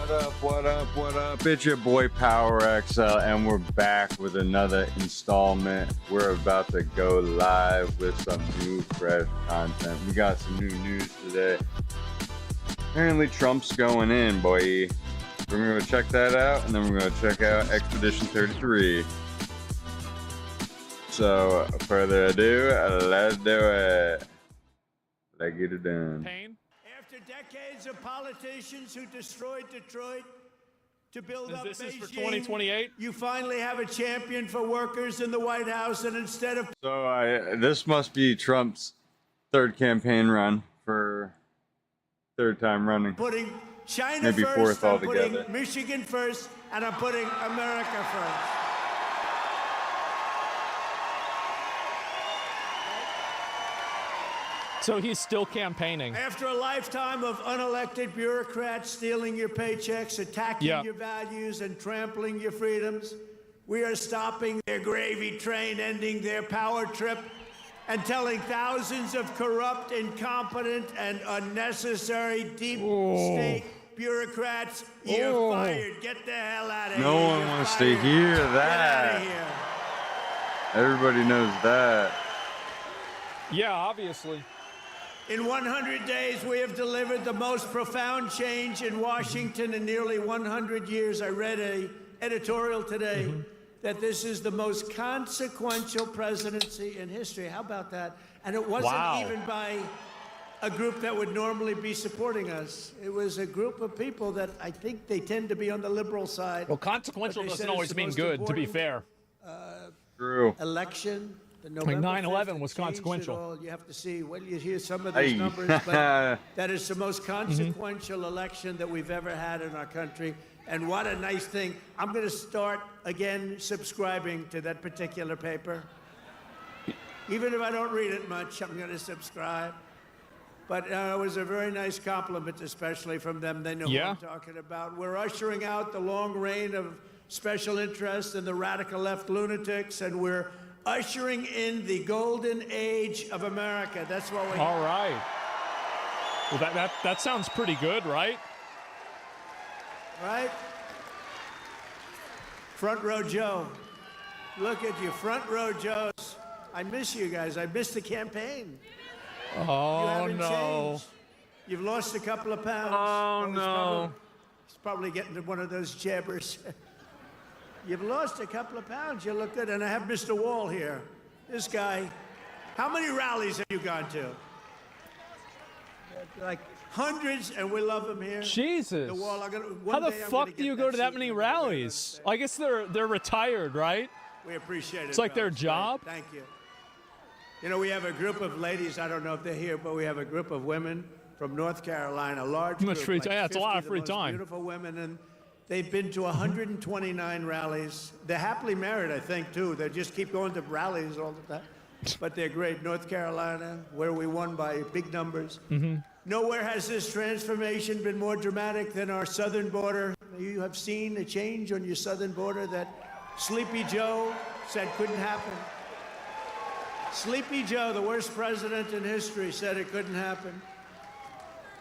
What up? It's your boy PowerXL, and we're back with another installment. We're about to go live with some new, fresh content. We got some new news today. Apparently, Trump's going in, boy. We're going to check that out, and then we're going to check out Expedition 33. So, further ado, let's do it. Let's get it done. Pain? After decades of politicians who destroyed Detroit to build up This is Beijing, for 2028? you finally have a champion for workers in the White House, and instead of So, this must be Trump's third campaign run for third time running. putting China Maybe first, fourth I'm altogether. putting Michigan first, and I'm putting America first. So he's still campaigning. After a lifetime of unelected bureaucrats stealing your paychecks, attacking Yeah. your values, and trampling your freedoms, we are stopping their gravy train, ending their power trip, and telling thousands of corrupt, incompetent, and unnecessary deep state bureaucrats, you're fired. Get the hell out of here. No one You're wants to fired. hear Get out that. of here. Everybody knows that. Yeah, obviously. In 100 days, we have delivered the most profound change in Washington in nearly 100 years. I read an editorial today that this is the most consequential presidency in history. How about that? And it wasn't even by a group that would normally be supporting us. It was a group of people that I think they tend to be on the liberal side. Well, consequential But they doesn't said it's always the mean most good, to be important, fair. True. Election. The I mean, November 9/11 5th was changed it consequential. all. You have to see, well, you hear some of these Hey. numbers, but that is the most consequential election that we've ever had in our country. And what a nice thing. I'm going to start again subscribing to that particular paper. Even if I don't read it much, I'm going to subscribe. But it was a very nice compliment, especially from them. They know Yeah. what I'm talking about. We're ushering out the long reign of special interests and the radical left lunatics, and we're ushering in the golden age of America. That's what we All right. Well, that sounds pretty good, right? right? Front row Joe. Look at you, front row Joes. I miss you guys. I miss the campaign. You Oh, haven't no. changed. You've lost a couple of pounds. Oh, no. He's probably getting to one of those jabbers. You've lost a couple of pounds. You look good. And I have Mr. Wall here. This guy. How many rallies have you gone to? Like hundreds, and we love him here. Jesus. The Wall. How the fuck do you go to that many rallies? I guess they're retired, right? We appreciate it. It's like their fellas. job? Thank you. You know, we have a group of ladies. I don't know if they're here, but we have a group of women from North Carolina, a large Much group. free like time. Yeah, it's a lot of 50 free the most time. Beautiful women, and they've been to 129 rallies. They're happily married, I think, too. They just keep going to rallies all the time. But they're great. North Carolina, where we won by big numbers. Nowhere has this transformation been more dramatic than our southern border. You have seen a change on your southern border that Sleepy Joe said couldn't happen. Sleepy Joe, the worst president in history, said it couldn't happen.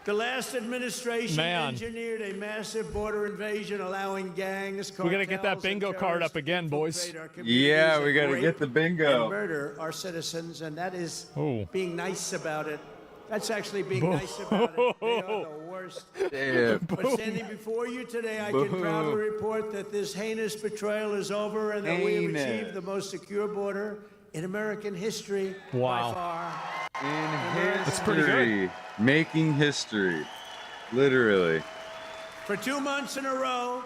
The last administration engineered a massive border invasion, allowing gangs, cartels, We got to get that bingo card up again, boys. Yeah, we got to get the bingo. And murder our citizens, and that is Oh. being nice about it. That's actually being nice about it. They are the worst. Yeah. But standing before you today, I can proudly report that this heinous betrayal is over and that we have Heinous. achieved the most secure border in American history Wow. by far. In That's pretty good. history. Making history. Literally. For 2 months in a row,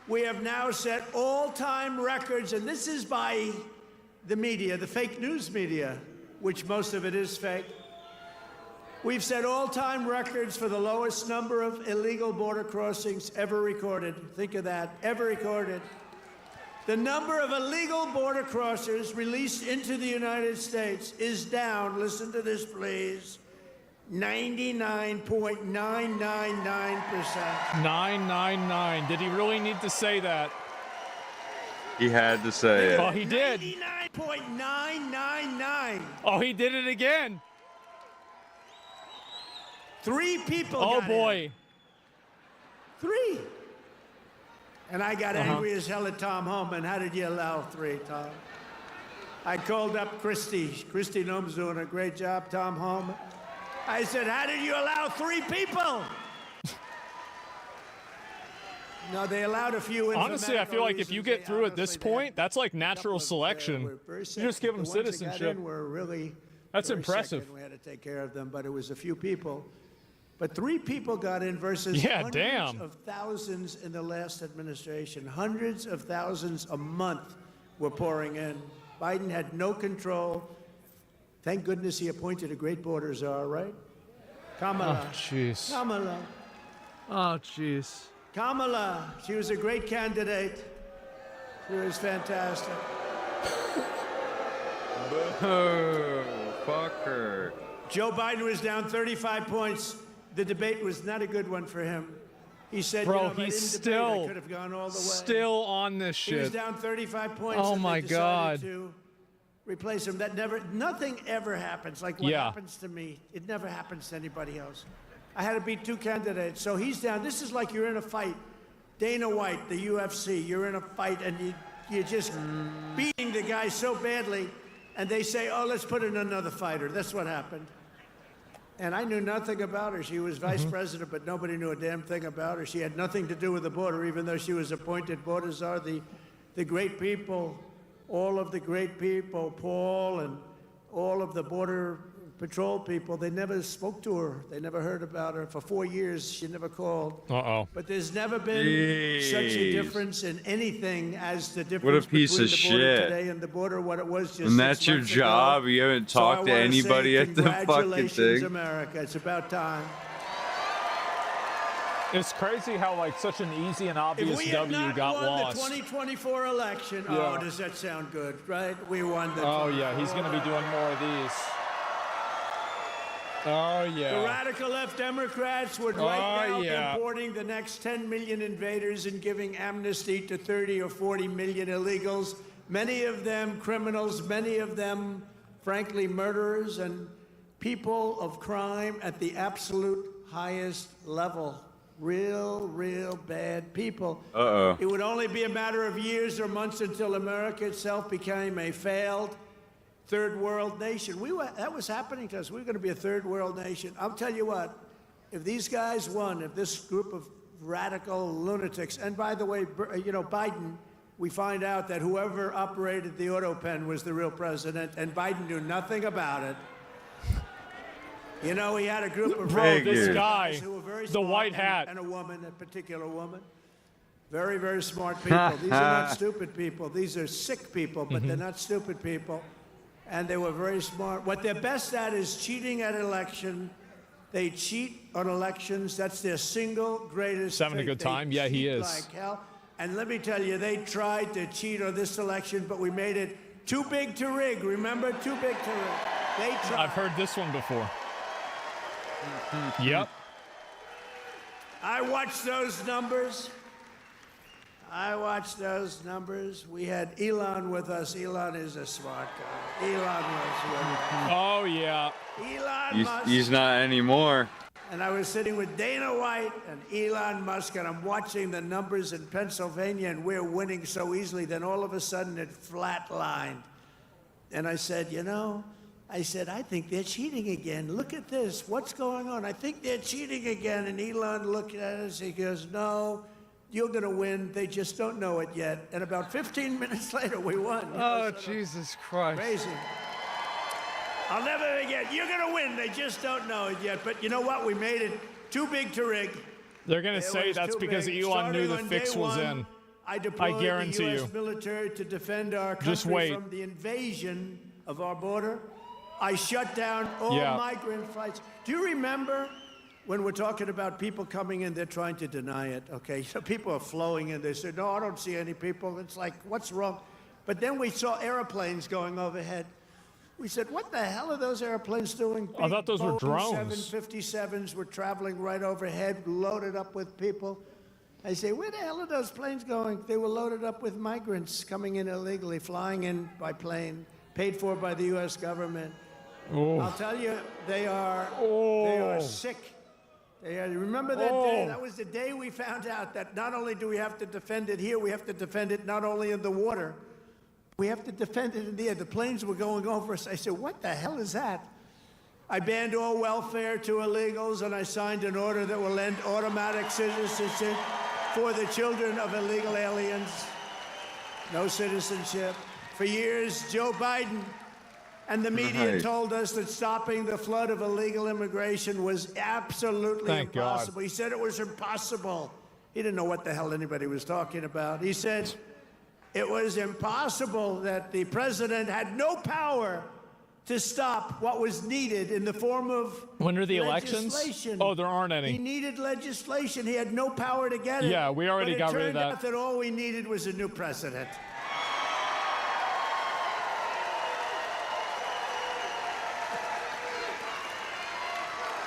we have now set all-time records, and this is by the media, the fake news media, which most of it is fake. We've set all-time records for the lowest number of illegal border crossings ever recorded. Think of that, ever recorded. The number of illegal border crossers released into the United States is down, listen to this please, 99.999%. 999. Did he really need to say that? He had to say it. Oh, he did. 99.999. Oh, he did it again. 3 people Oh, got boy. in. 3. And I got angry as hell at Tom Homan. How did you allow 3, Tom? I called up Christy. Christy Noem's doing a great job, Tom Homan. I said, how did you allow 3 people? No, they allowed a few in. Honestly, I feel like if you get through at this point, that's like natural selection. You just give them citizenship. That's impressive. We had to take care of them, but it was a few people. But 3 people got in versus hundreds of thousands in the last administration. Hundreds of thousands a month were pouring in. Biden had no control. Thank goodness he appointed a great border czar, right? Kamala. Oh, jeez. Kamala. Oh, jeez. Kamala. She was a great candidate. She was fantastic. Boo. Fuck her. Joe Biden was down 35 points. The debate was not a good one for him. He said, bro, you know, he's still could have gone all the way. Still on this shit. He was down 35 points. Oh and my they God. To replace him. Nothing ever happens like what happens to me. It never happens to anybody else. I had to beat 2 candidates. So he's down. This is like you're in a fight. Dana White, the UFC, you're in a fight and you're just beating the guy so badly. And they say, oh, let's put in another fighter. That's what happened. And I knew nothing about her. She was vice president, but nobody knew a damn thing about her. She had nothing to do with the border, even though she was appointed border czar. The great people, all of the great people, Paul and all of the border patrol people, they never spoke to her. They never heard about her. For 4 years, she never called. Uh-oh. But there's never been such a difference in anything as the difference What a piece between of the border shit. today and the border, what it was just And that's 6 your months job? ago. You haven't So talked to I wanna anybody say at the fucking congratulations, thing? America. It's about time. It's crazy how like such an easy and obvious If we had W not got won lost. the 2024 election, Yeah. oh, does that sound good, right? We won the. Oh yeah, he's gonna be doing more of these. Oh yeah. The radical left Democrats would right now importing the next 10 million invaders and giving amnesty to 30 or 40 million illegals, many of them criminals, many of them, frankly, murderers and people of crime at the absolute highest level. Real bad people. Uh-oh. It would only be a matter of years or months until America itself became a failed third world nation. That was happening to us. We were going to be a third world nation. I'll tell you what, if these guys won, if this group of radical lunatics, and by the way, you know, Biden, we find out that whoever operated the auto pen was the real president, and Biden knew nothing about it. You know, he had a group of this guy, who were very the smart, white hat. and a woman, a particular woman. Very smart people. These are not stupid people. These are sick people, but they're not stupid people. And they were very smart. What they're best at is cheating at election. They cheat on elections. That's their single greatest Having a trait. good time? They Yeah, he cheat is. like hell. And let me tell you, they tried to cheat on this election, but we made it too big to rig. Remember? Too big to rig. They tried. I've heard this one before. Yep. I watched those numbers. We had Elon with us. Elon is a smart guy. Elon was with us. Oh yeah. Elon Musk. He's not anymore. And I was sitting with Dana White and Elon Musk, and I'm watching the numbers in Pennsylvania, and we're winning so easily. Then all of a sudden it flatlined. And I said, you know, I think they're cheating again. Look at this. What's going on? I think they're cheating again. And Elon looked at us. He goes, no, you're going to win. They just don't know it yet. And about 15 minutes later, we won. Oh, Jesus Christ. Crazy. I'll never forget. You're going to win. They just don't know it yet. But you know what? We made it too big to rig. They're gonna It say was that's too because big. Elon knew the Starting on fix day was one, in. I deployed guarantee the U.S. you. military to defend our country Just wait. from the invasion of our border. I shut down all migrant flights. Do you remember when we're talking about people coming in, they're trying to deny it, okay? So people are flowing in. They say, no, I don't see any people. It's like, what's wrong? But then we saw airplanes going overhead. We said, what the hell are those airplanes doing? I thought those were Boeing drones. 757s were traveling right overhead, loaded up with people. I say, where the hell are those planes going? They were loaded up with migrants coming in illegally, flying in by plane, paid for by the U.S. government. Oh. I'll tell you, they are sick. Yeah, you remember that day? That was the day we found out that not only do we have to defend it here, we have to defend it not only in the water, we have to defend it in the air. The planes were going over us. I said, what the hell is that? I banned all welfare to illegals, and I signed an order that will end automatic citizenship for the children of illegal aliens. No citizenship. For years, Joe Biden and the media told us that stopping the flood of illegal immigration was absolutely impossible. He said it was impossible. He didn't know what the hell anybody was talking about. He said it was impossible, that the president had no power to stop what was needed in the form of when are the elections? Oh, there aren't any. He needed legislation. He had no power to get it. Yeah, we already got rid of that. But it turned out that all we needed was a new president.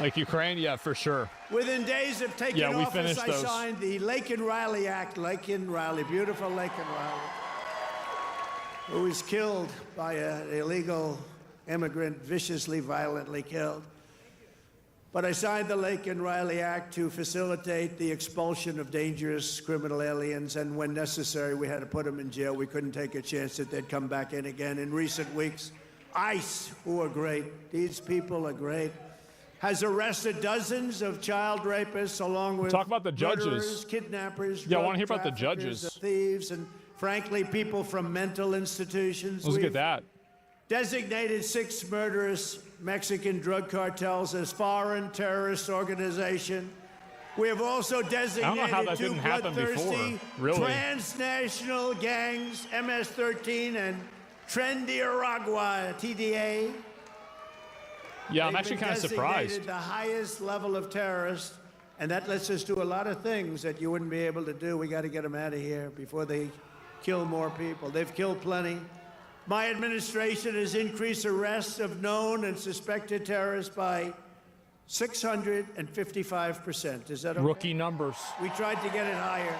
Like Ukraine? Yeah, for sure. Within days of taking office, I signed the Laken Riley Act. Laken Riley, beautiful Laken Riley, who was killed by an illegal immigrant, viciously, violently killed. But I signed the Laken Riley Act to facilitate the expulsion of dangerous criminal aliens, and when necessary, we had to put them in jail. We couldn't take a chance that they'd come back in again. In recent weeks, ICE, who are great, these people are great, has arrested dozens of child rapists, along with talk about the judges, murderers, kidnappers, I want to hear about the judges, thieves, and frankly, people from mental institutions. Let's get that. Designated 6 murderous Mexican drug cartels as foreign terrorist organization. We have also designated 2 bloodthirsty transnational gangs, MS-13 and Trendiaragua, TDA. Yeah, I'm actually kind of surprised. The highest level of terrorists, and that lets us do a lot of things that you wouldn't be able to do. We got to get them out of here before they kill more people. They've killed plenty. My administration has increased arrests of known and suspected terrorists by 655%. Is that okay? Rookie numbers. We tried to get it higher.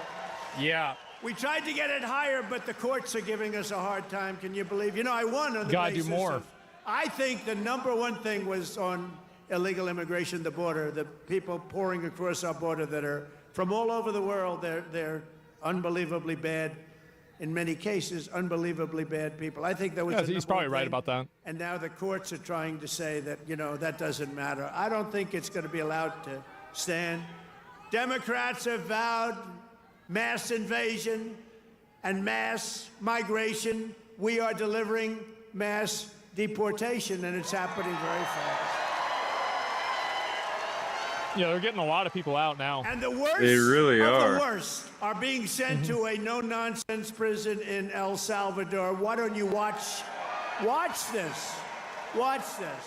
Yeah. We tried to get it higher, but the courts are giving us a hard time. Can you believe? You know, I won on the basis do more. I think the #1 thing was on illegal immigration, the border, the people pouring across our border that are from all over the world. They're unbelievably bad. In many cases, unbelievably bad people. I think that was he's probably right about that. And now the courts are trying to say that, you know, that doesn't matter. I don't think it's going to be allowed to stand. Democrats have vowed mass invasion and mass migration. We are delivering mass deportation, and it's happening very fast. Yeah, they're getting a lot of people out now. And the worst they really of are. the worst are being sent to a no-nonsense prison in El Salvador. Why don't you watch this? Watch this.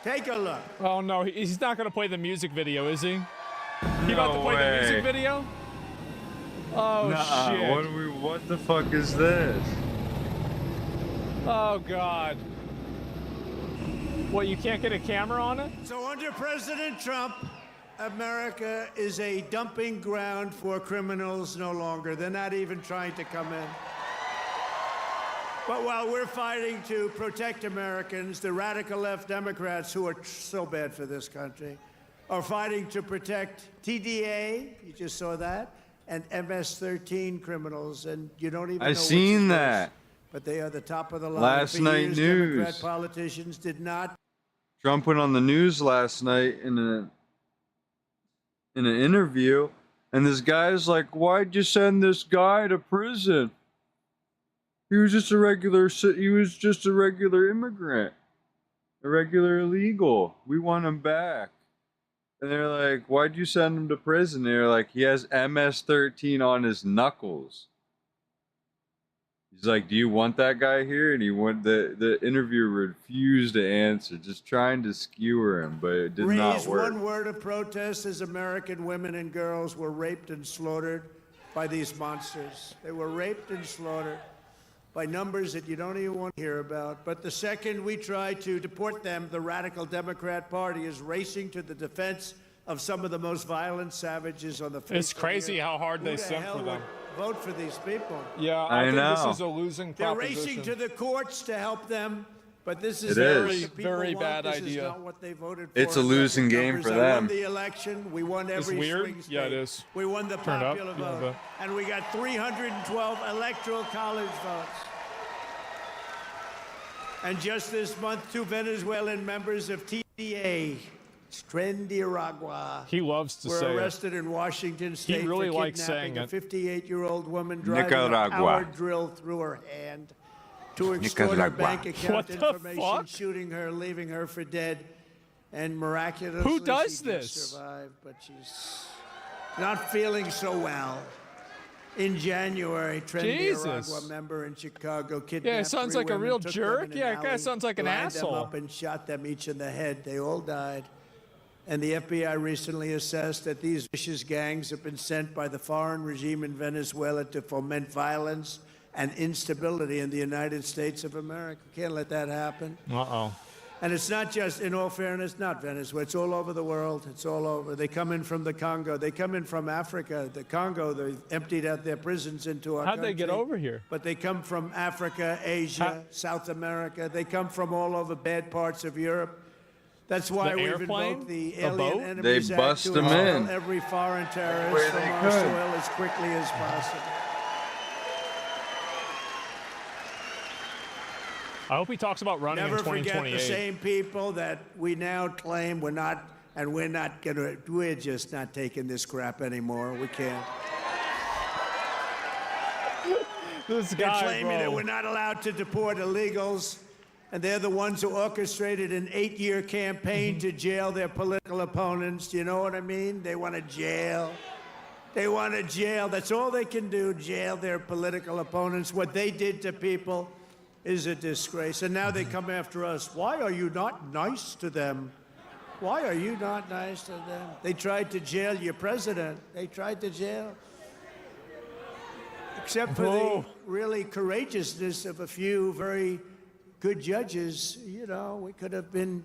Take a look. Oh, no, he's not going to play the music video, is he? He about to play the music video? Oh, shit. What the fuck is this? Oh, God. What, you can't get a camera on it? So under President Trump, America is a dumping ground for criminals no longer. They're not even trying to come in. But while we're fighting to protect Americans, the radical left Democrats, who are so bad for this country, are fighting to protect TDA, you just saw that, and MS-13 criminals, and you don't even know I seen that. But they are the top of the line. Last night news. Democrat politicians did not. Trump went on the news last night in an interview, and this guy's like, "Why'd you send this guy to prison? He was just a regular immigrant, a regular illegal. We want him back." And they're like, "Why'd you send him to prison?" They're like, "He has MS-13 on his knuckles." He's like, "Do you want that guy here?" And the interviewer refused to answer, just trying to skewer him, but it did not work. One word of protest as American women and girls were raped and slaughtered by these monsters. They were raped and slaughtered by numbers that you don't even want to hear about. But the second we try to deport them, the radical Democrat Party is racing to the defense of some of the most violent savages on the face. It's crazy how hard they sent for them. Vote for these people. Yeah, I think know. This is a losing proposition. They're racing to the courts to help them But this is very bad this idea. Is not what they voted for. It's a losing game for them. We won the election. We won every swing state. Yeah, it is. We won the popular vote. And we got 312 electoral college votes. And just this month, 2 Venezuelan members of TDA, Trendiragua, he loves to say were arrested in Washington State he really for likes saying kidnapping a it. 58-year-old woman driving a power drill through her hand to extort her bank account information, shooting her, leaving her for dead, and miraculously who does she this? Just survived, but she's not feeling so well. In January, Trendiragua member in Chicago kidnapped yeah, it sounds 3 like a women, real took jerk. them in Yeah, an that guy alley, sounds like an lined asshole. them up and shot them each in the head. They all died. And the FBI recently assessed that these vicious gangs have been sent by the foreign regime in Venezuela to foment violence and instability in the United States of America. Can't let that happen. Uh-oh. And it's not just, in all fairness, not Venezuela. It's all over the world. It's all over. They come in from the Congo. They come in from Africa. The Congo, they emptied out their prisons into our country. How'd they get over here? But they come from Africa, Asia, South America. They come from all over bad parts of Europe. That's why we've invoked the Alien Enemies Act to expel every foreign terrorist from our soil as quickly as possible. I hope he talks about running in 2028. Never forget the same people that we now claim we're just not taking this crap anymore. We can't. This They're guy, claiming that bro. we're not allowed to deport illegals, and they're the ones who orchestrated an 8-year campaign to jail their political opponents. Do you know what I mean? They want to jail. They want to jail. That's all they can do, jail their political opponents. What they did to people is a disgrace. And now they come after us. Why are you not nice to them? Why are you not nice to them? They tried to jail your president. They tried to jail. Except for the really courageousness of a few very good judges, you know, we could have been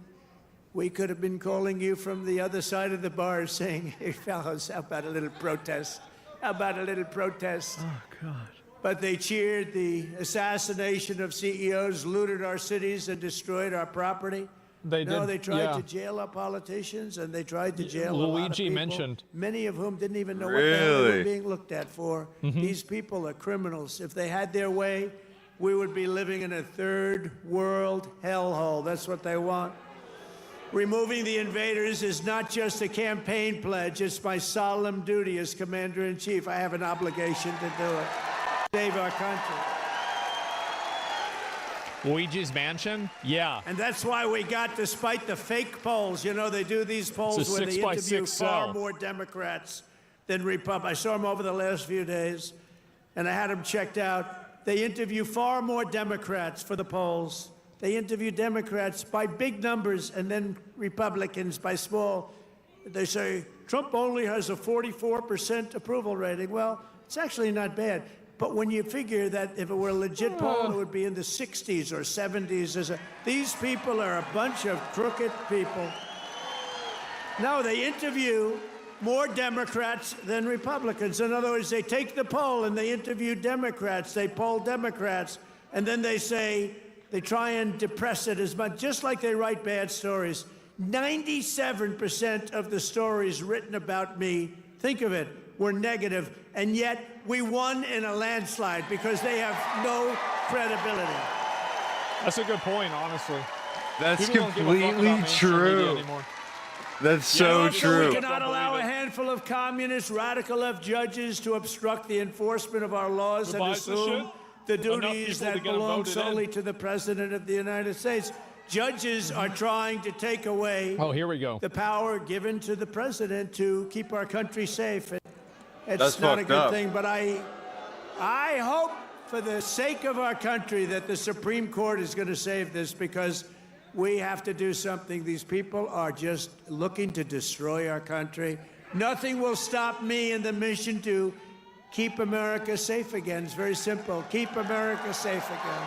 calling you from the other side of the bar saying, hey, fellows, how about a little protest? How about a little protest? Oh, God. But they cheered the assassination of CEOs, looted our cities, and destroyed our property. They tried to jail our politicians, and they tried to jail a lot of people, many of whom didn't even know what they were being looked at for. These people are criminals. If they had their way, we would be living in a third world hellhole. That's what they want. Removing the invaders is not just a campaign pledge. It's my solemn duty as Commander-in-Chief. I have an obligation to do it. Save our country. Luigi's Mansion? Yeah. And that's why we got, despite the fake polls, you know, they do these polls where they interview far more Democrats than Republicans. I saw them over the last few days, and I had them checked out. They interview far more Democrats for the polls. They interview Democrats by big numbers and then Republicans by small. They say, Trump only has a 44% approval rating. Well, it's actually not bad. But when you figure that if it were a legit poll, it would be in the 60s or 70s. These people are a bunch of crooked people. No, they interview more Democrats than Republicans. In other words, they take the poll and they interview Democrats. They poll Democrats. And then they say, they try and depress it as much, just like they write bad stories. 97% of the stories written about me, think of it, were negative, and yet we won in a landslide because they have no credibility. That's a good point, honestly. That's completely true. That's so true. We cannot allow a handful of communist, radical left judges to obstruct the enforcement of our laws and assume the duties that belong solely to the President of the United States. Judges are trying to take away the power given to the President to keep our country safe. It's not a good thing, but I hope for the sake of our country that the Supreme Court is going to save this, because we have to do something. These people are just looking to destroy our country. Nothing will stop me in the mission to keep America safe again. It's very simple. Keep America safe again.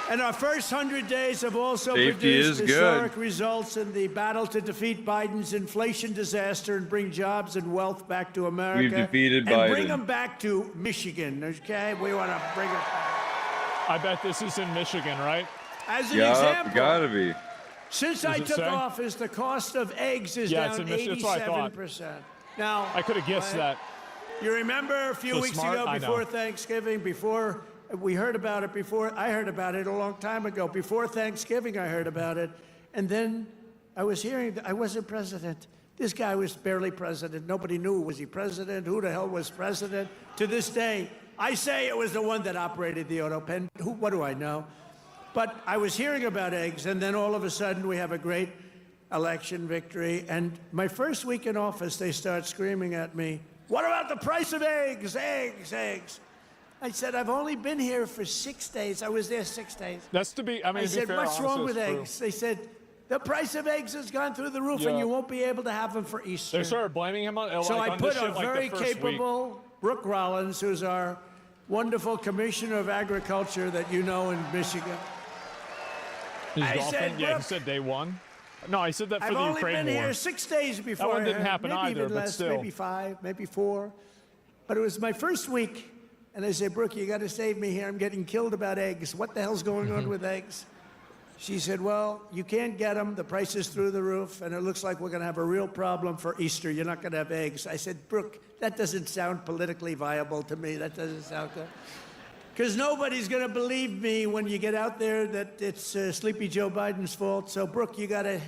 And our first 100 days have also produced historic results in the battle to defeat Biden's inflation disaster and bring jobs and wealth back to America. We've defeated Biden. And bring them back to Michigan, okay? We want to bring it back. I bet this is in Michigan, right? As an example, gotta be. since I took office, the cost of eggs is down 87%. Now, I could have guessed that. You remember a few weeks ago before Thanksgiving, before we heard about it, I heard about it a long time ago. Before Thanksgiving, I heard about it. And then I was hearing that I wasn't president. This guy was barely president. Nobody knew, was he president? Who the hell was president? To this day, I say it was the one that operated the auto pen. What do I know? But I was hearing about eggs, and then all of a sudden we have a great election victory. And my first week in office, they start screaming at me, "What about the price of eggs? Eggs, eggs." I said, "I've only been here for 6 days. I was there 6 days." That's to be, I mean, I said, "What's wrong with eggs?" They said, "The price of eggs has gone through the roof, and you won't be able to have them for Easter." They started blaming him on, so like, I on put this a shit, like, very the first capable week. Brooke Rollins, who's our wonderful commissioner of agriculture that you know in Michigan. I said, yeah, he said day one. No, I said that for I've the only Ukraine been war. here 6 days before. That one didn't happen maybe either, even but less, still. maybe 5, maybe 4. But it was my first week, and I said, "Brooke, you got to save me here. I'm getting killed about eggs. What the hell's going on with eggs?" She said, "Well, you can't get them. The price is through the roof, and it looks like we're going to have a real problem for Easter. You're not going to have eggs." I said, "Brooke, that doesn't sound politically viable to me. That doesn't sound good." Because nobody's going to believe me when you get out there that it's Sleepy Joe Biden's fault. So, Brooke, you got to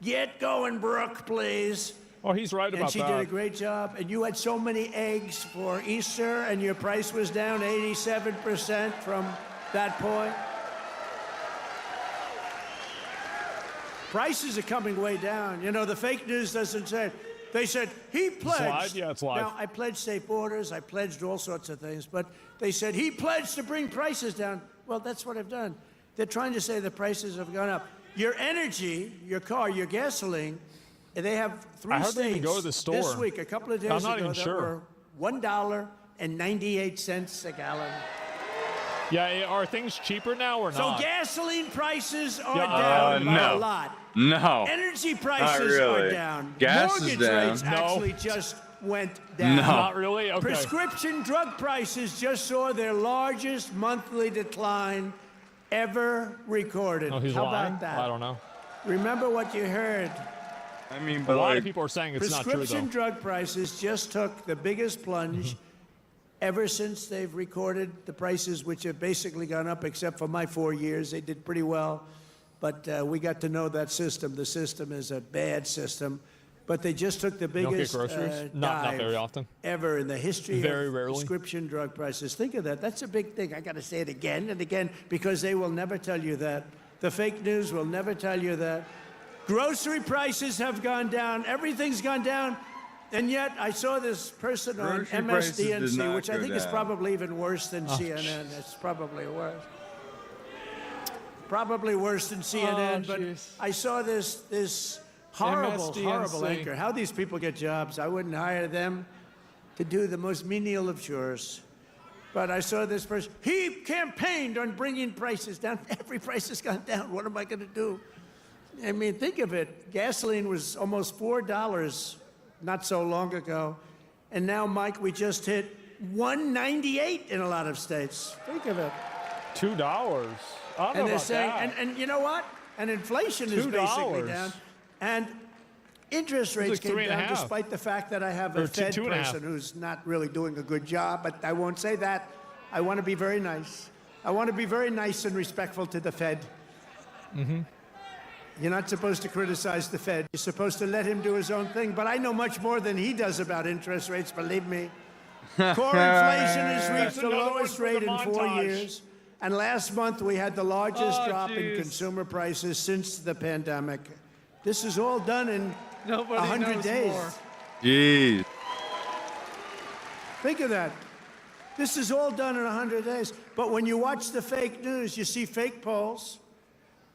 get going, Brooke, please. Oh, he's right about that. And she did a great job. And you had so many eggs for Easter, and your price was down 87% from that point. Prices are coming way down. You know, the fake news doesn't say it. They said, he pledged. It's live? Yeah, it's live. Now, I pledged safe borders. I pledged all sorts of things. But they said, he pledged to bring prices down. Well, that's what I've done. They're trying to say the prices have gone up. Your energy, your car, your gasoline, they have 3 states even go to the store. this week, a couple of days I'm not ago, even that sure. were $1.98 a gallon. Yeah, are things cheaper now or not? So gasoline prices are down by a lot. No. Energy prices are down. Gas Mortgage is down. rates actually just went down. No. Not really? Okay. Prescription drug prices just saw their largest monthly decline ever recorded. Oh, he's How lying? about that? I don't know. Remember what you heard. I mean, A but lot like, of people are saying it's not true, Prescription though. drug prices just took the biggest plunge ever since they've recorded the prices, which have basically gone up, except for my 4 years. They did pretty well. But we got to know that system. The system is a bad system. But they just took the biggest don't get groceries? Not dive very often. ever in the history Very of rarely. prescription drug prices. Think of that. That's a big thing. I got to say it again and again because they will never tell you that. The fake news will never tell you that. Grocery prices have gone down. Everything's gone down. And yet, I saw this person on Grocery prices did MSDNC, not which I go think is down. probably even worse than CNN. It's probably worse. Probably worse than CNN. But I saw this horrible MSDNC. anchor. How these people get jobs. I wouldn't hire them to do the most menial of chores. But I saw this person. He campaigned on bringing prices down. Every price has gone down. What am I going to do? I mean, think of it. Gasoline was almost $4 not so long ago. And now, Mike, we just hit $1.98 in a lot of states. Think of it. $2. I don't know And they're about saying, that. and you know what? And inflation is basically $2. down. And interest rates like came down 3.5. despite the fact that I have a Or Fed 2.5. person who's not really doing a good job, but I won't say that. I want to be very nice. I want to be very nice and respectful to the Fed. Mm-hmm. You're not supposed to criticize the Fed. You're supposed to let him do his own thing. But I know much more than he does about interest rates, believe me. Core inflation has reached the Another lowest one for rate the in 4 montage. years. And last month, we had the largest drop in consumer prices since the pandemic. This is all done in 100 days. Jeez. Think of that. This is all done in 100 days. But when you watch the fake news, you see fake polls.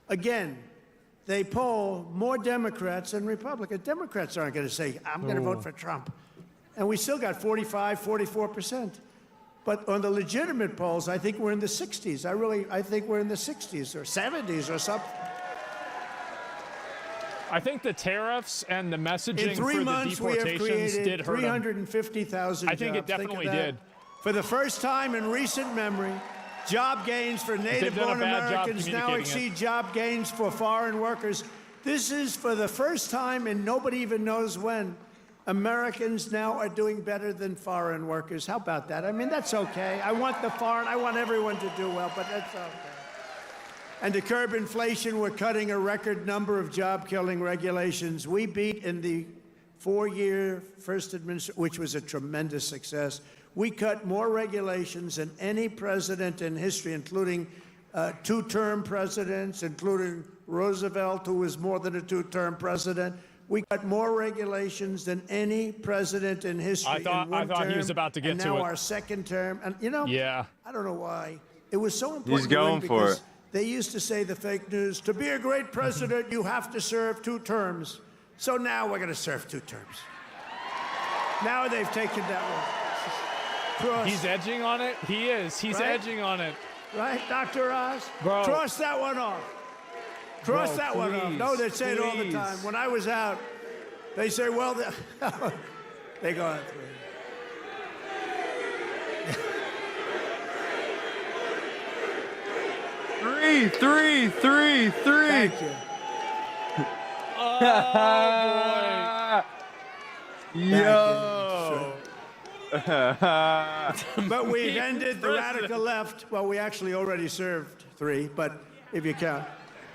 Again, they poll more Democrats than Republicans. Democrats aren't going to say, I'm going to vote for Trump. And we still got 45, 44%. But on the legitimate polls, I think we're in the 60s. I think we're in the 60s or 70s or something. I think the tariffs and the messaging In 3 for the months, we have deportations did created hurt them. 350,000 jobs. I think it definitely of that. did. For the first time in recent memory, Job gains for native-born Americans now exceed job gains for foreign workers. This is for the first time, and nobody even knows when, Americans now are doing better than foreign workers. How about that? I mean, that's okay. I want everyone to do well, but that's okay. And to curb inflation, we're cutting a record number of job-killing regulations. We beat in the 4-year first administration, which was a tremendous success. We cut more regulations than any president in history, including 2-term presidents, including Roosevelt, who was more than a 2-term president. We cut more regulations than any president in history. I thought he was about to get to it. And now our second term, and you know, yeah, I don't know why. It was so important. He's going for it. They used to say, the fake news, to be a great president, you have to serve 2 terms. So now we're going to serve 2 terms. Now they've taken that one. He's edging on it. He is. He's edging on it. Right, Dr. Oz? Bro. Cross that one off. Cross that one off. No, they say it all the time. When I was out, they say, well, they go on 3. Three. Thank you. Oh, boy. Yo. But we've ended the radical left. Well, we actually already served 3, but if you count.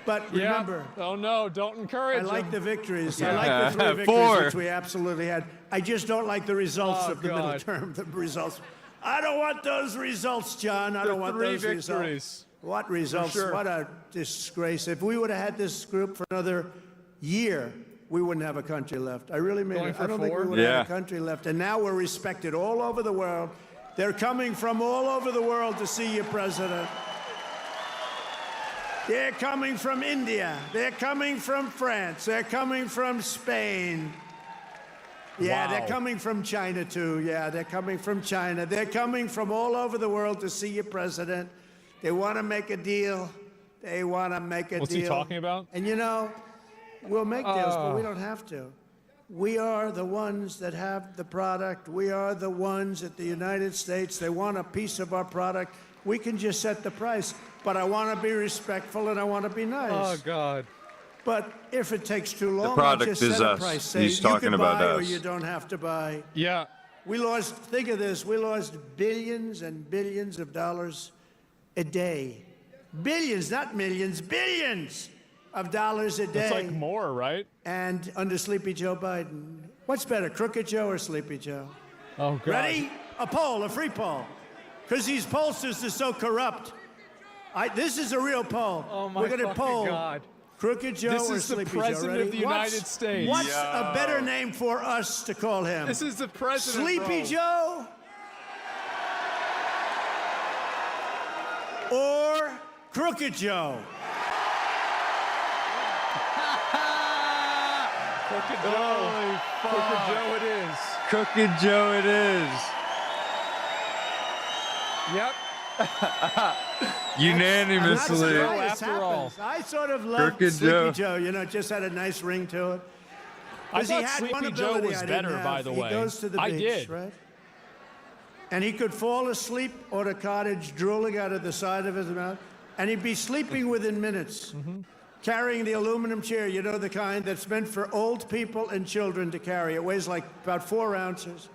But remember. Yeah. Oh, no, don't encourage I like him. the victories. Yeah. I like the 3 victories 4. which we absolutely had. I just don't like the results of the middle term. The results. I don't want those results, John. I don't want those victories. results. What results? Sure. What a disgrace. If we would have had this group for another year, we wouldn't have a country left. I really mean it. I don't think we would have a country left. And now we're respected all over the world. They're coming from all over the world to see you, President. They're coming from India. They're coming from France. They're coming from Spain. Yeah, they're coming from China, too. Yeah, they're coming from China. They're coming from all over the world to see you, President. They want to make a deal. They want to make a deal. What's he talking about? And, you know, we'll make deals, but we don't have to. We are the ones that have the product. We are the ones at the United States. They want a piece of our product. We can just set the price. But I want to be respectful and I want to be nice. Oh, God. But if it takes too long, The product I'll just is set a us. price. Say, He's talking you can about buy us. or you don't have to buy. Yeah. We lost, think of this, we lost billions and billions of dollars a day. Billions, not millions, billions of dollars a day. It's like more, right? And under Sleepy Joe Biden. What's better, Crooked Joe or Sleepy Joe? Oh, God. Ready? A poll, a free poll. Because these pollsters are so corrupt. This is a real poll. Oh, my We're going to poll God. Crooked Joe This or is the Sleepy Joe. President Ready? of the United States. What's a better name for us to call him? This is the President, Sleepy bro. Joe or Crooked Joe? Crooked Joe. Crooked Joe it is. Crooked Joe it is. Yep. Unanimously. After all. I sort of loved Crooked Sleepy Joe. Joe. You know, it just had a nice ring to it. I 'Cause he thought had one Sleepy Joe ability was I didn't better, have. by the way. He goes to the I beach, did. right? And he could fall asleep on a cottage, drooling out of the side of his mouth, and he'd be sleeping within minutes, carrying the aluminum chair, you know, the kind that's meant for old people and children to carry. It weighs like about 4 ounces.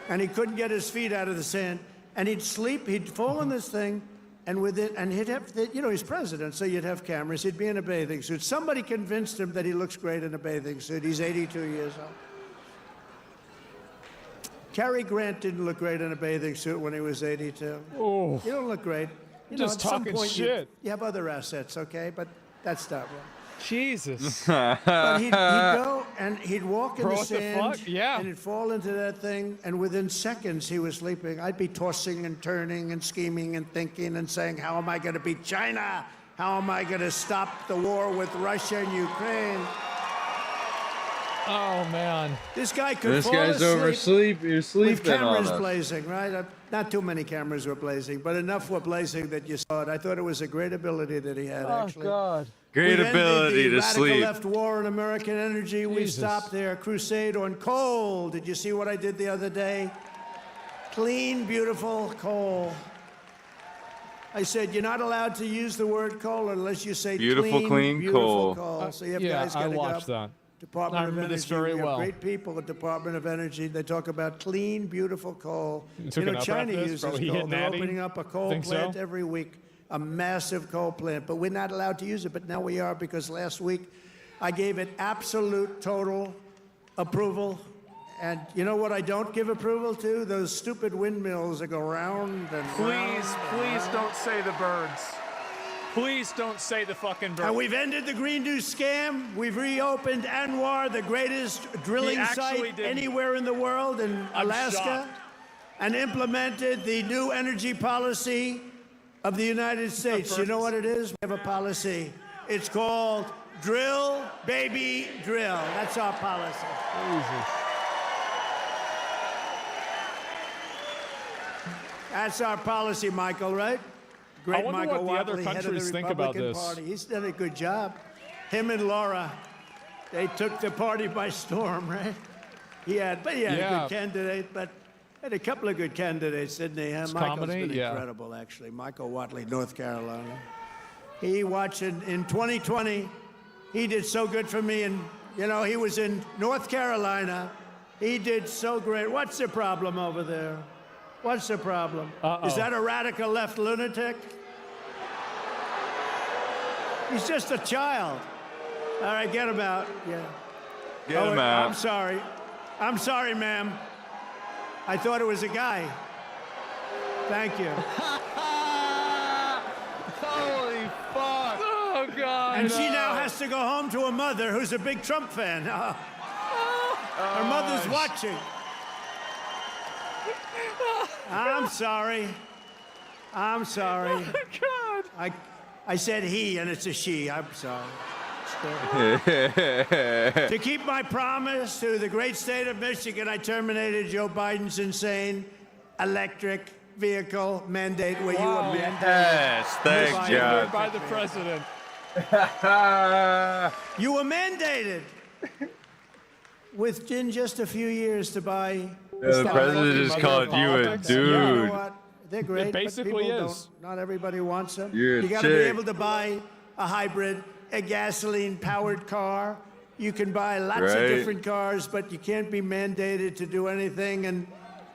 And he couldn't get his feet out of the sand. And he'd sleep, he'd fall in this thing, and he'd have, you know, he's president, so you'd have cameras. He'd be in a bathing suit. Somebody convinced him that he looks great in a bathing suit. He's 82 years old. Cary Grant didn't look great in a bathing suit when he was 82. Oh. You don't look great. You Just know, at some talking point shit. You have other assets, okay? But that's not right. Jesus. But he'd go and he'd walk in Bro, the what the sand, fuck? Yeah. and he'd fall into that thing, and within seconds he was sleeping. I'd be tossing and turning and scheming and thinking and saying, how am I going to beat China? How am I going to stop the war with Russia and Ukraine? Oh, man. This guy could This fall guy's asleep oversleep. You're with sleeping on cameras us. blazing, right? Not too many cameras were blazing, but enough were blazing that you saw it. I thought it was a great ability that he had, actually. God. Great We've ended ability the to radical sleep. left war on American energy. We Jesus. stopped their crusade on coal. Did you see what I did the other day? Clean, beautiful coal. I said, you're not allowed to use the word coal unless you say Beautiful, clean beautiful coal. So you have Yeah, guys I got to go watched up. that. Department I of remember Energy. this very we have well. great people at Department of Energy. They talk about clean, beautiful coal. You took an upper China after this? uses Probably coal. hitting They're Natty? opening up a coal Think plant so? every week, a massive coal plant. But we're not allowed to use it. But now we are, because last week I gave it absolute, total approval. And you know what I don't give approval to? Those stupid windmills that go round and round. Please don't say the birds. Please don't say the fucking birds. And we've ended the Green New scam. We've reopened Anwar, the greatest drilling site anywhere in the world, in Alaska, shocked. and implemented the new energy policy of the United States. You know what it is? We have a policy. It's called Drill, Baby, Drill. That's our policy. Jesus. That's our policy, Michael, right? Great I wonder Michael what the other Whatley, head of the countries think about Republican this. Party. He's done a good job. Him and Laura, they took the party by storm, right? He had a good candidate, but had a couple of good candidates, didn't he? Michael's comedy, been incredible, actually. Michael Whatley, North Carolina. He watched in 2020. He did so good for me, and he was in North Carolina. He did so great. What's the problem over there? What's the problem? Is that a radical left lunatic? He's just a child. All right, get him out. Yeah. Get him out. I'm sorry. I'm sorry, ma'am. I thought it was a guy. Thank you. Holy fuck. Oh, God. And she now has to go home to a mother who's a big Trump fan. Her mother's watching. I'm sorry. I'm sorry. Oh, God. I said he, and it's a she. I'm sorry. To keep my promise to the great state of Michigan, I terminated Joe Biden's insane electric vehicle mandate where you were mandated. Yes, thank Ordered God. by the president. You were mandated within just a few years to buy. The president just called you a politics. You know dude. what? They're great. It basically but people is. Not everybody wants them. You're a You got to be chick. able to buy a hybrid, a gasoline-powered car. You can buy lots of Right. different cars, but you can't be mandated to do anything. And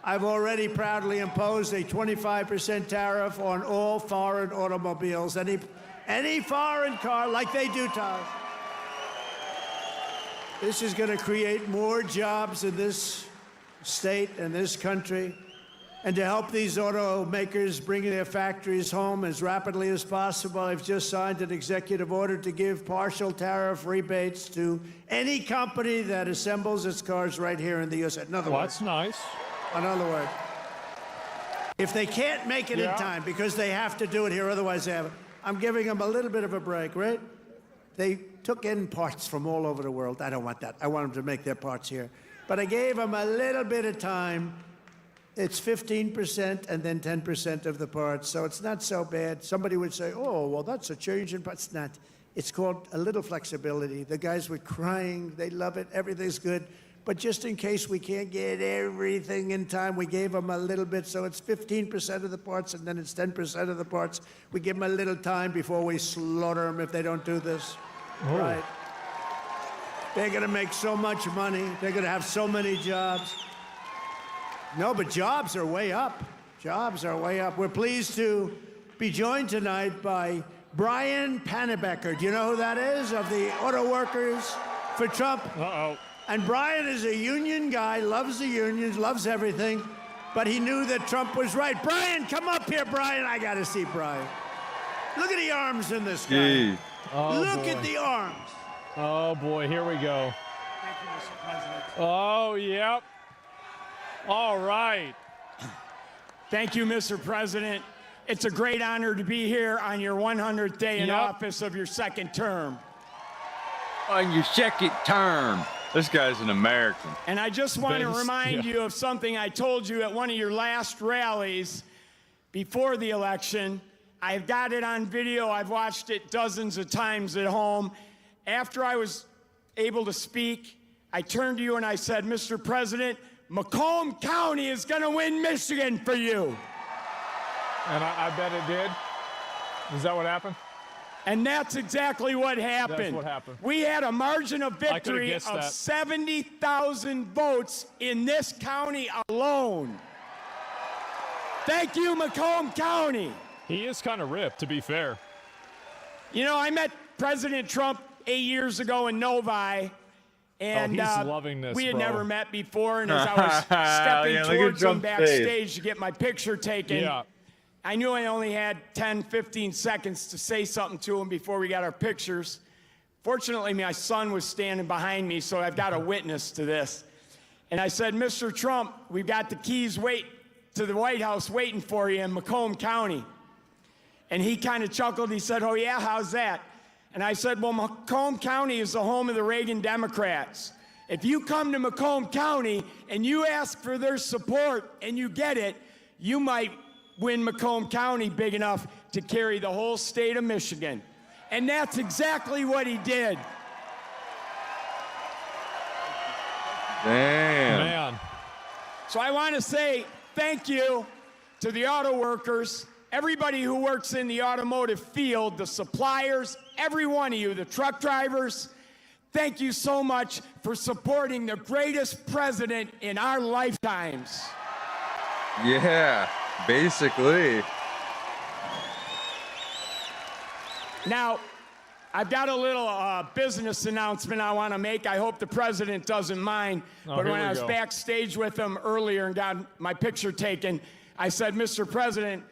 I've already proudly imposed a 25% tariff on all foreign automobiles. Any foreign car, like they do to us. This is going to create more jobs in this state and this country. And to help these automakers bring their factories home as rapidly as possible, I've just signed an executive order to give partial tariff rebates to any company that assembles its cars right here in the U.S. In other words, That's nice. if they can't make it in time because they have to do it here, otherwise they have it, I'm giving them a little bit of a break, right? They took in parts from all over the world. I don't want that. I want them to make their parts here. But I gave them a little bit of time. It's 15% and then 10% of the parts, so it's not so bad. Somebody would say, oh, well, that's a change in parts. It's not. It's called a little flexibility. The guys were crying. They love it. Everything's good. But just in case we can't get everything in time, we gave them a little bit. So it's 15% of the parts, and then it's 10% of the parts. We give them a little time before we slaughter them if they don't do this. Oh. Right. They're going to make so much money. They're going to have so many jobs. No, but jobs are way up. Jobs are way up. We're pleased to be joined tonight by Brian Panebecker. Do you know who that is? Of the Auto Workers for Trump. Uh-oh. And Brian is a union guy, loves the unions, loves everything, but he knew that Trump was right. Brian, come up here, Brian. I got to see Brian. Look at the arms in this guy. Jeez. Oh, Look boy. at the arms. Oh, boy. Here we go. Thank you, Mr. President. Oh, yep. All right. Thank you, Mr. President. It's a great honor to be here on your 100th day in Yep. office of your second term. On your second term. This guy's an American. And I just want to Based- remind yeah. you of something I told you at one of your last rallies before the election. I've got it on video. I've watched it dozens of times at home. After I was able to speak, I turned to you and I said, Mr. President, Macomb County is going to win Michigan for you. And I bet it did. Is that what happened? And that's exactly what happened. That's what happened. We had a margin of victory guessed of that. 70,000 votes in this county alone. Thank you, Macomb County. He is kind of ripped, to be fair. You know, I met President Trump 8 years ago in Novi, and he's loving this, we had bro. never met before, and as I was stepping Yeah, look at towards him Trump's backstage to get my picture taken, Yeah. I knew I only had 10, 15 seconds to say something to him before we got our pictures. Fortunately, my son was standing behind me, so I've got a witness to this. And I said, Mr. Trump, we've got the keys to the White House waiting for you in Macomb County. And he kind of chuckled. He said, oh, yeah, how's that? And I said, well, Macomb County is the home of the Reagan Democrats. If you come to Macomb County and you ask for their support and you get it, you might win Macomb County big enough to carry the whole state of Michigan. And that's exactly what he did. Damn. Man. So I want to say thank you to the auto workers, everybody who works in the automotive field, the suppliers, every one of you, the truck drivers. Thank you so much for supporting the greatest president in our lifetimes. Yeah, basically. Now, I've got a little business announcement I want to make. I hope the president doesn't mind. Oh, but here when we I was go. backstage with him earlier and got my picture taken, I said, Mr. President,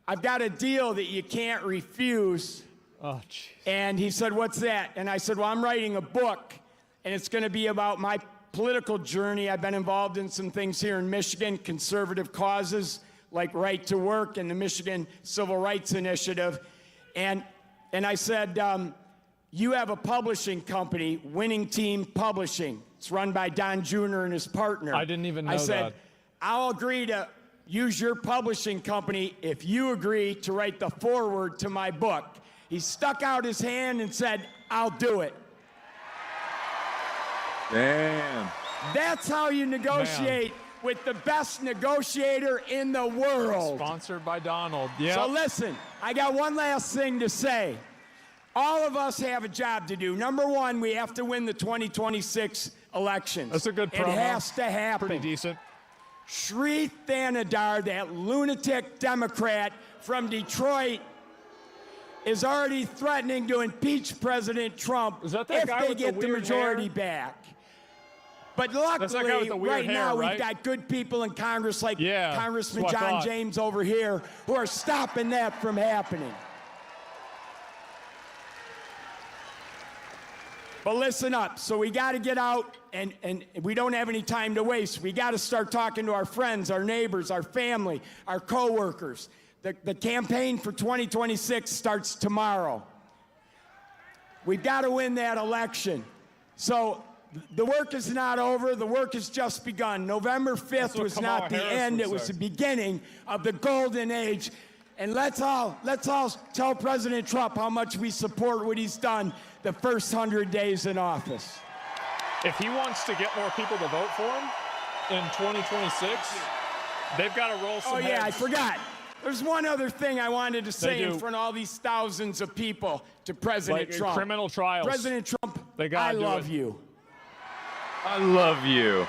I've got a deal that you can't refuse. Oh, jeez. And he said, what's that? And I said, well, I'm writing a book, and it's going to be about my political journey. I've been involved in some things here in Michigan, conservative causes like right to work and the Michigan Civil Rights Initiative. And I said, you have a publishing company, Winning Team Publishing. It's run by Don Jr. and his partner. I didn't even know I said, that. I'll agree to use your publishing company if you agree to write the foreword to my book. He stuck out his hand and said, I'll do it. Damn. That's how you negotiate with the best negotiator in the world. Sponsored by Donald. Yeah. So listen, I got one last thing to say. All of us have a job to do. Number one, we have to win the 2026 elections. That's a good promo. It has to happen. Pretty decent. Sri Thanadar, that lunatic Democrat from Detroit, is already threatening to impeach President Trump Is that that if guy they with the get the weird majority hair? back. But That's that guy with luckily, the weird right hair, now, right? we've got good people in Congress like Yeah, Congressman that's what I John thought. James over here who are stopping that from happening. But listen up. So we got to get out, and we don't have any time to waste. We got to start talking to our friends, our neighbors, our family, our coworkers. The campaign for 2026 starts tomorrow. We've got to win that election. So the work is not over. The work has just begun. November 5th what was Kamala not the Harris end. would It was say. the beginning of the golden age. And let's all tell President Trump how much we support what he's done the first 100 days in office. If he wants to get more people to vote for him in 2026, they've got to roll some Oh, yeah, I heads. forgot. There's one other thing I wanted to say in do. front of all these thousands of people to President Like Trump. criminal trials. President Trump, They gotta I do love it. you. I love you.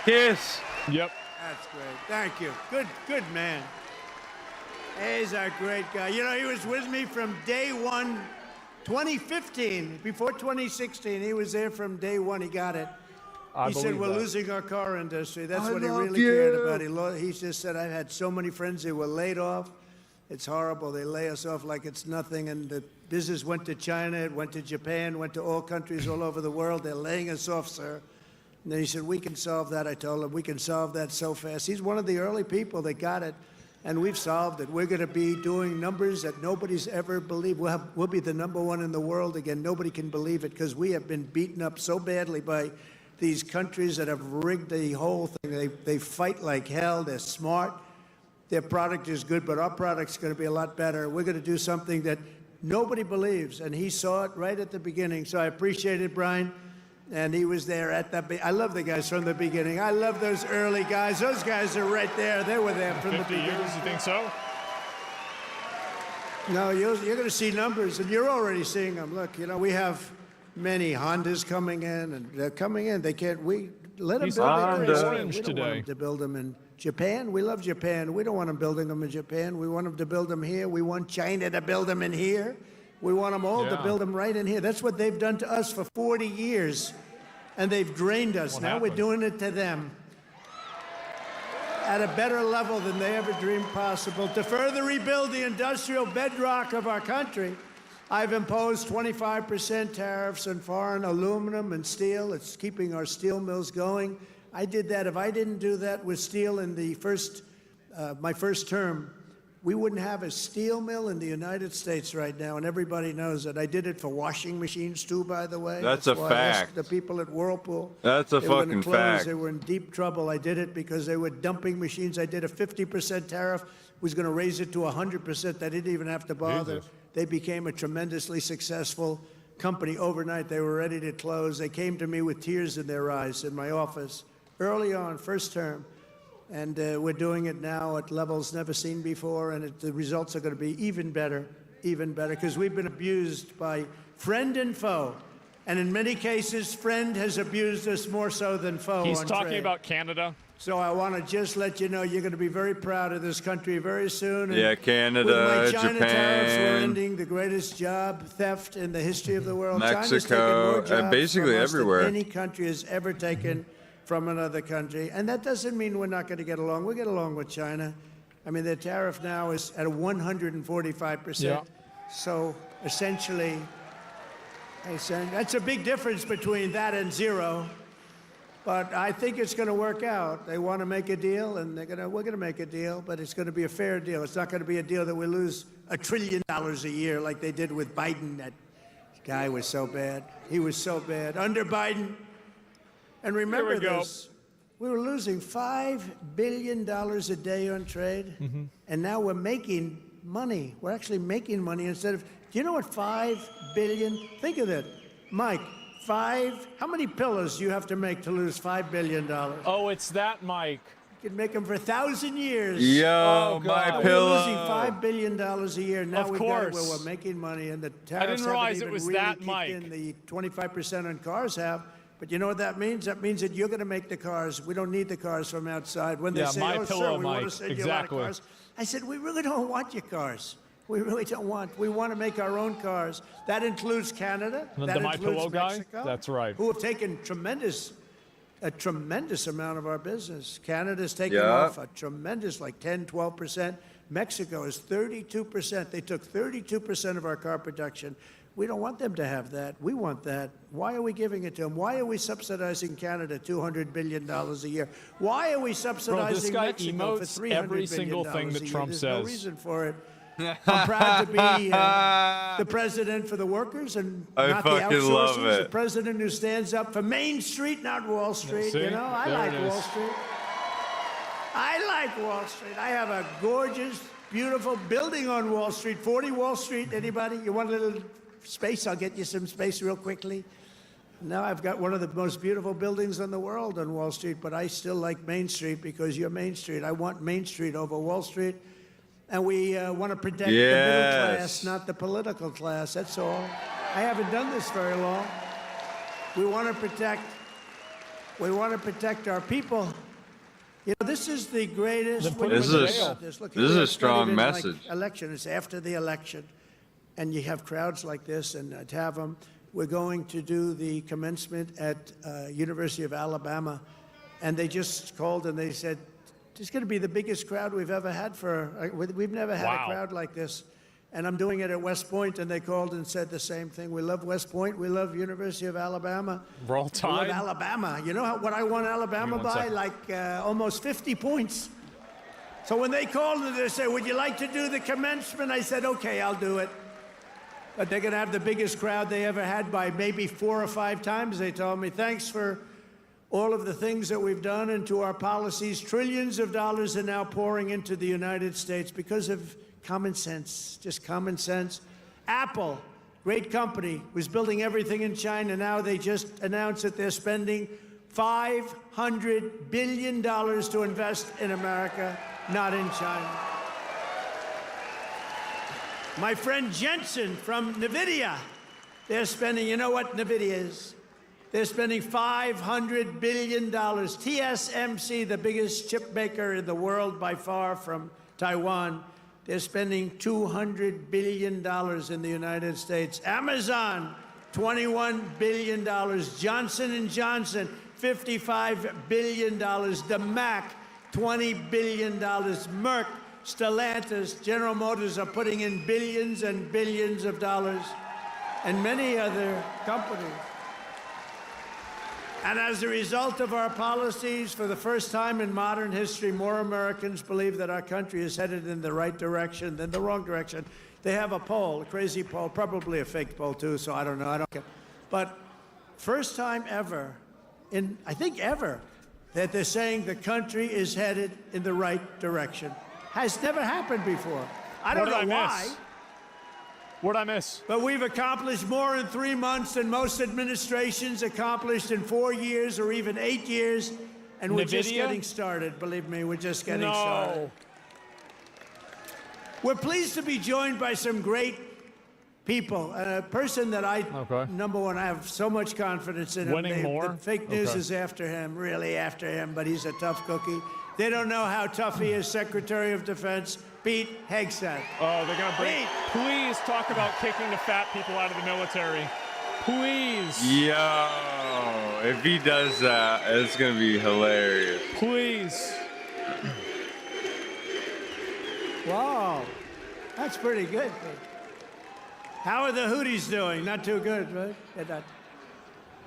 Kiss. Yep. That's great. Thank you. Good man. He's a great guy. You know, he was with me from day one, 2015. Before 2016, he was there from day one. He got it. He said, we're losing our car industry. That's what he really cared about. He just said, I've had so many friends who were laid off. It's horrible. They lay us off like it's nothing. And the business went to China, it went to Japan, went to all countries all over the world. They're laying us off, sir. And then he said, we can solve that. I told him, we can solve that so fast. He's one of the early people that got it. And we've solved it. We're going to be doing numbers that nobody's ever believed. We'll be the #1 in the world again. Nobody can believe it because we have been beaten up so badly by these countries that have rigged the whole thing. They fight like hell. They're smart. Their product is good, but our product's going to be a lot better. We're going to do something that nobody believes, and he saw it right at the beginning. So I appreciate it, Brian. And he was there at the I love the guys from the beginning. I love those early guys. Those guys are right there. They were there from the 50 beginning. years, you think so? No, you're going to see numbers, and you're already seeing them. Look, you know, we have many Hondas coming in, and they're coming in. They can't. We let them build Honda. them. Orange We don't want today. them to build them in Japan. We love Japan. We don't want them building them in Japan. We want them to build them here. We want China to build them in here. We want them all to Yeah. build them right in here. That's what they've done to us for 40 years, and they've drained us. What Now happened? we're doing it to them at a better level than they ever dreamed possible. To further rebuild the industrial bedrock of our country, I've imposed 25% tariffs on foreign aluminum and steel. It's keeping our steel mills going. I did that. If I didn't do that with steel in the my first term, we wouldn't have a steel mill in the United States right now, and everybody knows it. I did it for washing machines, too, by the way. That's a why I asked fact. the people at Whirlpool. That's a They were gonna fucking close. fact. They were in deep trouble. I did it because they were dumping machines. I did a 50% tariff, was going to raise it to 100%. They didn't even have to bother. Jesus. They became a tremendously successful company overnight. They were ready to close. They came to me with tears in their eyes in my office early on, first term. And we're doing it now at levels never seen before, and the results are going to be even better, because we've been abused by friend and foe. And in many cases, friend has abused us more so than foe. He's on talking trade. about Canada. So I want to just let you know you're going to be very proud of this country very soon. And Yeah, with Canada, my China tariffs, we're Japan, ending the greatest job theft in the history of the world. China's Mexico, taken more jobs basically from us than everywhere. any country has ever taken from another country. And that doesn't mean we're not going to get along. We get along with China. I mean, their tariff now is at 145%. Yeah. So essentially, that's a big difference between that and zero. But I think it's going to work out. They want to make a deal, and we're going to make a deal, but it's going to be a fair deal. It's not going to be a deal that we lose $1 trillion a year like they did with Biden. That guy was so bad. He was so bad. Under Biden, and remember this, we were losing $5 billion a day on trade, and now we're making money. We're actually making money instead of, do you know what 5 billion, think of it, Mike, how many pillows do you have to make to lose $5 billion? Oh, it's that, Mike. You could make them for 1,000 years. Yo, Oh, my God. We're pillow. losing $5 billion a year. Now Of we've got it where course. we're making money, and the tariffs realize haven't it even was really that, kicked Mike. in. The 25% on cars have. But you know what that means? That means that you're going to make the cars. We don't need the cars from outside. When they Yeah, say, my oh, pillow, sir, we want Mike. to send Exactly. you a lot of cars. I said, we really don't want your cars. We really don't want. We want to make our own cars. That includes Canada. The That My includes Pillow guy? Mexico. That's right. Who have taken a tremendous amount of our business. Canada's taken Yeah. off a tremendous, like 10, 12%. Mexico is 32%. They took 32% of our car production. We don't want them to have that. We want that. Why are we giving it to them? Why are we subsidizing Canada $200 billion a year? Why are we subsidizing guy Mexico for emotes $300 every billion single thing a that year? Trump There's no says. reason for it. I'm proud to be the president for the workers and I not the fucking love outsourcers. The it. president who stands up for Main Street, not Wall Street. See? You know, I There like it is. Wall Street. I like Wall Street. I have a gorgeous, beautiful building on Wall Street. 40 Wall Street. Anybody? You want a little space? I'll get you some space real quickly. Now I've got one of the most beautiful buildings in the world on Wall Street, but I still like Main Street because you're Main Street. I want Main Street over Wall Street. And we want to protect the middle Yes. class, not the political class. That's all. I haven't done this very long. We want to protect our people. You know, this is the greatest. Then put This him in is- jail. Look, this is a strong in, like, message. election. It's after the election, and you have crowds like this, and to have them. We're going to do the commencement at University of Alabama, and they just called and they said, "It's going to be the biggest crowd we've ever had we've never had Wow. a crowd like this." And I'm doing it at West Point, and they called and said the same thing. We love West Point. We love University of Alabama. Roll We love Tide. Alabama. You know what I won Alabama Give me one by? second. Like almost 50 points. So when they called and they said, "Would you like to do the commencement?" I said, "Okay, I'll do it." But they're going to have the biggest crowd they ever had by maybe 4 or 5 times, they told me. Thanks for all of the things that we've done and to our policies. Trillions of dollars are now pouring into the United States because of common sense, just common sense. Apple, great company, was building everything in China. Now they just announced that they're spending $500 billion to invest in America, not in China. My friend Jensen from NVIDIA. They're spending, you know what NVIDIA is? They're spending $500 billion. TSMC, the biggest chip maker in the world by far from Taiwan, they're spending $200 billion in the United States. Amazon, $21 billion. Johnson & Johnson, $55 billion. The Mac, $20 billion. Merck, Stellantis, General Motors are putting in billions and billions of dollars, and many other companies. And as a result of our policies, for the first time in modern history, more Americans believe that our country is headed in the right direction than the wrong direction. They have a poll, a crazy poll, probably a fake poll too, so I don't know, I don't care. But first time ever, I think ever, that they're saying the country is headed in the right direction. Has never happened before. I don't know why. What'd I miss? But we've accomplished more in 3 months than most administrations accomplished in 4 years or even 8 years. And we're just getting started. Believe me, we're just getting started. We're pleased to be joined by some great people. A person that number one, I have so much confidence in him. Winning more? The fake news is after him, really after him, but he's a tough cookie. They don't know how tough he is, Secretary of Defense Pete Hegseth. Oh, they're going to bring... Please talk about kicking the fat people out of the military. Please. Yo, if he does that, it's going to be hilarious. Please. Wow, that's pretty good. How are the Houthis doing? Not too good, right?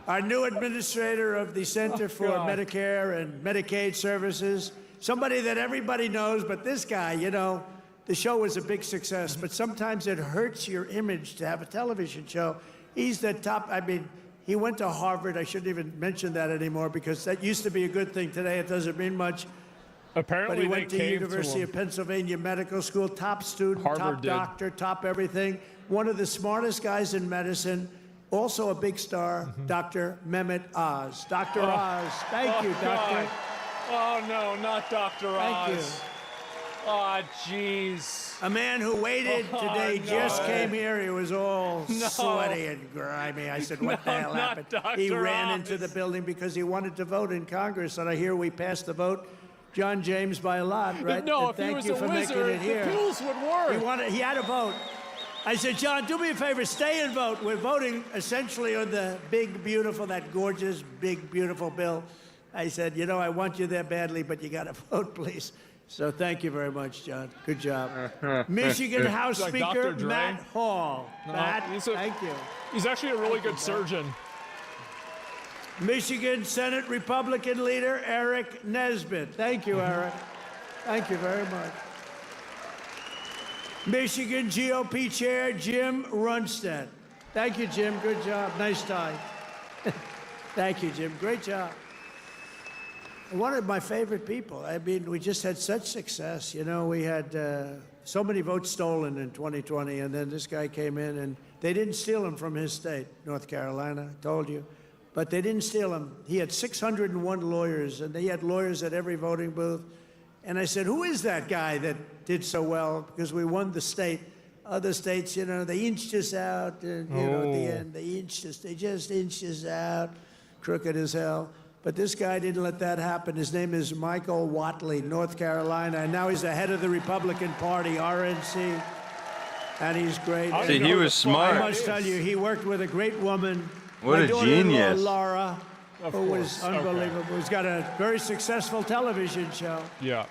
Our new administrator of the Center for Medicare and Medicaid Services, somebody that everybody knows, but this guy, you know, the show was a big success, but sometimes it hurts your image to have a television show. He's the top, I mean, he went to Harvard. I shouldn't even mention that anymore because that used to be a good thing. Today it doesn't mean much. Apparently but he went to University of Pennsylvania Medical School, top student, top doctor, top everything. One of the smartest guys in medicine. Also a big star, Dr. Mehmet Oz. Dr. Oz, thank you, Doctor. Oh, no, not Dr. Oz. Thank you. Oh, jeez. A man who waited today just came here. He was all sweaty and grimy. I said, what the hell happened? He ran into the building because he wanted to vote in Congress, and I hear we passed the vote. John James by a lot, right? No, and if he was a wizard, the pills would work. He had a vote. I said, John, do me a favor, stay and vote. We're voting essentially on the big, beautiful, that gorgeous, big, beautiful bill. I said, you know, I want you there badly, but you got to vote, please. So thank you very much, John. Good job. Michigan House Speaker Matt Hall. Matt, thank you. He's actually a really good surgeon. Michigan Senate Republican leader Eric Nesbitt. Thank you, Eric. Thank you very much. Michigan GOP Chair Jim Runstead. Thank you, Jim. Good job. Nice tie. Thank you, Jim. Great job. One of my favorite people. I mean, we just had such success. You know, we had so many votes stolen in 2020, and then this guy came in, and they didn't steal them from his state, North Carolina, I told you. But they didn't steal them. He had 601 lawyers, and he had lawyers at every voting booth. And I said, who is that guy that did so well? Because we won the state. Other states, you know, they inched us out. And, you know, at the end, they just inched us out. Crooked as hell. But this guy didn't let that happen. His name is Michael Whatley, North Carolina. And now he's the head of the Republican Party, RNC. And he's great. See, he was smart. I must tell you, he worked with a great woman. What a genius. Laura. Who was unbelievable. He's got a very successful television show. Yeah.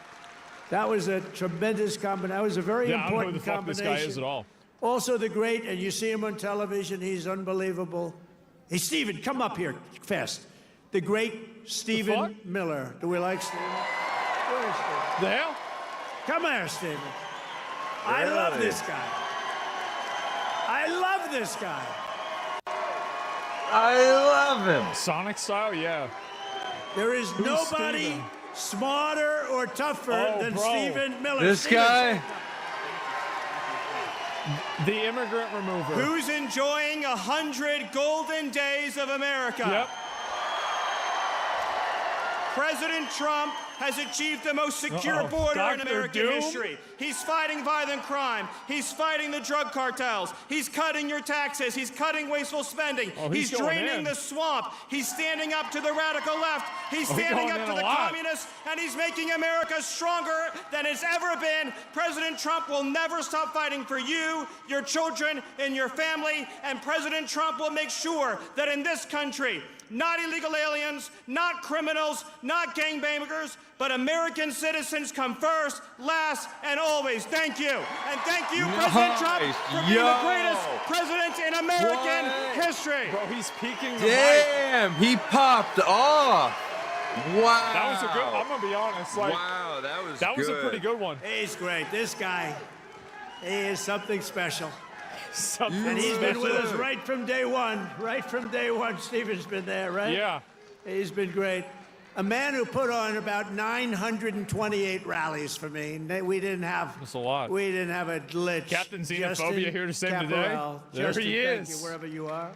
That was a tremendous combination. That was a very important combination. This guy is at all. Also the great, and you see him on television, he's unbelievable. Hey, Stephen, come up here fast. The great Stephen Miller. Do we like Stephen? Where is Stephen? The hell? Come here, Stephen. I love this guy. I love this guy. I love him. Sonic style, yeah. There is nobody smarter or tougher than Stephen Miller. This guy? The immigrant remover. Who's enjoying 100 golden days of America? Yep. President Trump has achieved the most secure border in American history. He's fighting violent crime. He's fighting the drug cartels. He's cutting your taxes. He's cutting wasteful spending. Oh, he's draining in. the swamp. He's standing up to the radical left. He's standing up to the communists, and he's making America stronger than it's ever been. President Trump will never stop fighting for you, your children, and your family, and President Trump will make sure that in this country, not illegal aliens, not criminals, not gangbangers, but American citizens come first, last, and always. Thank you. And thank you, President Trump, for being the greatest president in American history. Bro, he's peeking the mic. Damn, he popped off. Wow. That was a good, I'm going to be honest. Like, wow, that that was good. a pretty good one. He's great. This guy, he is something special. Something And he's been with us good. right from day one. Right from day one, Stephen's been there, right? Yeah. He's been great. A man who put on about 928 rallies for me. We didn't have. That's a lot. We didn't have a glitch. Captain Xenophobia Justin here to save the day. Caparel. There Justin, he thank is. you, wherever you are.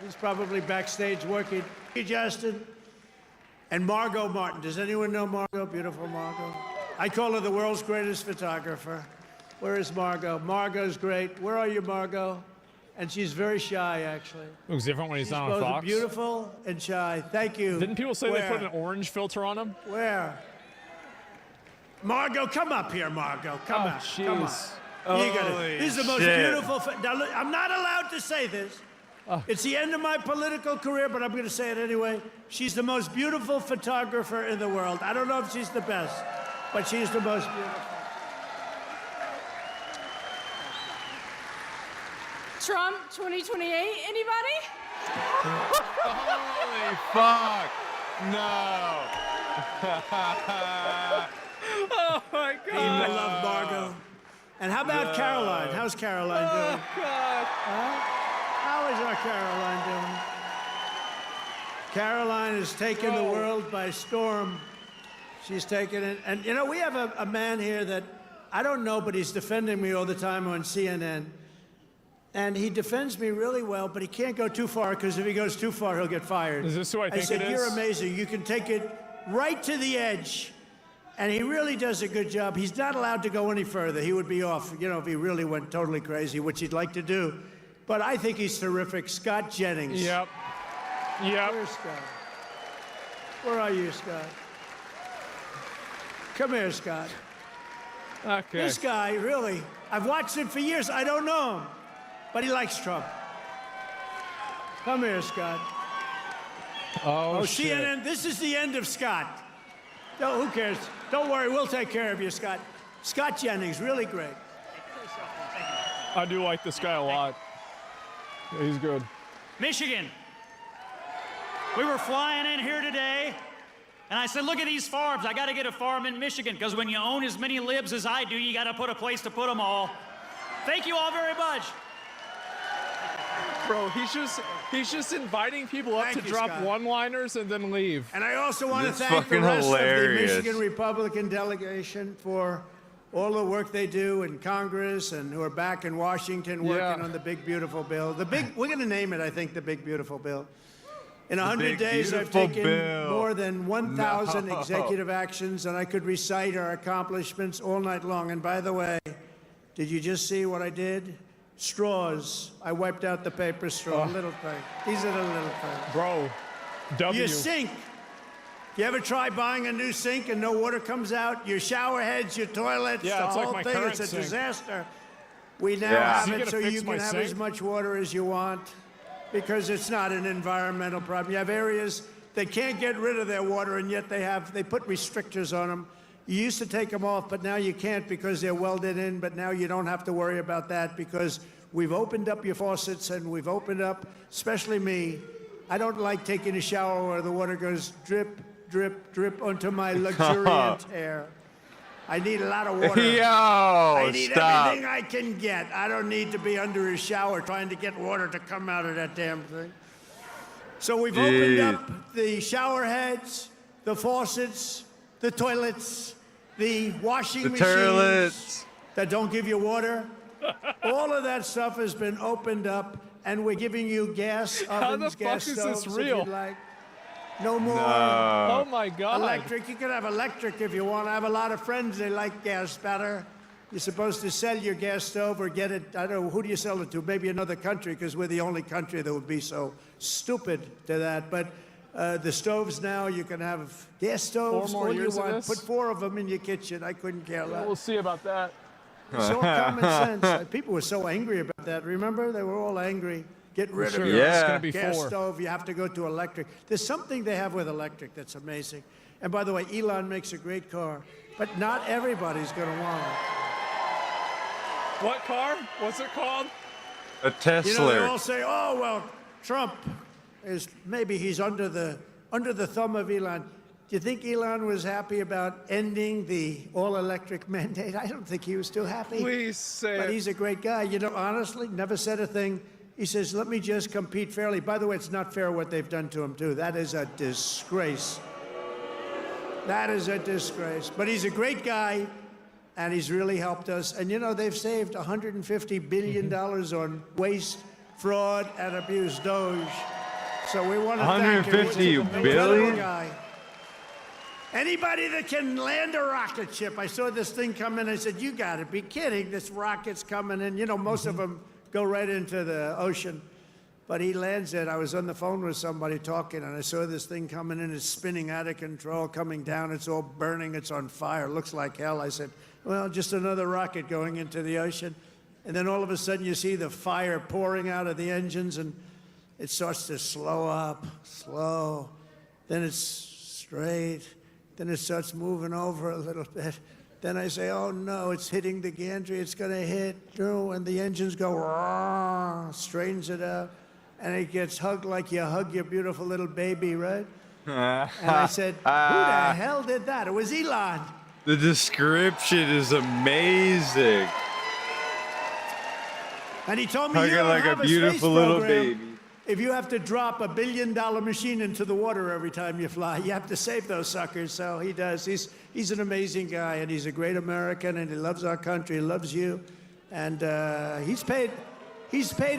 He's probably backstage working. Hey, Justin. And Margot Martin. Does anyone know Margot? Beautiful Margot. I call her the world's greatest photographer. Where is Margot? Margot's great. Where are you, Margot? And she's very shy, actually. Looks different when he's She's not on both Fox. beautiful and shy. Thank you. Didn't people say Where? they put an orange filter on him? Where? Margot, come up here, Margot. Come Oh, up. Come on. jeez. You gotta, this is the most shit. beautiful. Now, look, I'm not allowed to say this. It's the end of my political career, but I'm going to say it anyway. She's the most beautiful photographer in the world. I don't know if she's the best, but she's the most beautiful. Trump 2028, anybody? Holy fuck. No. Oh, my God. I love Margot. And how about Caroline? How's Caroline doing? God. How is our Caroline doing? Caroline has taken the world by storm. She's taken it. And, you know, we have a man here that I don't know, but he's defending me all the time on CNN. And he defends me really well, but he can't go too far, because if he goes too far, he'll get fired. Is this who I think said, it is? You're amazing. You can take it right to the edge. And he really does a good job. He's not allowed to go any further. He would be off, you know, if he really went totally crazy, which he'd like to do. But I think he's terrific. Scott Jennings. Yep. Yep. Where's Scott? Where are you, Scott? Come here, Scott. Okay. This guy, really, I've watched him for years. I don't know him, but he likes Trump. Come here, Scott. Oh, shit. CNN, this is the end of Scott. No, who cares? Don't worry, we'll take care of you, Scott. Scott Jennings, really great. I do like this guy a lot. Yeah, he's good. Michigan. We were flying in here today, and I said, look at these farms. I got to get a farm in Michigan, because when you own as many libs as I do, you got to put a place to put them all. Thank you all very much. Bro, he's just inviting people up Thank to you, drop Scott. one-liners and then leave. And I also want to That's thank the fucking rest hilarious. of the Michigan Republican delegation for all the work they do in Congress, and who are back in Washington working on the big, beautiful bill. We're going to name it, I think, the big, beautiful bill. In 100 Big, days, I've Beautiful taken Bill. more than 1,000 No. executive actions, and I could recite our accomplishments all night long. And by the way, did you just see what I did? Straws. I wiped out the paper straw. Little thing. These are the little things. Bro, W. Your sink. You ever try buying a new sink and no water comes out? Your shower heads, your toilets, Yeah, the it's like whole my thing. current It's a sink. disaster. We now Yeah. have You it gotta so fix you my can have as sink? much water as you want, because it's not an environmental problem. You have areas that can't get rid of their water, and yet they put restrictors on them. You used to take them off, but now you can't because they're welded in, but now you don't have to worry about that because we've opened up your faucets, and we've opened up, especially me. I don't like taking a shower where the water goes drip, drip, drip onto my luxuriant hair. I need a lot of water. Yo, I need stop. everything I can get. I don't need to be under a shower trying to get water to come out of that damn thing. So we've opened up the shower heads, the faucets, the toilets, the washing The machines toilets. that don't give you water. All of that stuff has been opened up, and we're giving you gas ovens, the gas fuck is this stoves, real? if you'd like. No more Oh my God. electric. You can have electric if you want. I have a lot of friends, they like gas better. You're supposed to sell your gas stove or get it, I don't know, who do you sell it to? Maybe another country, because we're the only country that would be so stupid to that. But the stoves now, you can have gas stoves, 4 more all you years of want. this? Put 4 of them in your kitchen. I couldn't care less. We'll see about that. It's all common sense. People were so angry about that. Remember? They were all angry. Get rid of your It's gonna be gas 4. stove. You have to go to electric. There's something they have with electric that's amazing. And by the way, Elon makes a great car, but not everybody's going to want it. What car? What's it called? A Tesla. You know, they all say, "Oh well, Trump is maybe he's under the thumb of Elon." Do you think Elon was happy about ending the all-electric mandate? I don't think he was too happy. Please say But it. he's a great guy. You know, honestly, never said a thing. He says, "Let me just compete fairly." By the way, it's not fair what they've done to him too. That is a disgrace. That is a disgrace. But he's a great guy. And he's really helped us. And, you know, they've saved $150 billion on waste, fraud, and abuse, Doge. So we want to thank him. 150 He's an incredible billion? guy. Anybody that can land a rocket ship, I saw this thing come in. I said, you got to be kidding. This rocket's coming in. You know, most of them go right into the ocean. But he lands it. I was on the phone with somebody talking, and I saw this thing coming in. It's spinning out of control, coming down. It's all burning. It's on fire. Looks like hell. I said, well, just another rocket going into the ocean. And then all of a sudden you see the fire pouring out of the engines, and it starts to slow up, slow. Then it's straight. Then it starts moving over a little bit. Then I say, oh, no, it's hitting the gantry. It's going to hit through, and the engines go, roar, straightens it out. And it gets hugged like you hug your beautiful little baby, right? And I said, who the hell did that? It was Elon. The description is amazing. And he told me Hugging you don't like a have beautiful space little program baby. if you have to drop $1 billion machine into the water every time you fly. You have to save those suckers. So he does. He's an amazing guy, and he's a great American, and he loves our country. He loves you, and he's paid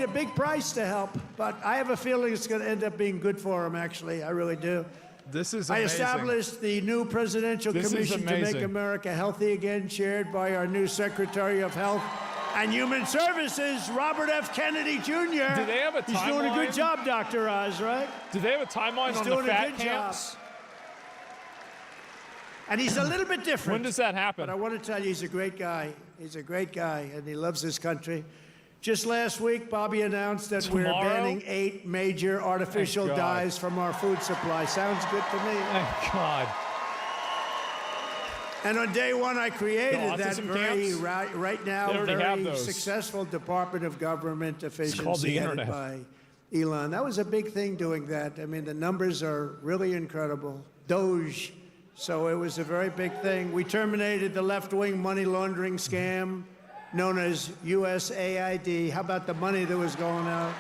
a big price to help. But I have a feeling it's going to end up being good for him. Actually, I really do. This is I amazing. established the new Presidential This is Commission to make amazing. America healthy again, chaired by our new Secretary of Health and Human Services, Robert F. Kennedy Jr. Do they have a He's doing a good timeline? job, Dr. Oz, right? Do they have a timeline He's on doing the a fat good camps? job. And he's a little bit different. When does that happen? But I want to tell you, he's a great guy. He's a great guy, and he loves his country. Just last week, Bobby announced that we're Tomorrow? banning 8 major artificial Thank God. dyes from our food supply. Sounds good to me. Thank God. And on day one, I created The that autism very, camps? right now, They already have very those. successful Department of Government called efficiency the headed internet. by Elon. That was a big thing doing that. I mean, the numbers are really incredible. Doge. So it was a very big thing. We terminated the left-wing money laundering scam known as USAID. How about the money that was going out?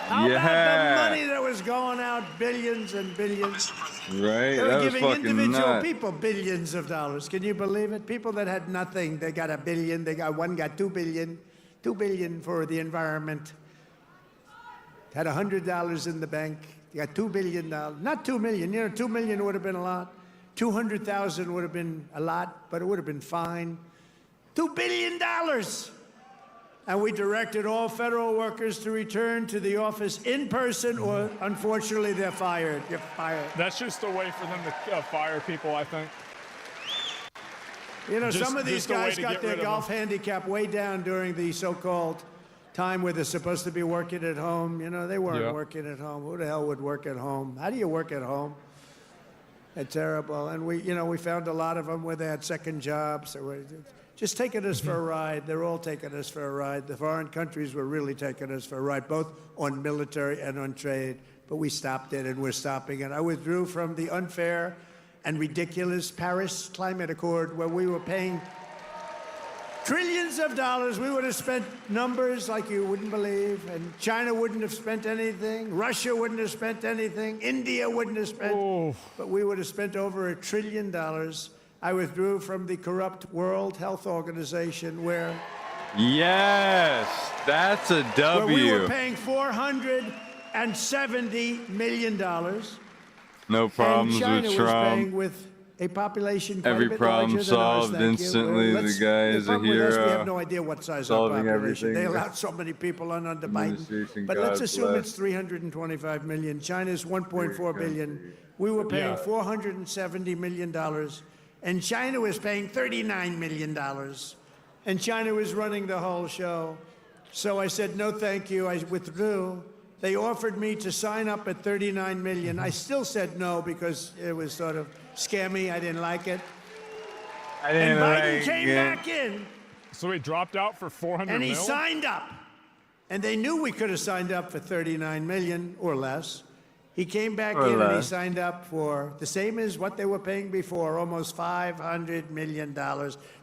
How about the money that was going out? Billions and billions. Right? They That were was giving fucking individual nuts. people billions of dollars. Can you believe it? People that had nothing, they got $1 billion. One got $2 billion. $2 billion for the environment. Had $100 in the bank. You got $2 billion. Not $2 million. You know, $2 million would have been a lot. 200,000 would have been a lot, but it would have been fine. $2 billion. And we directed all federal workers to return to the office in person, or unfortunately, they're fired. You're fired. That's just a way for them to fire people, I think. You know, some of these just a way guys to got get their rid of golf them. handicap way down during the so-called time where they're supposed to be working at home. You know, they weren't Yeah. working at home. Who the hell would work at home? How do you work at home? It's terrible. And we found a lot of them where they had second jobs. They were just taking us for a ride. They're all taking us for a ride. The foreign countries were really taking us for a ride, both on military and on trade. But we stopped it, and we're stopping it. I withdrew from the unfair and ridiculous Paris Climate Accord, where we were paying trillions of dollars. We would have spent numbers like you wouldn't believe, and China wouldn't have spent anything. Russia wouldn't have spent anything. India wouldn't have spent. But we would have spent over $1 trillion. I withdrew from the corrupt World Health Organization, where Yes, that's a where we were W. paying $470 million. No problems and China with was paying Trump. with a population quite Every a bit problem larger than ours, solved thank you. instantly. The guy is a problem with us, we hero. have no idea what size our Solving population. everything. They allowed so many people on under Biden. Administration, But let's God assume bless. it's 325 million. China's 1.4 Great billion. country. We were paying Yeah. $470 million, and China was paying $39 million. And China was running the whole show. So I said, no, thank you. I withdrew. They offered me to sign up at $39 million. I still said no because it was sort of scammy. I didn't like it. I And didn't Biden like came it. back in, So he dropped out for 400 and he mil? signed up. And they knew we could have signed up for $39 million or less. He came back Or in and he less. signed up for the same as what they were paying before, almost $500 million.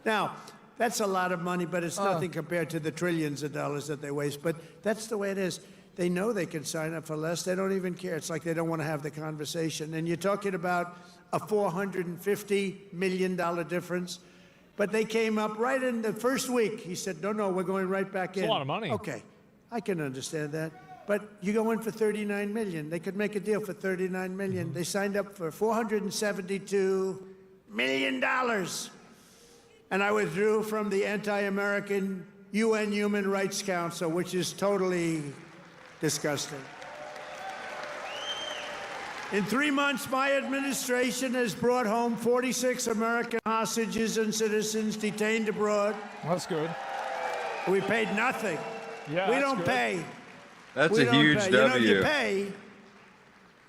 Now, that's a lot of money, but it's nothing compared to the trillions of dollars that they waste. But that's the way it is. They know they can sign up for less. They don't even care. It's like they don't want to have the conversation. And you're talking about a $450 million difference. But they came up right in the first week. He said, no, we're going right back in. a lot of money. Okay, I can understand that. But you go in for $39 million. They could make a deal for $39 million. They signed up for $472 million. And I withdrew from the anti-American UN Human Rights Council, which is totally disgusting. In 3 months, my administration has brought home 46 American hostages and citizens detained abroad. That's good. We paid nothing. Yeah, We that's don't good. pay. That's We a don't huge pay. W. You know, if you pay,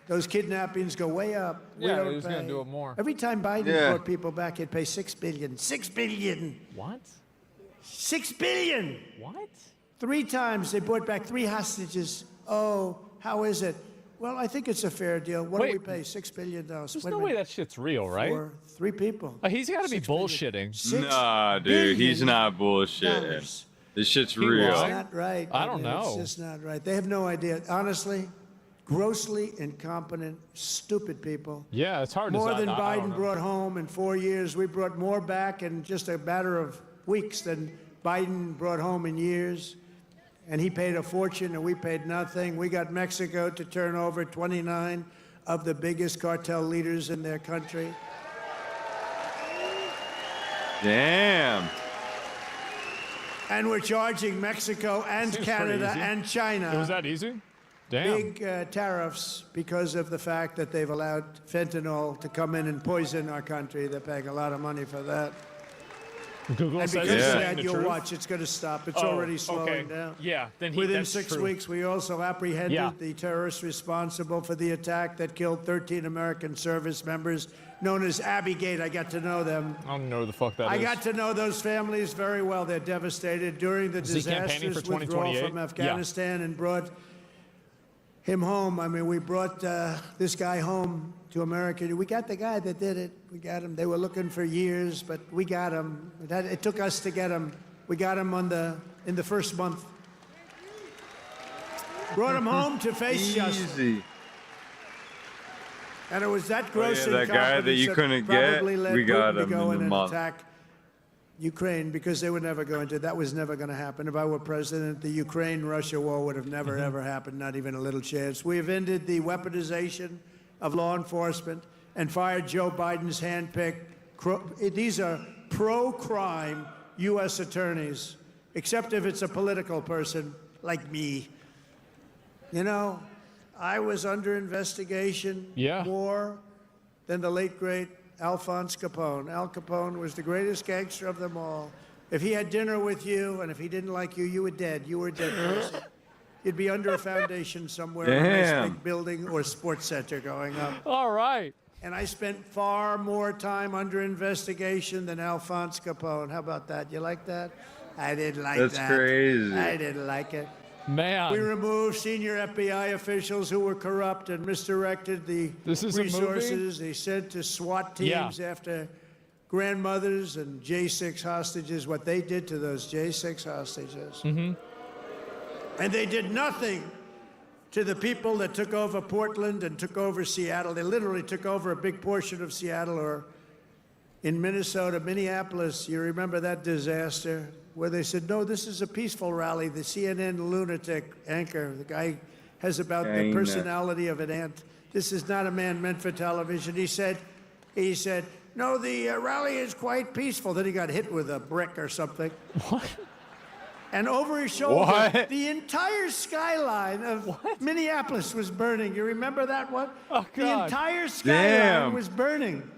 those kidnappings go way up. We Yeah, don't he was gonna pay. do it more. Every time Biden Yeah. brought people back, he'd pay $6 billion. $6 billion. What? $6 billion. What? 3 times they brought back 3 hostages. Oh, how is it? Well, I think it's a fair deal. What do we Wait. pay? $6 billion. There's no way that shit's real, right? For 3 people. He's got to be $6 billion. bullshitting. $6 Nah, dude, he's billion not bullshitting. dollars. This shit's He real. It's lied? not right. I don't mean, know. It's just not right. They have no idea. Honestly, grossly incompetent, stupid people. Yeah, it's hard More to than I don't Biden know. brought home in 4 years. We brought more back in just a matter of weeks than Biden brought home in years. And he paid a fortune and we paid nothing. We got Mexico to turn over 29 of the biggest cartel leaders in their country. Damn. And we're charging Mexico and Seems Canada pretty easy. and China It was that easy? Damn. big tariffs because of the fact that they've allowed fentanyl to come in and poison our country. They're paying a lot of money for that. Google And says because he's of saying that, the you'll truth. watch, it's going to stop. It's Oh, already slowing okay. down. Yeah, then Within that's 6 true. weeks, we also apprehended Yeah. the terrorist responsible for the attack that killed 13 American service members, known as Abbey Gate. I got to know them. I don't know who the fuck that I is. got to know those families very well. They're devastated during the Is he campaigning for disastrous withdrawal 2028? from Yeah. Afghanistan and brought him home. I mean, we brought this guy home to America. We got the guy that did it. We got him. They were looking for years, but we got him. It took us to get him. We got him in the first month. Brought him home to face justice. Easy. And it was that gross that guy that you couldn't get, probably led we got Putin to him go in in a and month. attack Ukraine because they were never going to. That was never going to happen. If I were president, the Ukraine-Russia war would have never, ever happened, not even a little chance. We have ended the weaponization of law enforcement and fired Joe Biden's handpicked. These are pro-crime U.S. attorneys, except if it's a political person like me. You know, I was under investigation more than the late, great Alphonse Capone. Al Capone was the greatest gangster of them all. If he had dinner with you, and if he didn't like you, you were dead. You were a dead person. You'd be under a foundation somewhere, in a nice big building or sports center going up. All right. And I spent far more time under investigation than Alphonse Capone. How about that? You like that? I didn't like that. That's crazy. I didn't like it. Man. We removed senior FBI officials who were corrupt and misdirected the This is a movie? resources they sent to SWAT teams after grandmothers and J6 hostages, what they did to those J6 hostages. Mm-hmm. And they did nothing to the people that took over Portland and took over Seattle. They literally took over a big portion of Seattle, or in Minnesota, Minneapolis. You remember that disaster where they said, no, this is a peaceful rally. The CNN lunatic anchor, the guy has about the personality of an ant. This is not a man meant for television. He said, no, the rally is quite peaceful. Then he got hit with a brick or something. What? And over his shoulder, What? the entire skyline of Minneapolis was burning. You remember that one? Oh, God. The entire skyline was burning.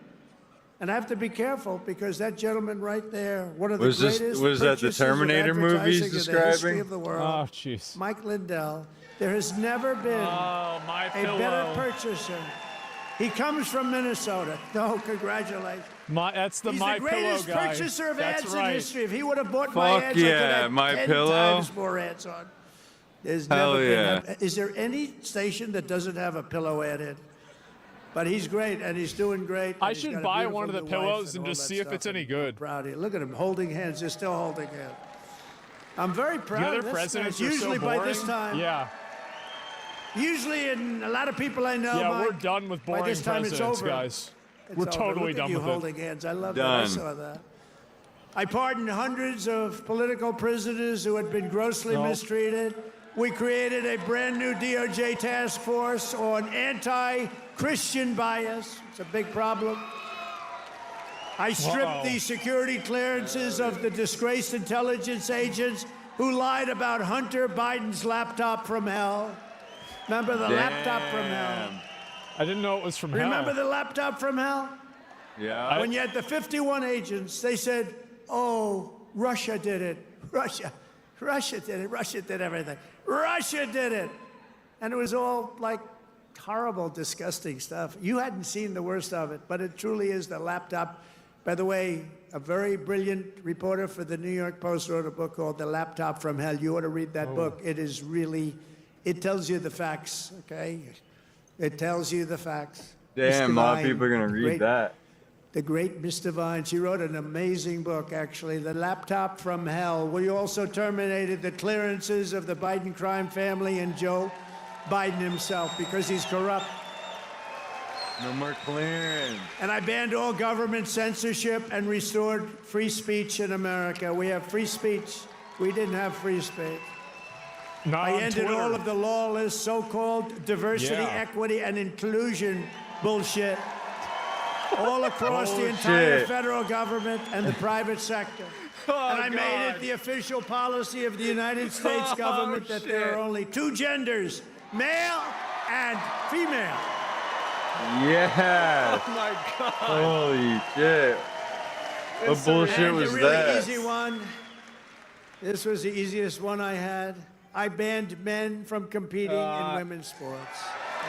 And I have to be careful because that gentleman right there, one of the greatest Was that the purchasers of Terminator movie he's advertising in the history describing? of the world, Oh, jeez. Mike Lindell. There has never been Oh, my a pillow. better purchaser. He comes from Minnesota. No, congratulations. That's the He's My the Pillow greatest guy. purchaser of That's ads right. in history. If he would have bought my Fuck ads, I could yeah, have My 10 Pillow. times more ads on. There's Hell never yeah. been. Is there any station that doesn't have a pillow ad in? But he's great, and he's doing great. I and he's should got a buy one of the beautiful new wife pillows and all just that see if stuff, it's any and good. I'm proud of you. Look at him holding hands. They're still holding hands. I'm very proud The other of this. presidents are Usually so by boring. this time. Yeah. Usually, and a lot of people I know. Yeah, Mike, we're done with boring by this time presidents, it's over. guys. It's We're over. totally Look at done you with it. holding hands. I love that. I Done. saw that. I pardoned hundreds of political prisoners who had been grossly mistreated. We created a brand new DOJ task force on anti-Christian bias. It's a big problem. I stripped the security clearances of the disgraced intelligence agents who lied about Hunter Biden's laptop from hell. Remember the laptop from hell? I didn't know it was from hell. Remember the laptop from hell? Yeah. When you had the 51 agents, they said, oh, Russia did it. Russia did it. Russia did everything. Russia did it. And it was all like horrible, disgusting stuff. You hadn't seen the worst of it, but it truly is the laptop. By the way, a very brilliant reporter for the New York Post wrote a book called The Laptop from Hell. You ought to read that book. It is really, it tells you the facts, okay? It tells you the facts. Damn, a Miss lot of Devine, people are going to read great- that. The great Miss Devine. She wrote an amazing book, actually, The Laptop from Hell. We also terminated the clearances of the Biden crime family and Joe Biden himself because he's corrupt. No more clearance. And I banned all government censorship and restored free speech in America. We have free speech. We didn't have free speech. Not I on ended Twitter. all of the lawless so-called diversity, Yeah. equity, and inclusion bullshit all across the Oh, entire shit. federal government and the private sector. And I made it the official policy of the United States government that there are only two genders, male and female. Yeah. Oh, my God. Holy shit. What bullshit And was the really that? easy one, this was the easiest one I had. I banned men from competing in women's sports.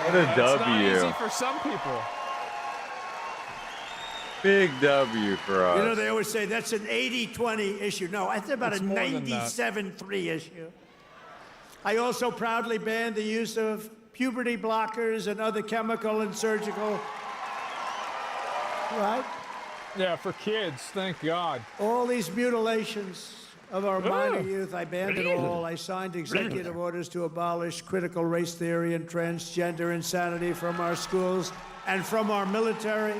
What a It's not easy W. for some people. Big W for us. You know, they always say that's an 80-20 issue. No, it's about It's a more than that. 97-3 issue. I also proudly banned the use of puberty blockers and other chemical and surgical. Right? Yeah, for kids, thank God. All these mutilations of our minor Ugh. youth, I banned it all. I signed executive orders to abolish critical race theory and transgender insanity from our schools and from our military.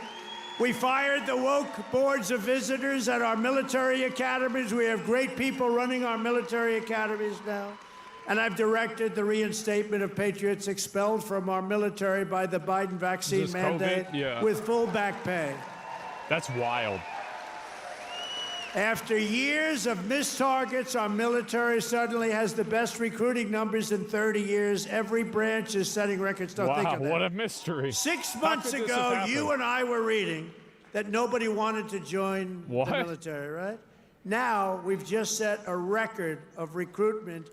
We fired the woke boards of visitors at our military academies. We have great people running our military academies now. And I've directed the reinstatement of patriots expelled from our military by the Biden vaccine Is this mandate COVID? Yeah. with full back pay. That's wild. After years of missed targets, our military suddenly has the best recruiting numbers in 30 years. Every branch is setting records. Don't think Wow, of that. what a mystery. 6 How months could this ago, have you happened? and I were reading that nobody wanted to join What? the military, right? Now, we've just set a record of recruitment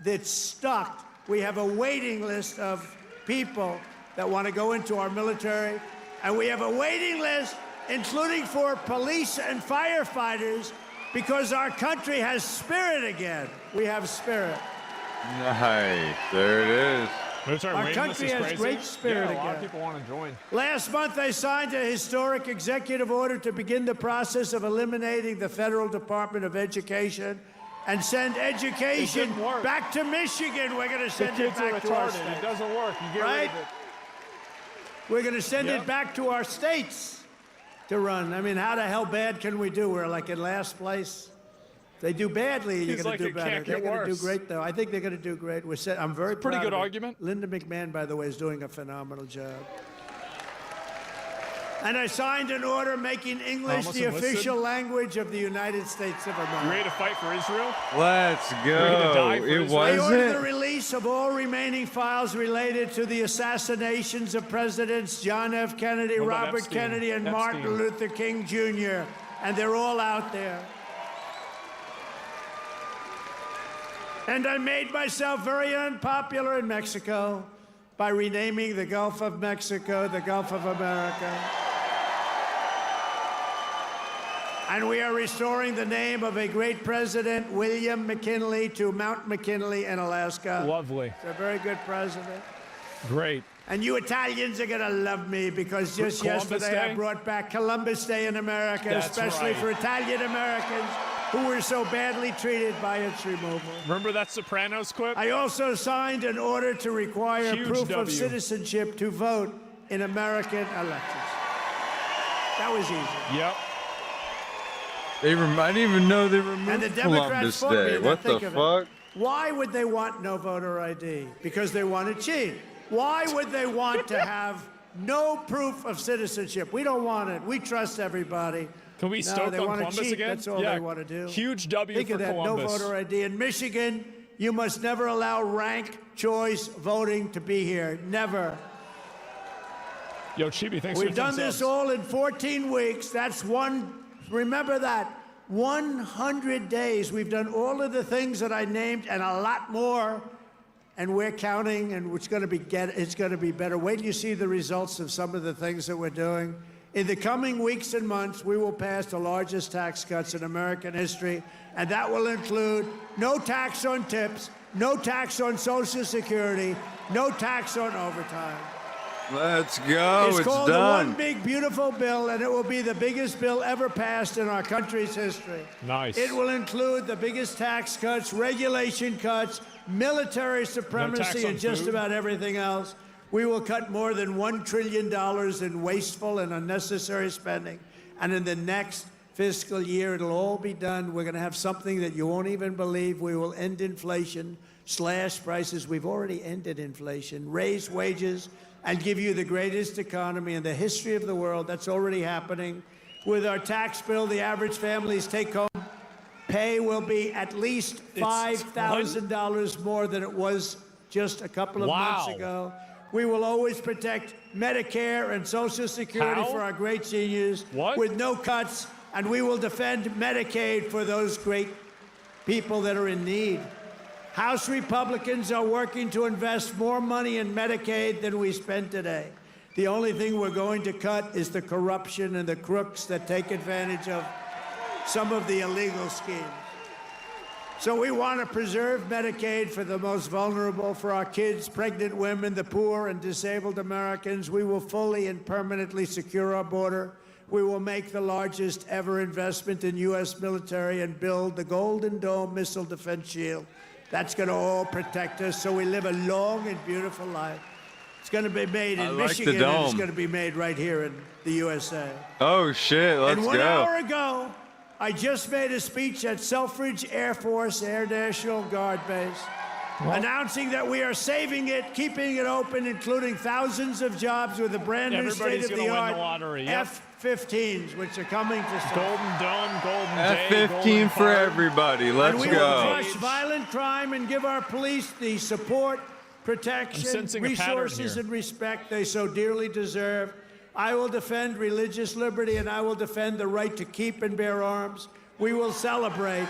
that's stuck. We have a waiting list of people that want to go into our military, and we have a waiting list including for police and firefighters, because our country has spirit again. We have spirit. Nice. There it is. Military Our waiting list country is has crazy. great spirit Yeah, a lot of again. people want to join. Last month, I signed a historic executive order to begin the process of eliminating the Federal Department of Education and send education didn't work. back to Michigan. We're going to The send it kids are back to our retarded. It state. doesn't work. You get Right? rid of it. We're going to send Yep. it back to our states to run. I mean, how the hell bad can we do? We're like in last place. If they do badly, you're It's going like to do it better. can't They're get going to do worse. great, though. I think they're going to do great. I'm very proud Pretty good of it. argument. Linda McMahon, by the way, is doing a phenomenal job. And I signed an order making English Almost the enlisted. official language of the United States of You America. ready to fight for Israel? Let's Ready to go. die for It Israel? I ordered the wasn't. release of all remaining files related to the assassinations of Presidents John F. Kennedy, What about Robert Epstein? Kennedy, and Epstein. Martin Luther King Jr., and they're all out there. And I made myself very unpopular in Mexico by renaming the Gulf of Mexico the Gulf of America. And we are restoring the name of a great president, William McKinley, to Mount McKinley in Alaska. Lovely. It's a very good president. Great. And you Italians are going to love me because just Columbus yesterday I Day? brought back Columbus Day in America, That's especially right. for Italian Americans who were so badly treated by its removal. Remember that Sopranos clip? I also signed an order to require Huge proof of W. citizenship to vote in American elections. That was easy. Yep. I didn't even know they removed And the Democrats Columbus fought me. Day. Now What the think of it. fuck? Why would they want no voter ID? Because they want to cheat. Why would they want to have no proof of citizenship? We don't want it. We trust everybody. Can we No, stoke they on want to Columbus cheat. again? That's all Yeah. they want to do. Huge W Think for of that, Columbus. no voter ID. In Michigan, you must never allow ranked choice voting to be here. Never. Yo, Chibi, thanks We've for done 10 this subs. all in 14 weeks. That's remember that, 100 days. We've done all of the things that I named and a lot more. And we're counting, and it's going to be better. Wait till you see the results of some of the things that we're doing. In the coming weeks and months, we will pass the largest tax cuts in American history, and that will include no tax on tips, no tax on Social Security, no tax on overtime. Let's go. It's called the done. One Big Beautiful Bill, and it will be the biggest bill ever passed in our country's history. Nice. It will include the biggest tax cuts, regulation cuts, military supremacy, on and just food? about everything else. We will cut more than $1 trillion in wasteful and unnecessary spending. And in the next fiscal year, it'll all be done. We're going to have something that you won't even believe. We will end inflation, slash prices. We've already ended inflation, raise wages, and give you the greatest economy in the history of the world. That's already happening. With our tax bill, the average family's take-home pay will be at least $5,000 more than it was just a couple of months Wow. ago. We will always protect Medicare and Social Security How? for our great seniors What? with no cuts, and we will defend Medicaid for those great people that are in need. House Republicans are working to invest more money in Medicaid than we spend today. The only thing we're going to cut is the corruption and the crooks that take advantage of some of the illegal schemes. So we want to preserve Medicaid for the most vulnerable, for our kids, pregnant women, the poor, and disabled Americans. We will fully and permanently secure our border. We will make the largest ever investment in U.S. military and build the Golden Dome missile defense shield. That's going to all protect us so we live a long and beautiful life. It's going to be made in like the Michigan, and it's dome. going to be made right here in the USA. Oh shit, let's And 1 go. hour ago, I just made a speech at Selfridge Air Force Air National Guard Base, announcing that we are saving it, keeping it open, including thousands of jobs with a brand new Everybody's gonna win the state-of-the-art lottery, yep. F-15s, which are coming to start. Golden Dome, Golden Day, F-15 Golden for Park. everybody. And Let's we will go. crush violent crime and give our police the support, protection, sensing a pattern resources, here. and respect they so dearly deserve. I will defend religious liberty, and I will defend the right to keep and bear arms. We will celebrate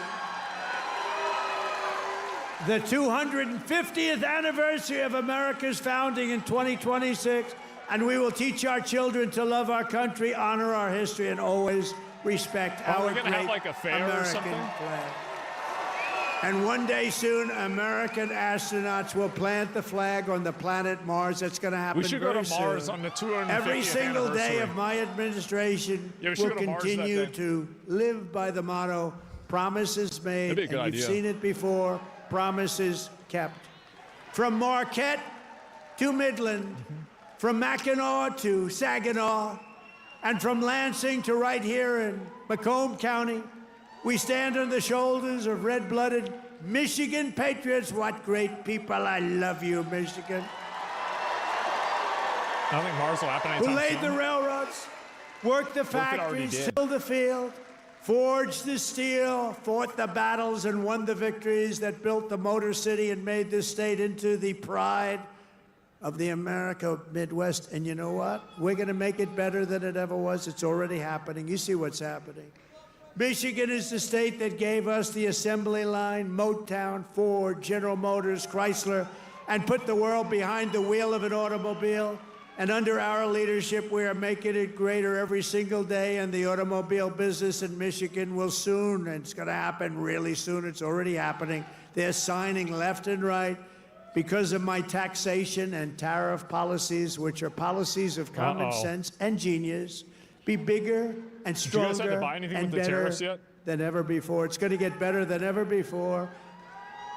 the 250th anniversary of America's founding in 2026, and we will teach our children to love our country, honor our history, and always respect Are our we gonna have, great like, a fair or American something? flag. And one day soon, American astronauts will plant the flag on the planet Mars. That's going to happen We should go very to Mars soon. on the 250th Every single day anniversary. of my administration Yeah, we should will go to Mars that continue day. to live by the motto, promises made, That'd be a good and you've idea. seen it before, promises kept. From Marquette to Midland, from Mackinac to Saginaw, and from Lansing to right here in Macomb County, we stand on the shoulders of red-blooded Michigan patriots. What great people. I love you, Michigan. I don't think Mars will happen Who anytime laid soon. the railroads, worked the already factories, did. tilled the field, forged the steel, fought the battles, and won the victories that built the Motor City and made this state into the pride of the America Midwest. And you know what? We're going to make it better than it ever was. It's already happening. You see what's happening. Michigan is the state that gave us the assembly line, Motown, Ford, General Motors, Chrysler, and put the world behind the wheel of an automobile. And under our leadership, we are making it greater every single day, and the automobile business in Michigan will soon, and it's going to happen really soon, it's already happening. They're signing left and right because of my taxation and tariff policies, which are policies of common sense and genius, be bigger and stronger Did you guys have to buy anything and with the tariffs better yet? than ever before. It's going to get better than ever before.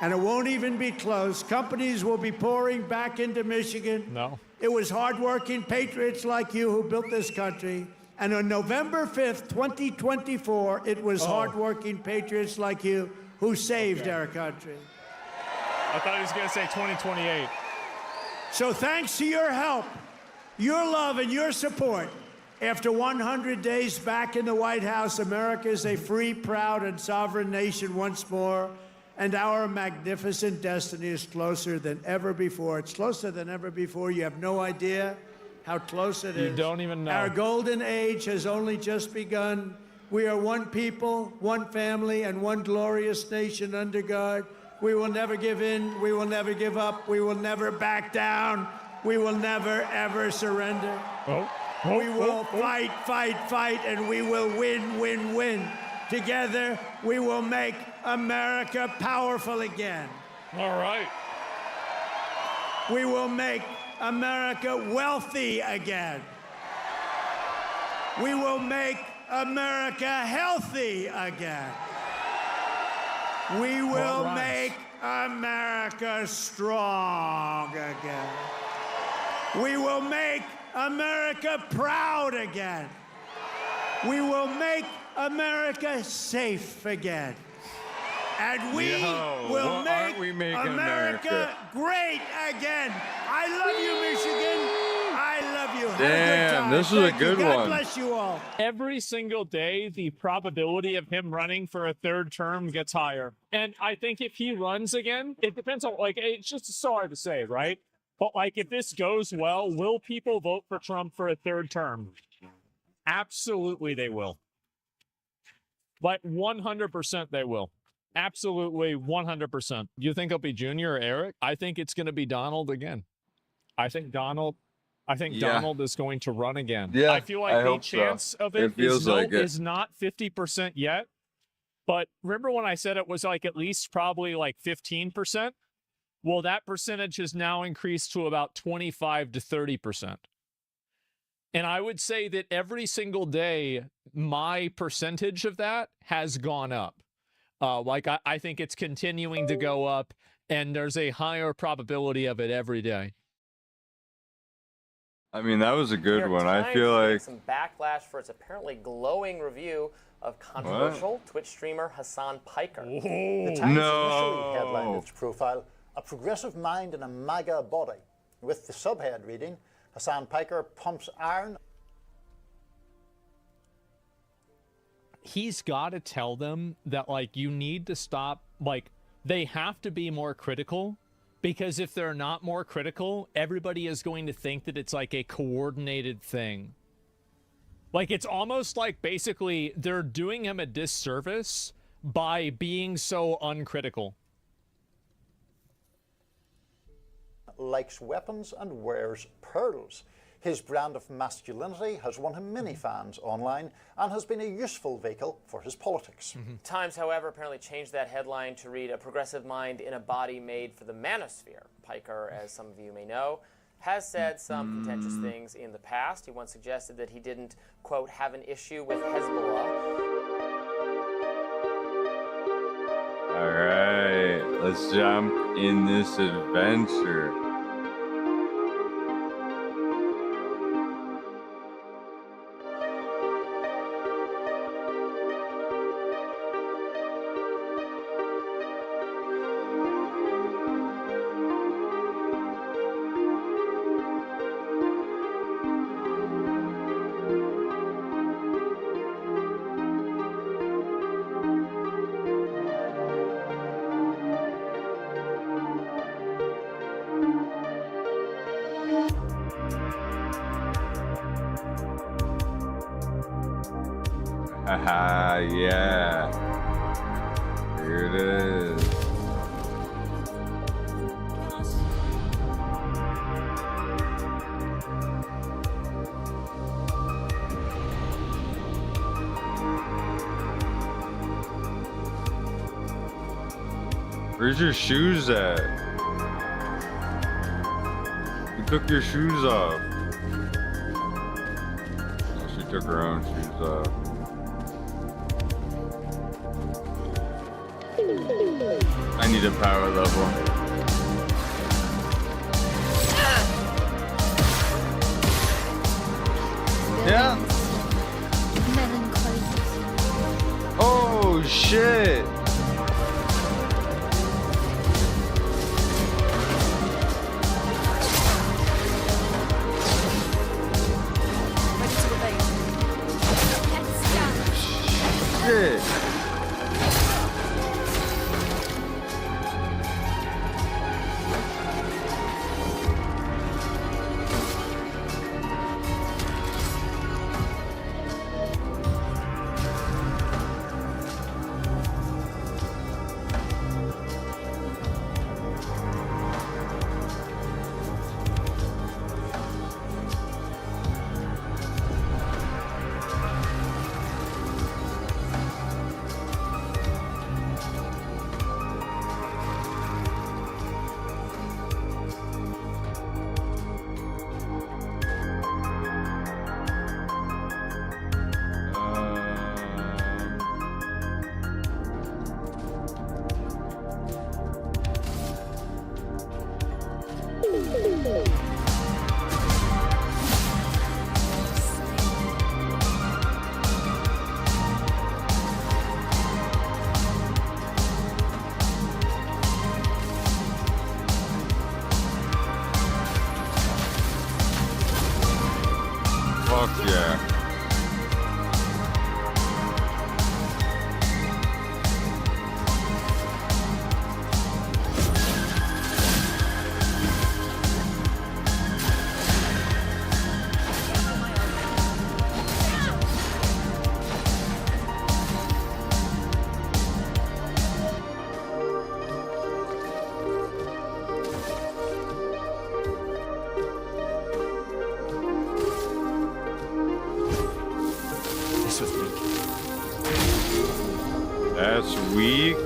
And it won't even be close. Companies will be pouring back into Michigan. No. It was hardworking patriots like you who built this country. And on November 5th, 2024, it was hardworking patriots like you who saved our country. I thought he was going to say 2028. So thanks to your help, your love, and your support, after 100 days back in the White House, America is a free, proud, and sovereign nation once more. And our magnificent destiny is closer than ever before. It's closer than ever before. You have no idea how close it is. You don't even know. Our golden age has only just begun. We are one people, one family, and one glorious nation under God. We will never give in. We will never give up. We will never back down. We will never, ever surrender. We will fight, fight, fight, and we will win, win, win. Together, we will make America powerful again. All right. We will make America wealthy again. We will make America healthy again. We will make America strong again. We will make America proud again. We will make America safe again. And we will make America great again. I love you, Michigan. I love you. Have a good time. This is a good one. God bless you all. Every single day, the probability of him running for a third term gets higher. And I think if he runs again, it depends on, like, it's just so hard to say, right? But, like, if this goes well, will people vote for Trump for a third term? Absolutely, they will. Like, 100% they will. Absolutely, 100%. You think it'll be Junior or Eric? I think it's going to be Donald again. I think Donald is going to run again. Yeah, I feel like the chance of it is not 50% yet. But remember when I said it was like at least probably like 15%? Well, that percentage has now increased to about 25 to 30%. And I would say that every single day, my percentage of that has gone up. I think it's continuing to go up, and there's a higher probability of it every day. I mean, that was a good one. I feel like some backlash for its apparently glowing review of controversial Twitch streamer Hassan Piker. The Times initially headlined its profile, "A Progressive Mind in a MAGA Body," with the subhead reading, "Hassan Piker pumps iron." He's got to tell them that, like, you need to stop, like, they have to be more critical, because if they're not more critical, everybody is going to think that it's like a coordinated thing. Like, it's almost like basically they're doing him a disservice by being so uncritical. Likes weapons and wears pearls. His brand of masculinity has won him many fans online and has been a useful vehicle for his politics. Times, however, apparently changed that headline to read, "A progressive mind in a body made for the manosphere." Piker, as some of you may know, has said some contentious things in the past. He once suggested that he didn't, quote, have an issue with Hezbollah. all right, let's jump in this adventure. Haha, yeah. Here it is. Where's your shoes at? You took your shoes off. Oh, she took her own shoes off. I need a power level. Yeah. Oh shit. Shit. Fuck yeah. That's weak.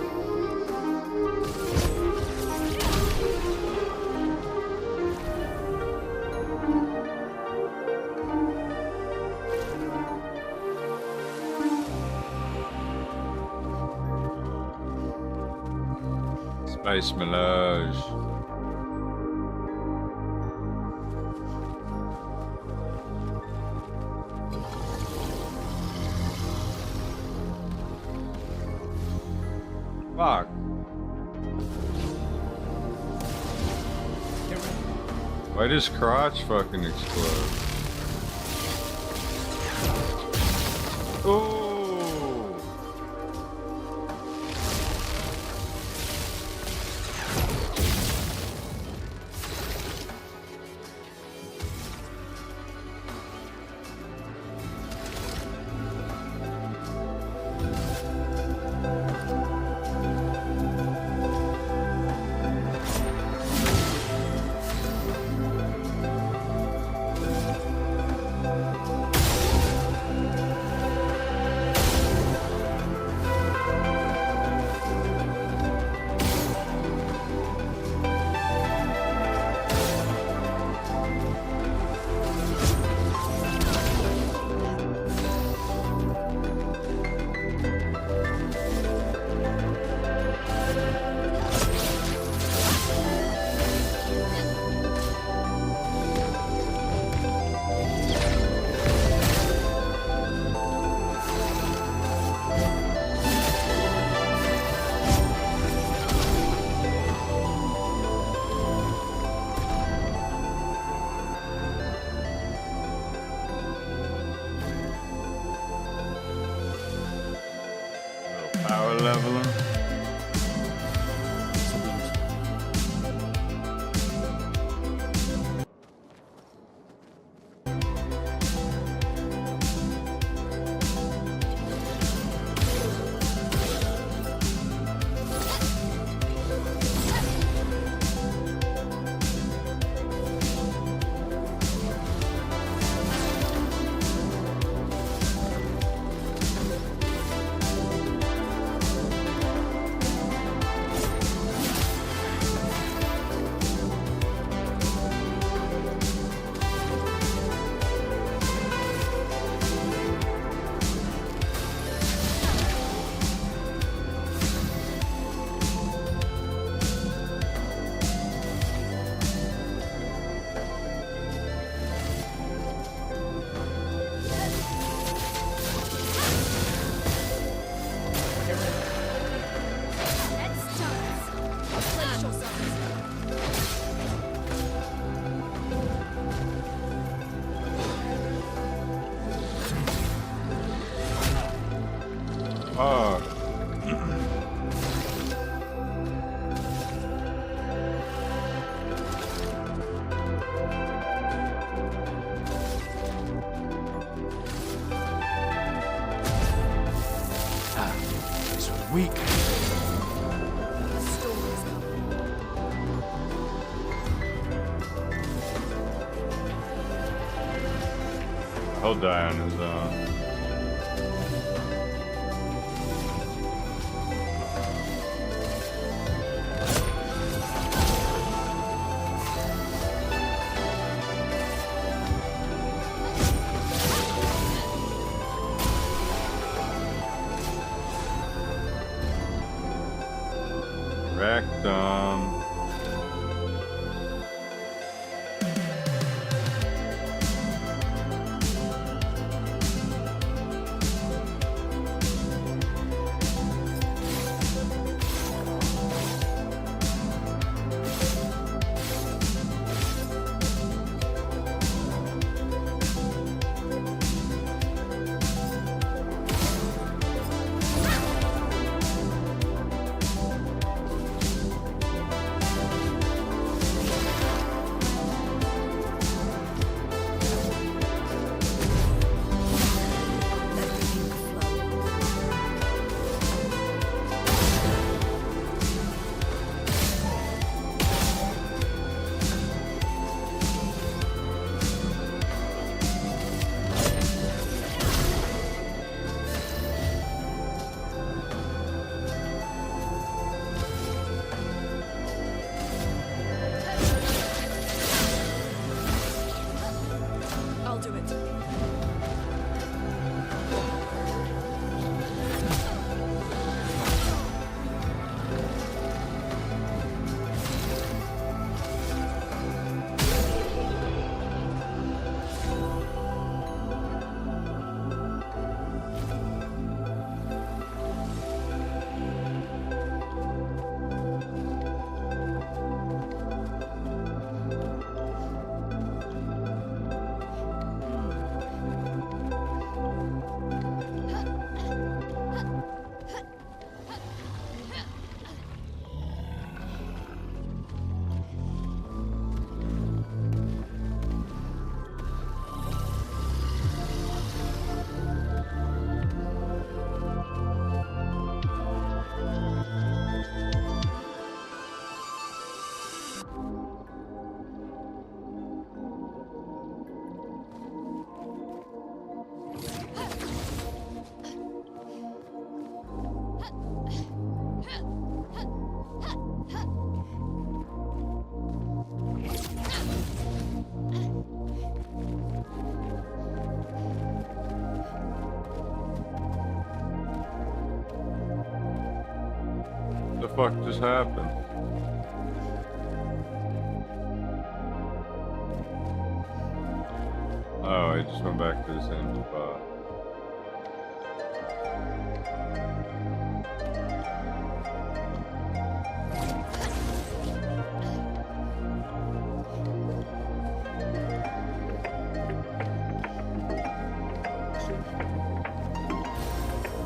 Spice Melange. Fuck. Why does crotch fucking explode? Oh. Power leveling. Oh. This was weak. He'll die on his own. Rectum. I'll do it. The fuck just happened? Oh, he just went back to the same spot.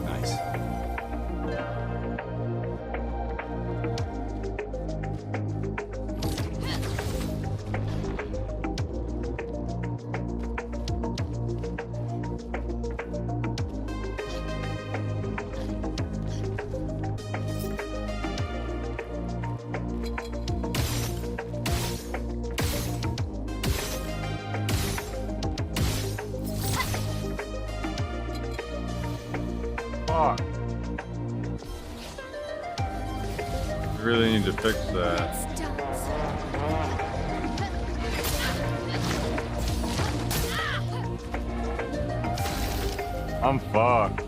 Nice. Fuck. You really need to fix that. I'm fucked.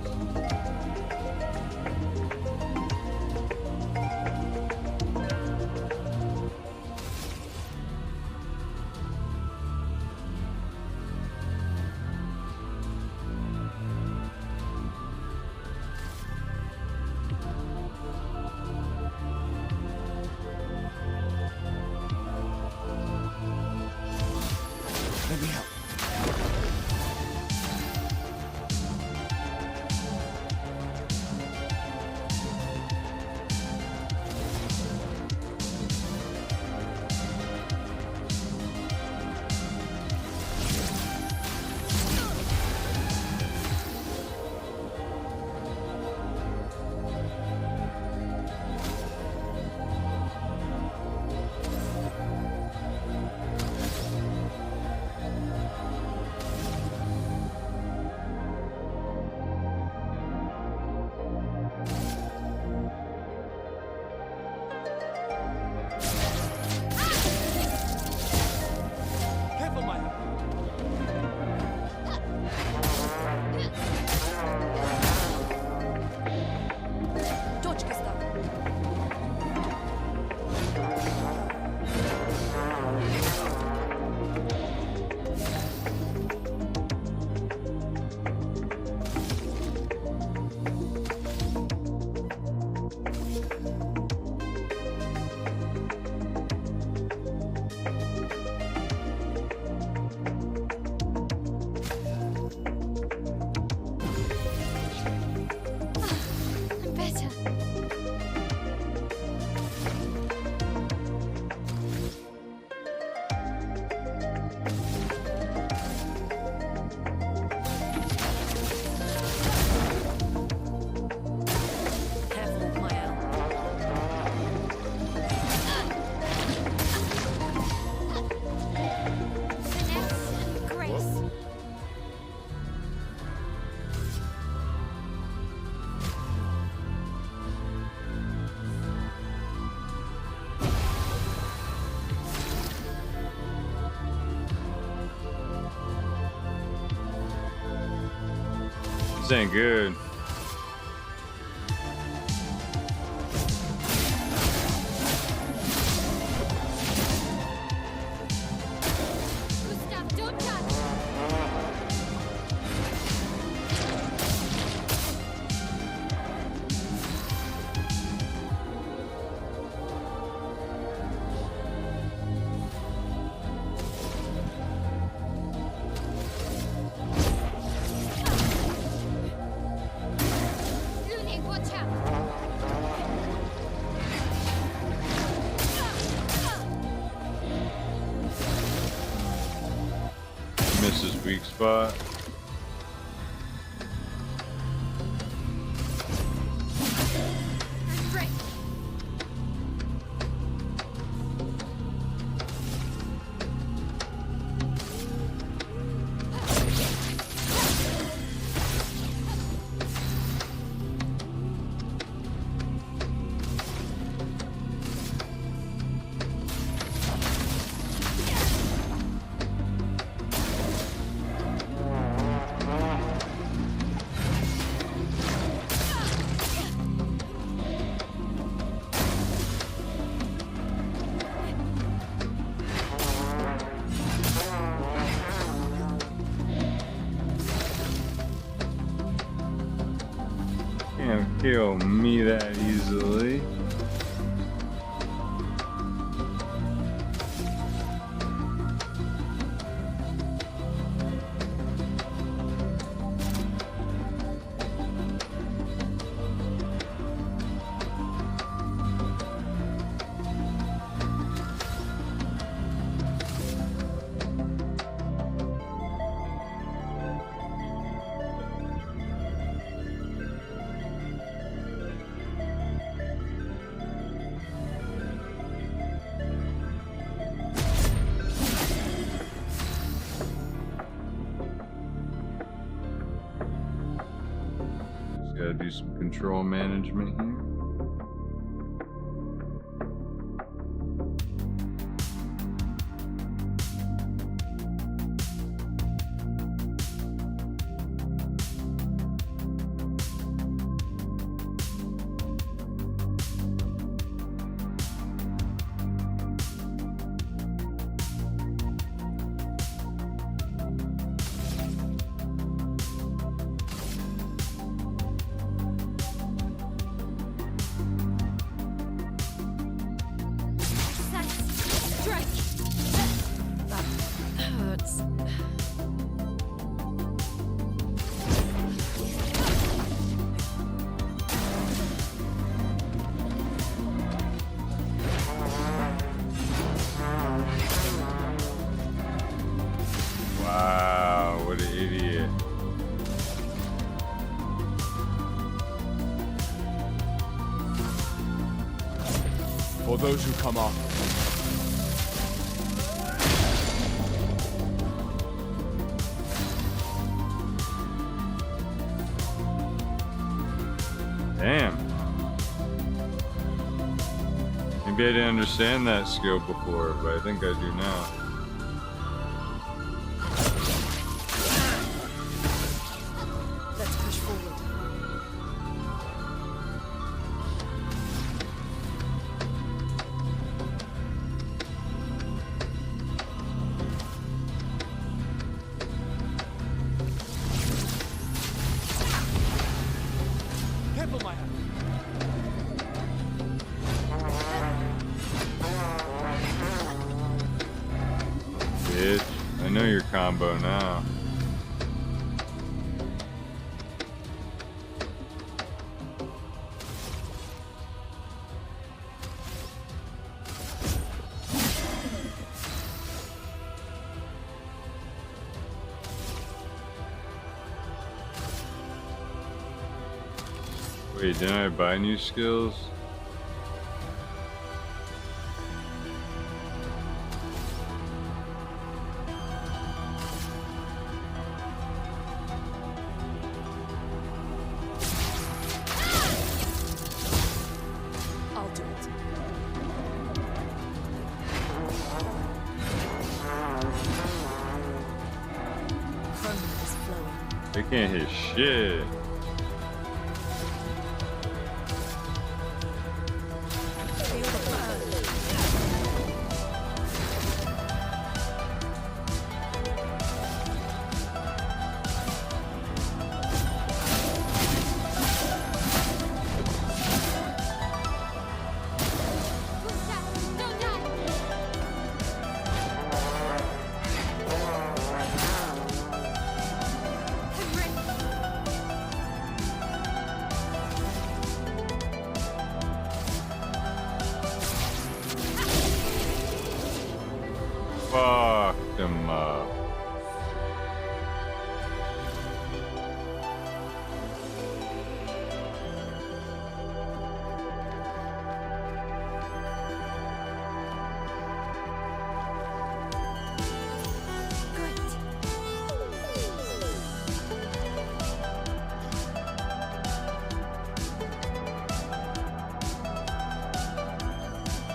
Let me help. This ain't good. Gustav, don't touch! Lune, watch out! Misses weak spot. Break! Can't kill me that easily. Just gotta do some control management here. Strike! That hurts. Wow, what an idiot. For those who come up. Damn. Maybe I didn't understand that skill before, but I think I do now. Let's push forward. Careful, my hand. Bitch, I know your combo now. Wait, didn't I buy new skills? I'll do it. Chrome is flowing. They can't hit shit.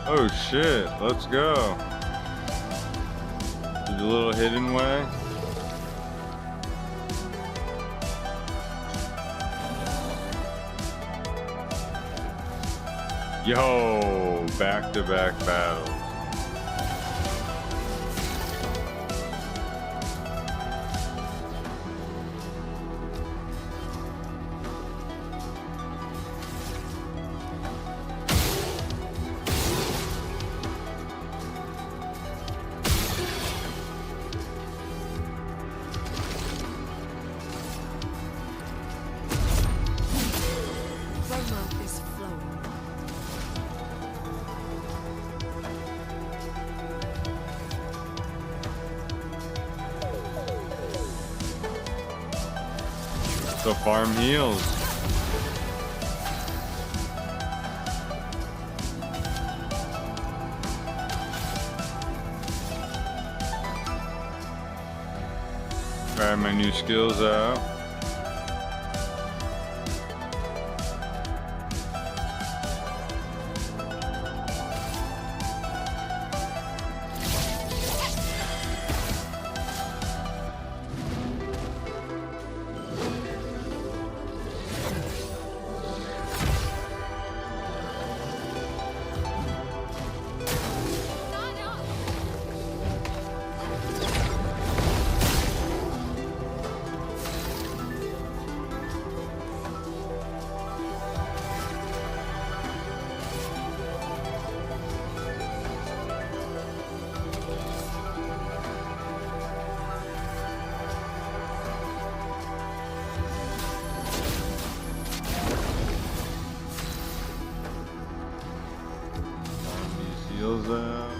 Oh shit, let's go. The little hidden way. Yo, back-to-back battles. Promo is flowing. So farm heals. Try my new skills out. Heals out.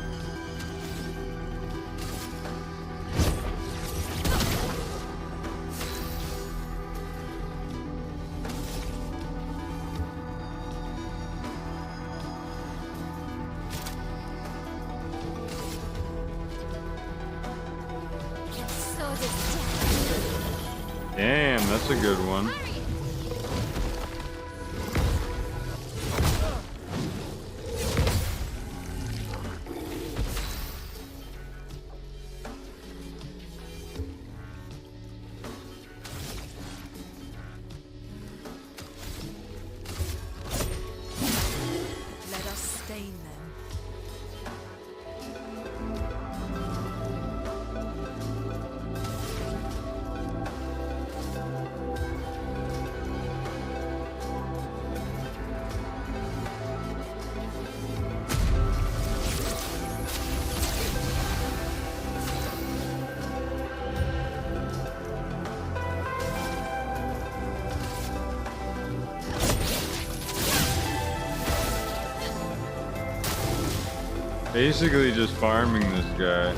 Damn, that's a good one. Let us stain them. Basically just farming this guy.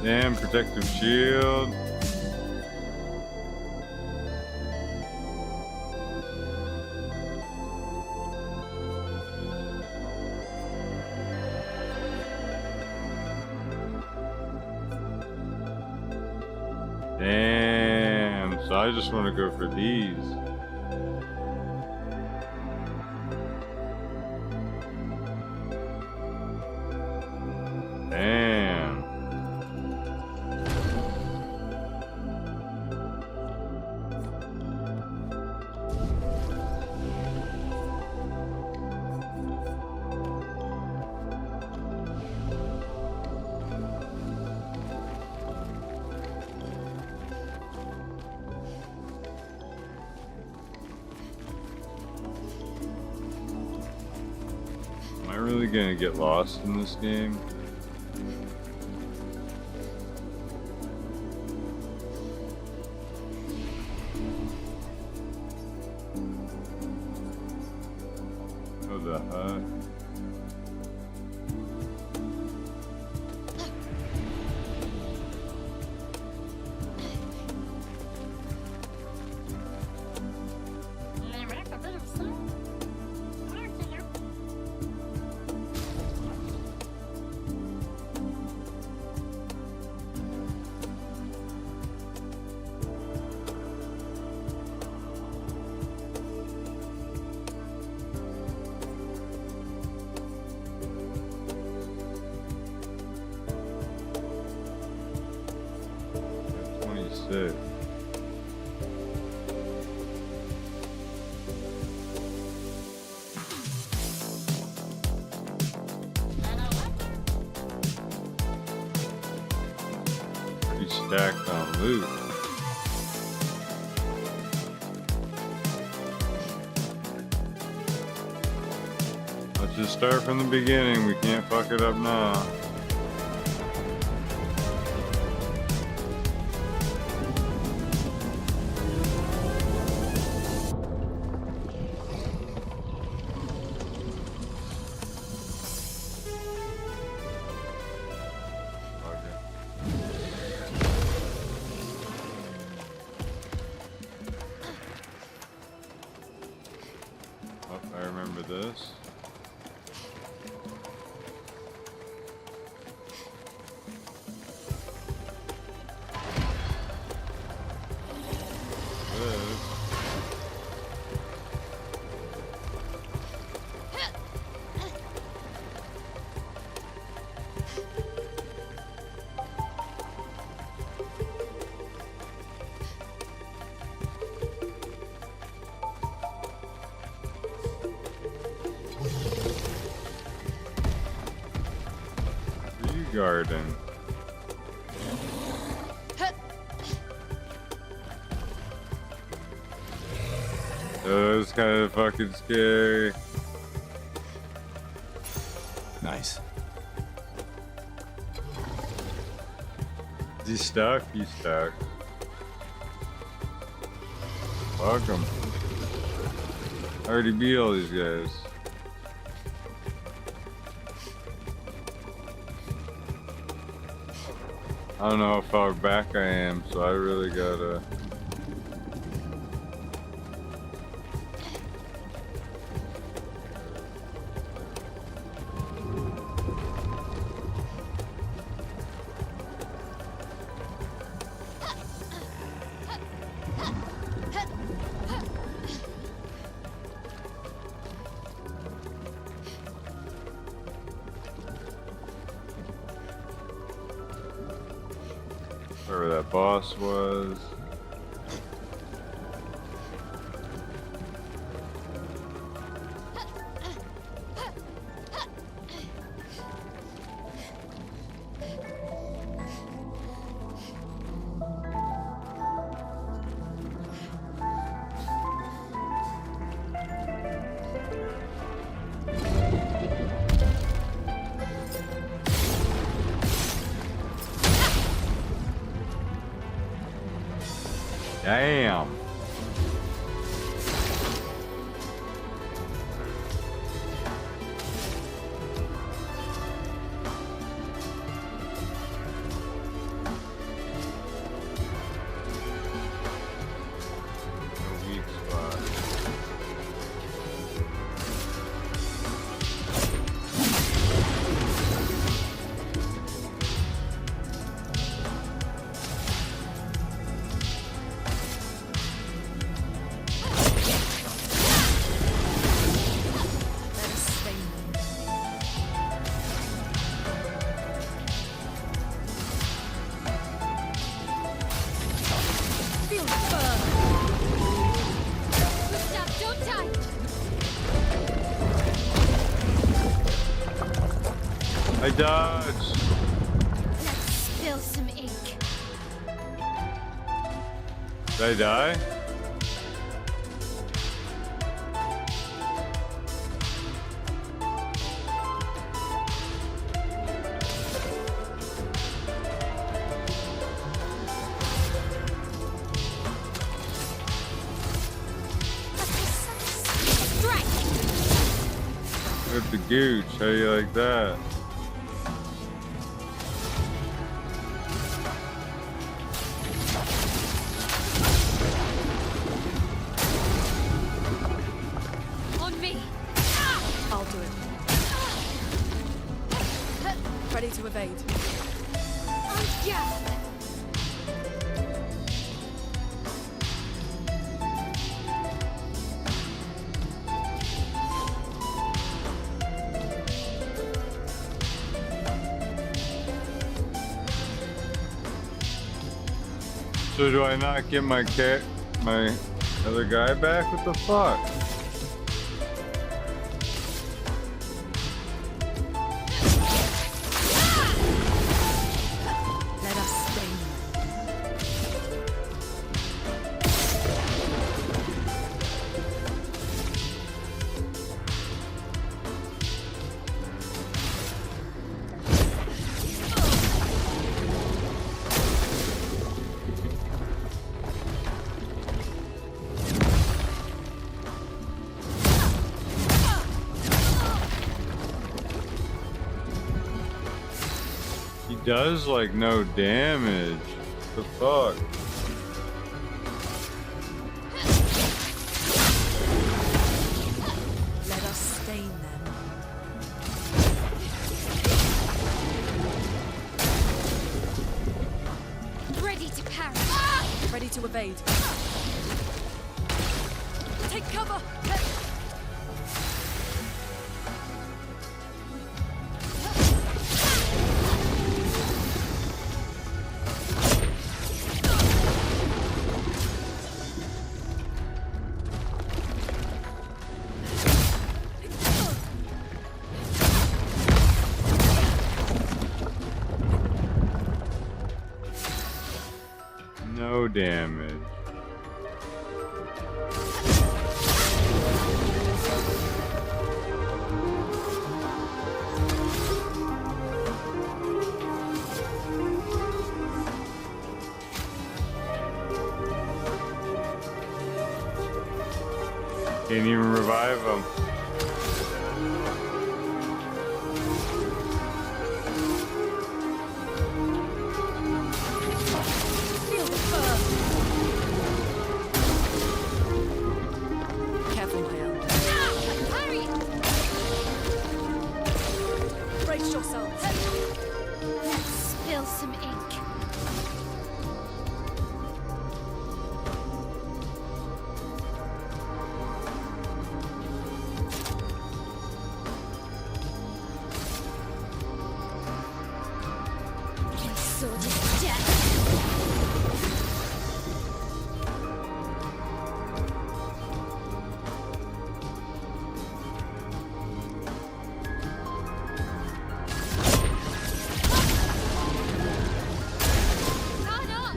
Damn, protective shield. Damn, so I just want to go for these. Damn. Am I really gonna get lost in this game? What the heck? Sick. Pretty stacked on loot. Let's just start from the beginning. We can't fuck it up now. I remember this. Garden. Oh, it's kind of fucking scary. Nice. Is he stuck? He's stuck. Fuck him. I already beat all these guys. I don't know how far back I am, so I really gotta... Wherever that boss was. Damn. I dodged. Let's spill some ink. Did I die? With the gooch, how do you like that? On me. I'll do it. Ready to evade. Yeah. So do I not get my other guy back? What the fuck? Let us stain He does like no damage. The fuck? Let us stain them. Ready to parry. Ready to evade. Take cover. No damage. Can't even revive him. Feel the fur. Careful, my elf. Parry. Brace yourselves. Let's spill some ink. My sword is death. Guard up.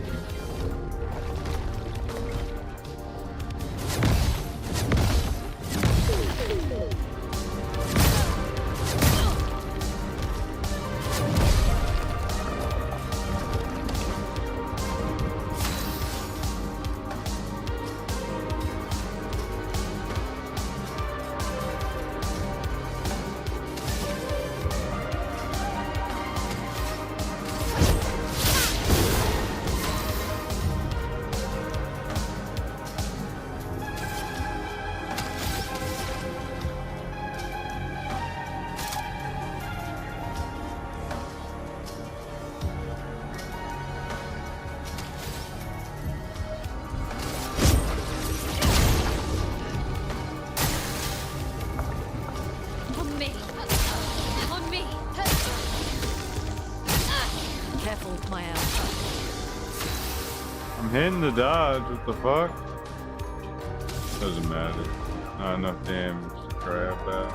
On me. On me. Careful, my elf. I'm hitting the dodge. What the fuck? Doesn't matter. Not enough damage to grab that.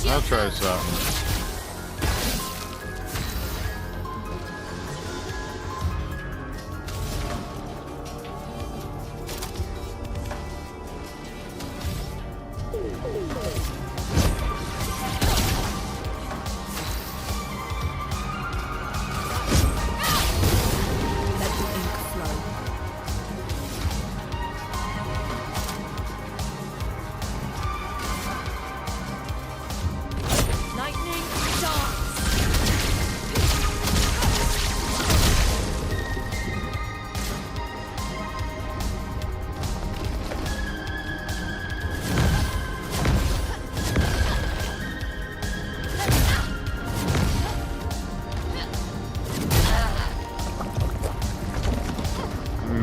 I'll try something. Let the ink flow. Lightning dance.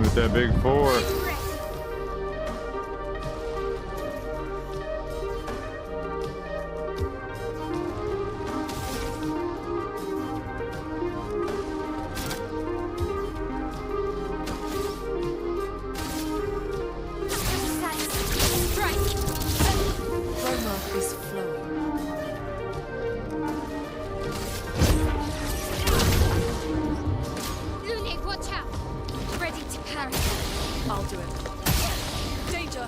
With that big 4. Strike! Chroma is flowing. Lune, watch out! Ready to parry. I'll do it. Danger.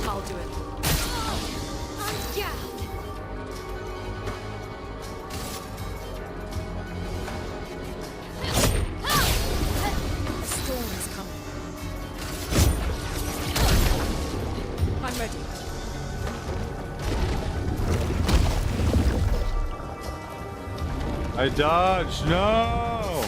I'll do it. I'm down. The storm is coming. I'm ready. I dodged. No.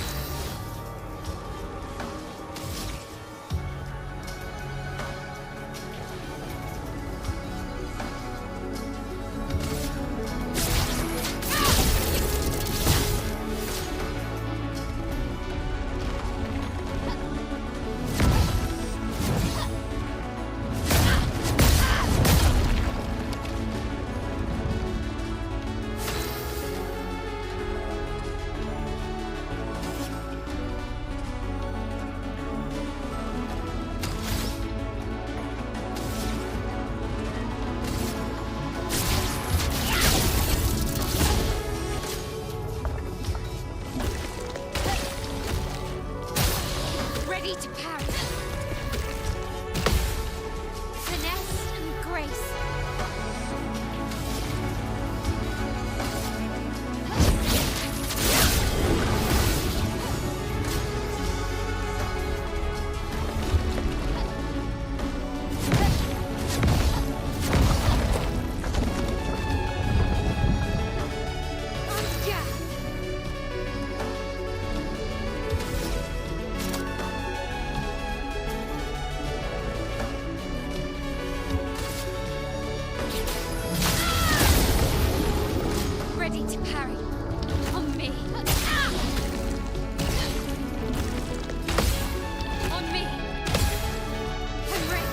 Ready to parry. Finesse and grace. I'm down. Ready to parry. On me. On me. I'm ready.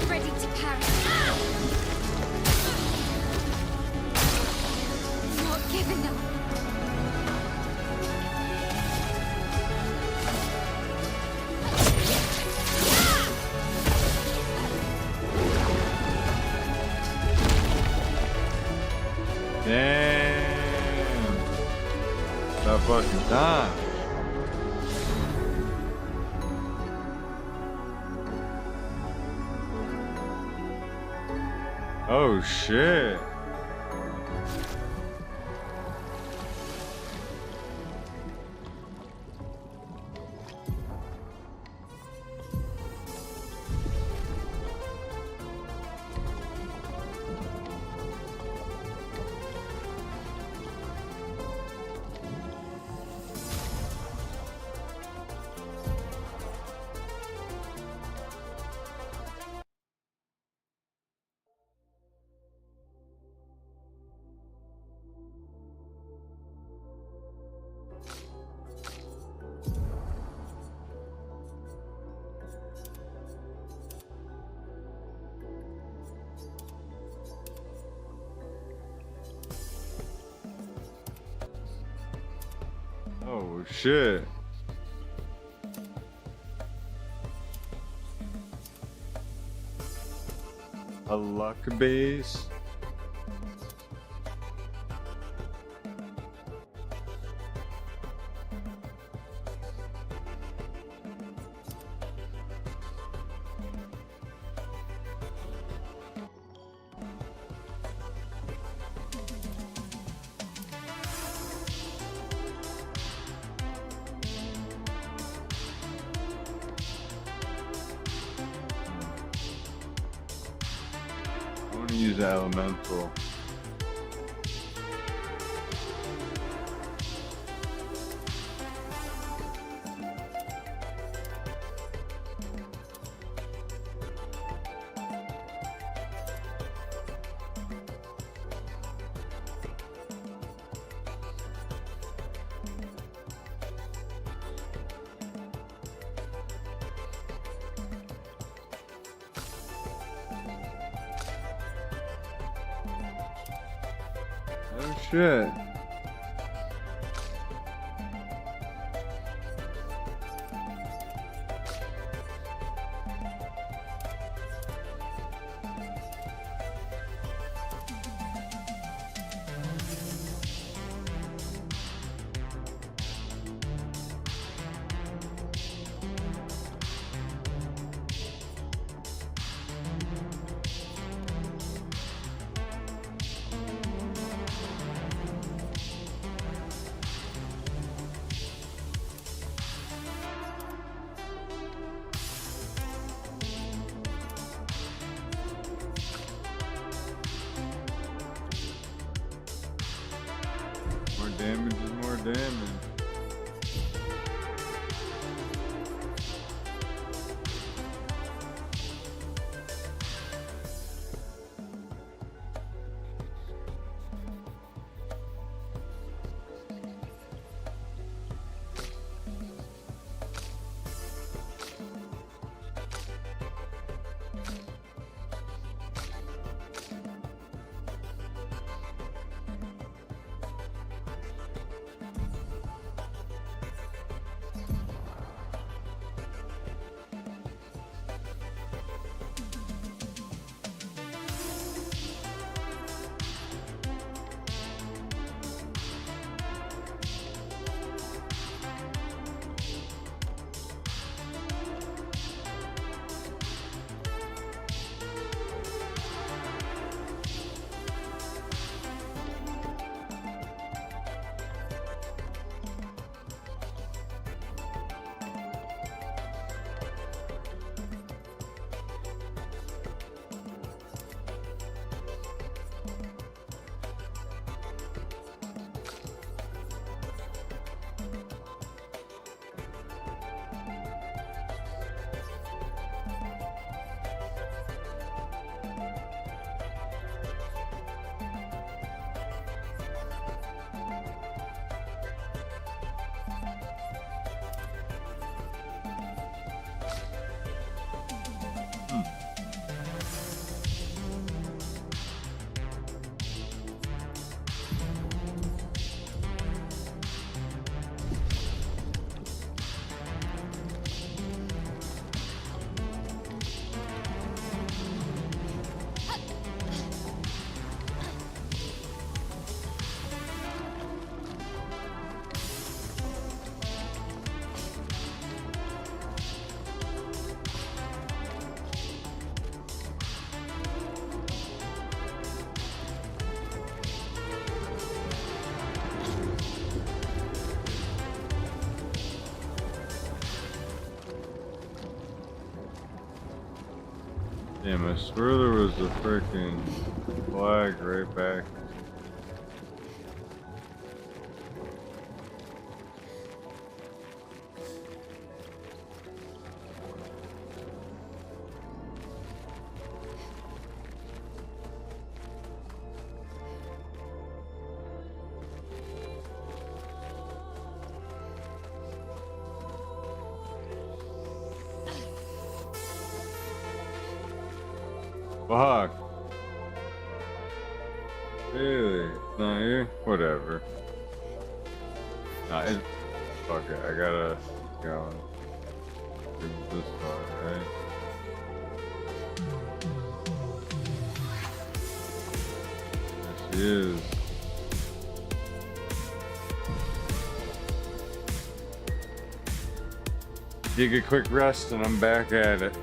Ready to parry. Not giving up. Damn. That fucking time. Oh shit. shit. A luck base. I want to use the elemental. Oh shit. More damage is more damage. Damn, I swear there was a freaking flag right back. Fuck. Really? It's not here? Whatever. Nah, Fuck it, I gotta go. This far, right? There she is. Take a quick rest and I'm back at it.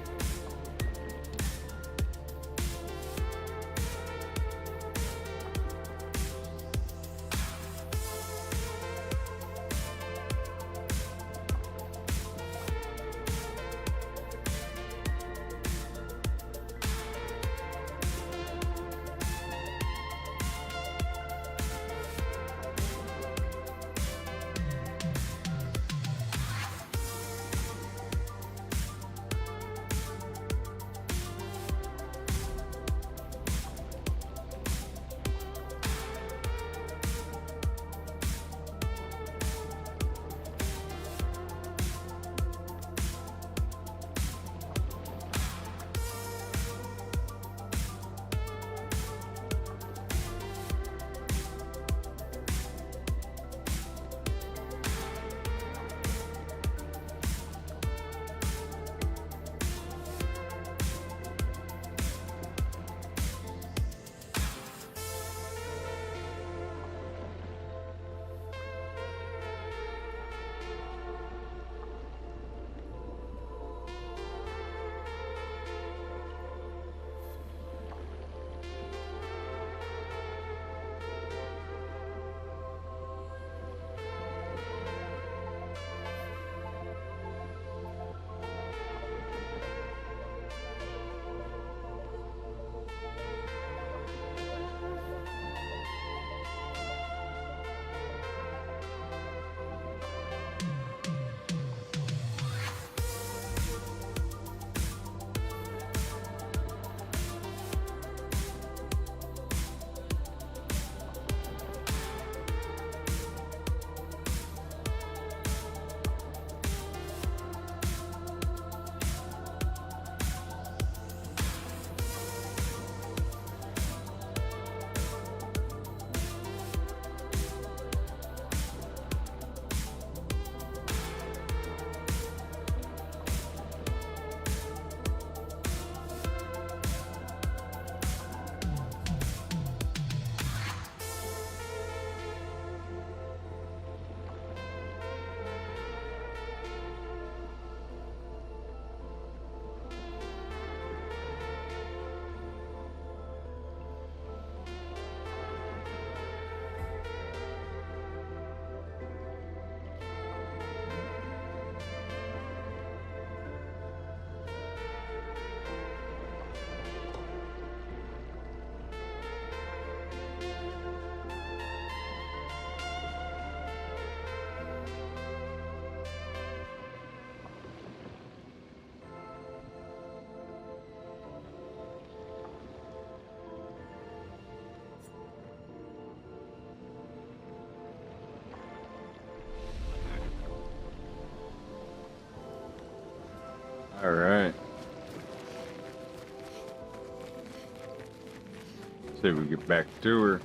All right. See if we get back to her.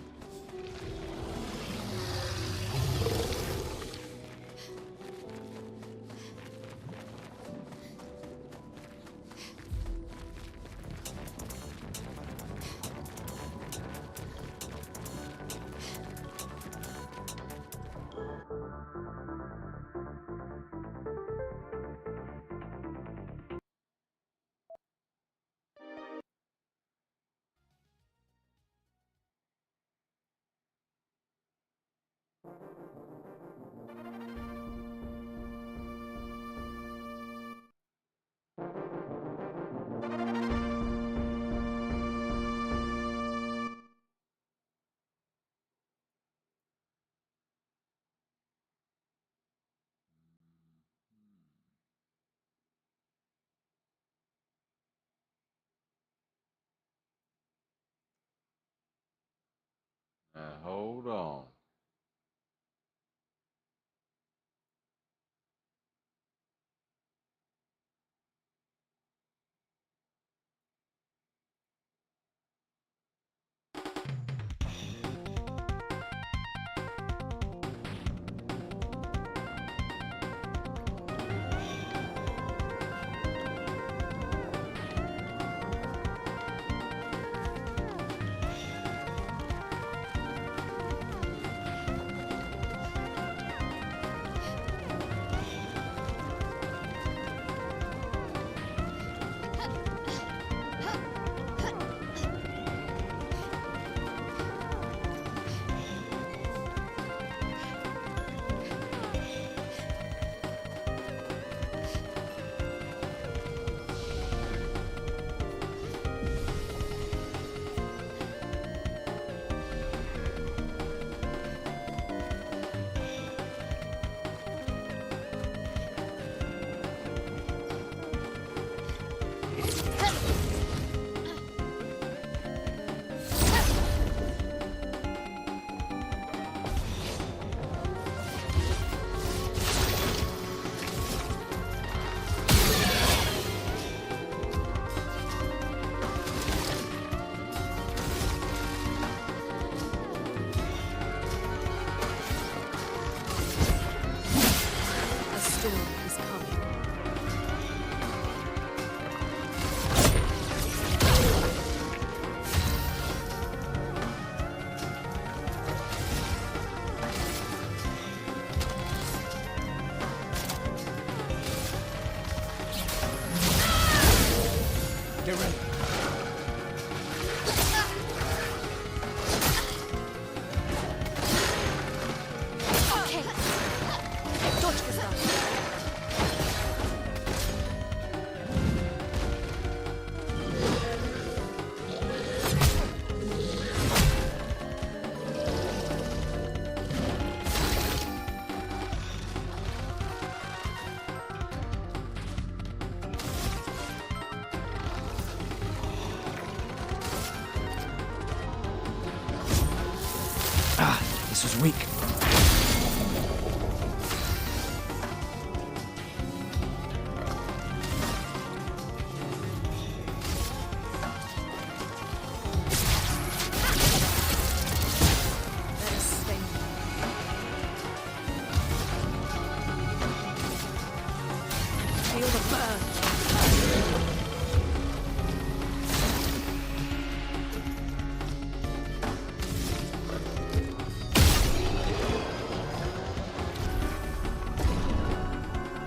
Hold on. Get ready. Okay. Dodge the stuff. This was weak. Let us stay. Feel the burn.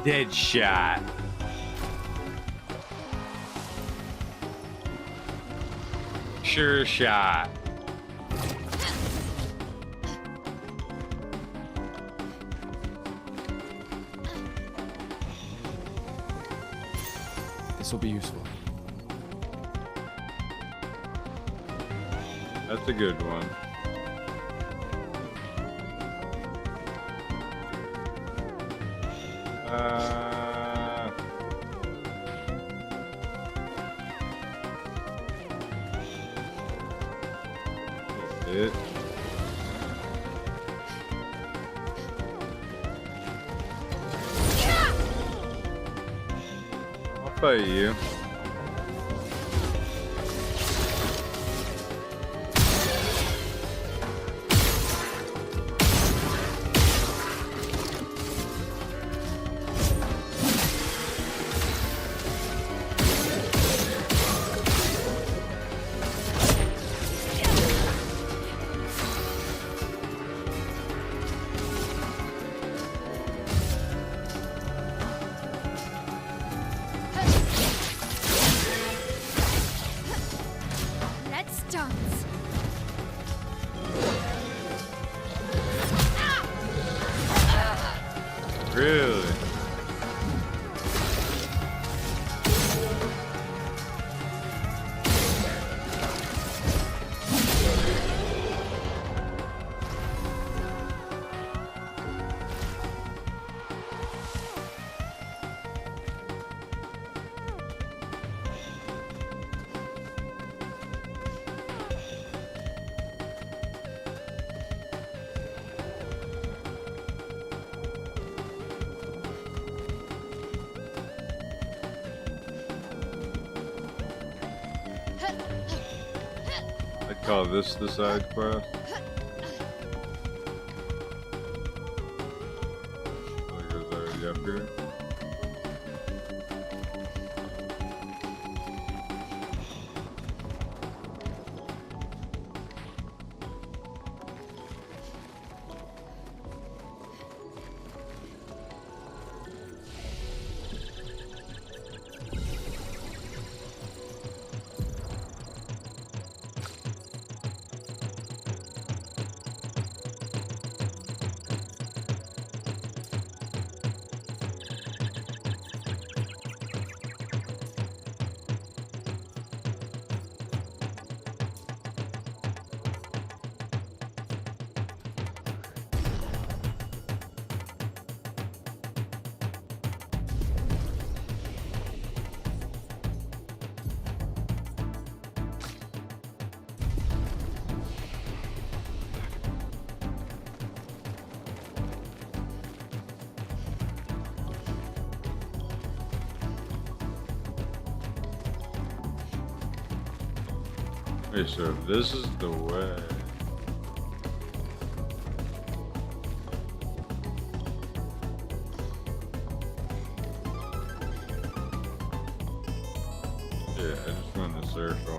Dead shot. Sure shot. This will be useful. That's a good one. It. I'll fight you. Let's dance. Really? I call this the side quest. Like it was already up here. Okay, so if this is the way. Yeah, I just went in the circle.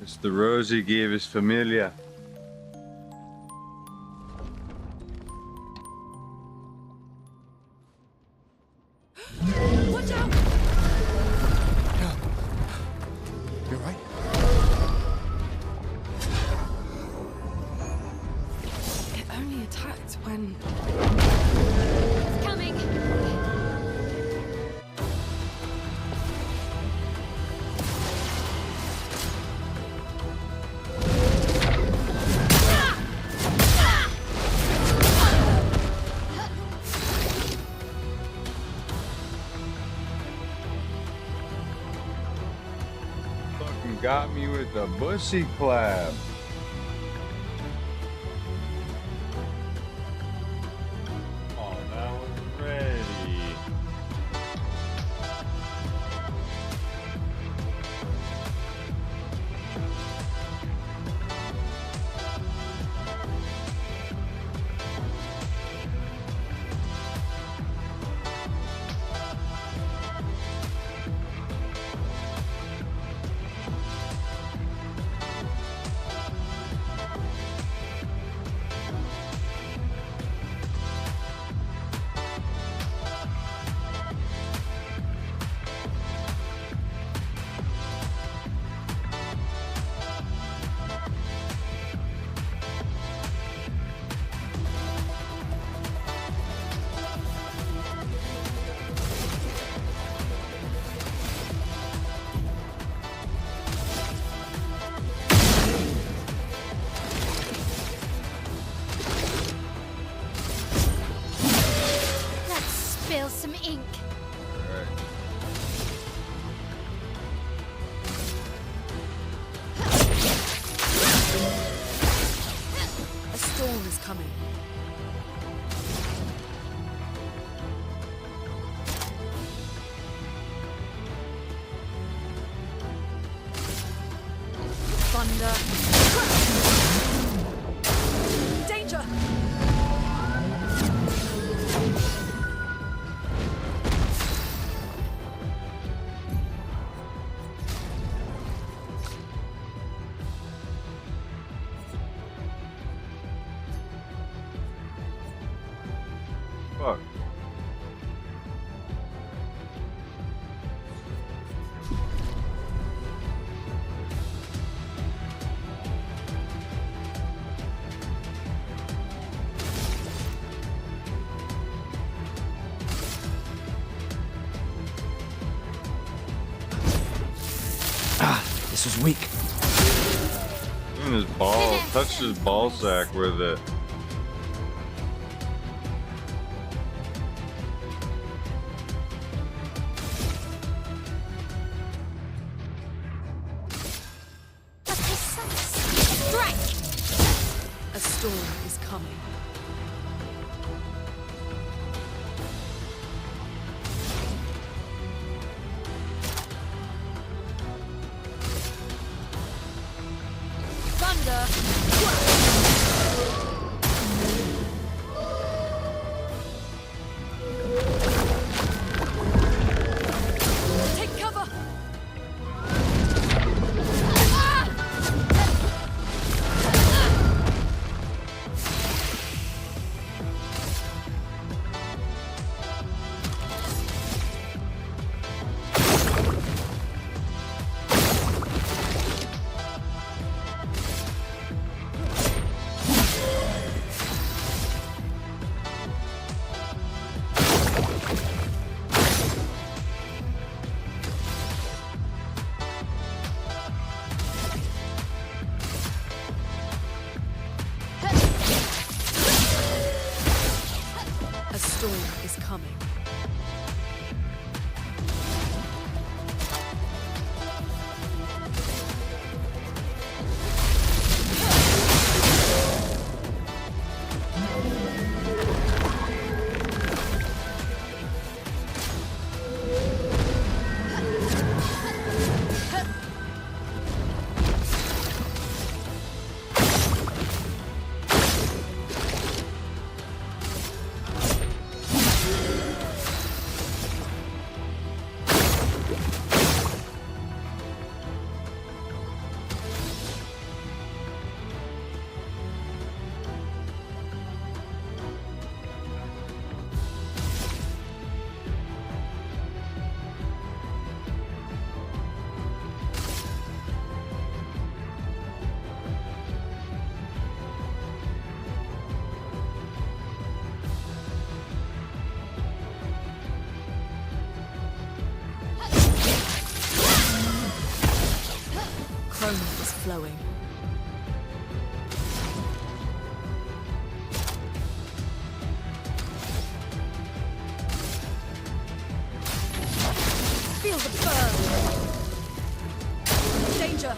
It's the rose he gave his familia. Watch out! You're right. It only attacked when... It's coming. Fucking got me with the bussy clap. Oh, that was ready. Let's spill some ink. Alright. A storm is coming. Thunder. Danger! Fuck. This was weak. Even his ball, touched his ball sack with it. A precise strike. A storm is coming. Thunder. Take cover. A storm is coming. flowing. Feel the burn! Danger!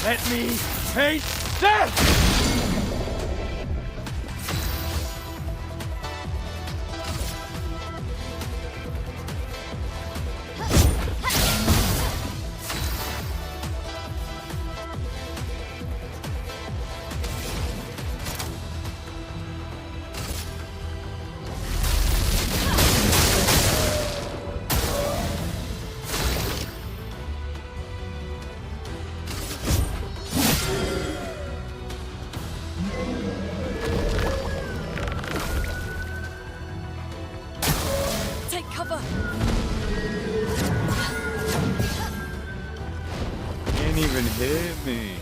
Let me taste death! Take cover! Can't even hit me.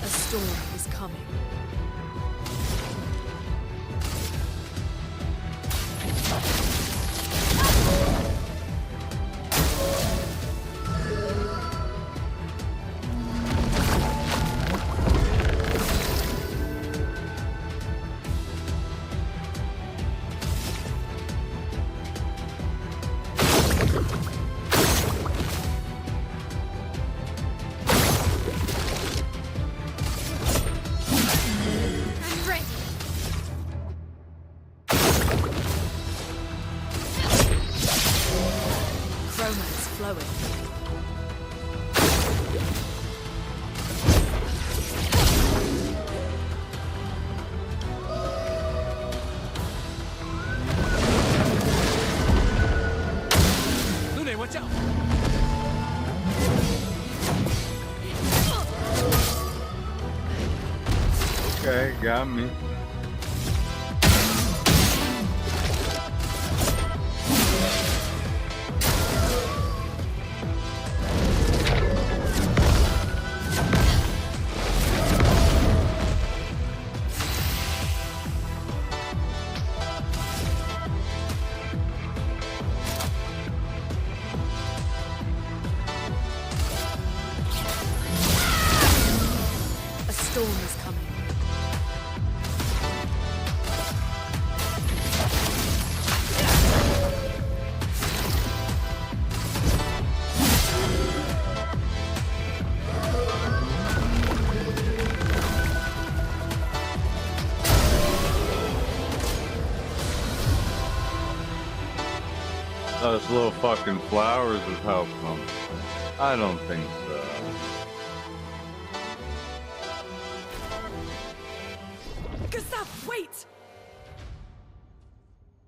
A storm is coming. I'm ready. Chroma is flowing. Lune, watch out! Okay, got me. A storm is coming. Those little fucking flowers would help them. I don't think so. Gustav, wait!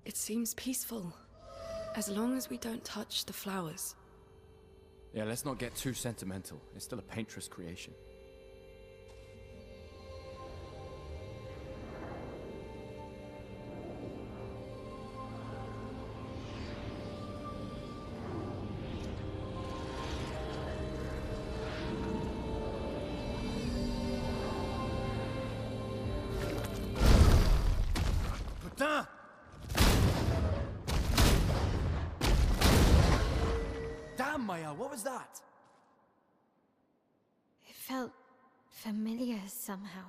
It seems peaceful. As long as we don't touch the flowers. Yeah, let's not get too sentimental. It's still a painter's creation. Putain! Damn, Maya, what was that? It felt familiar somehow.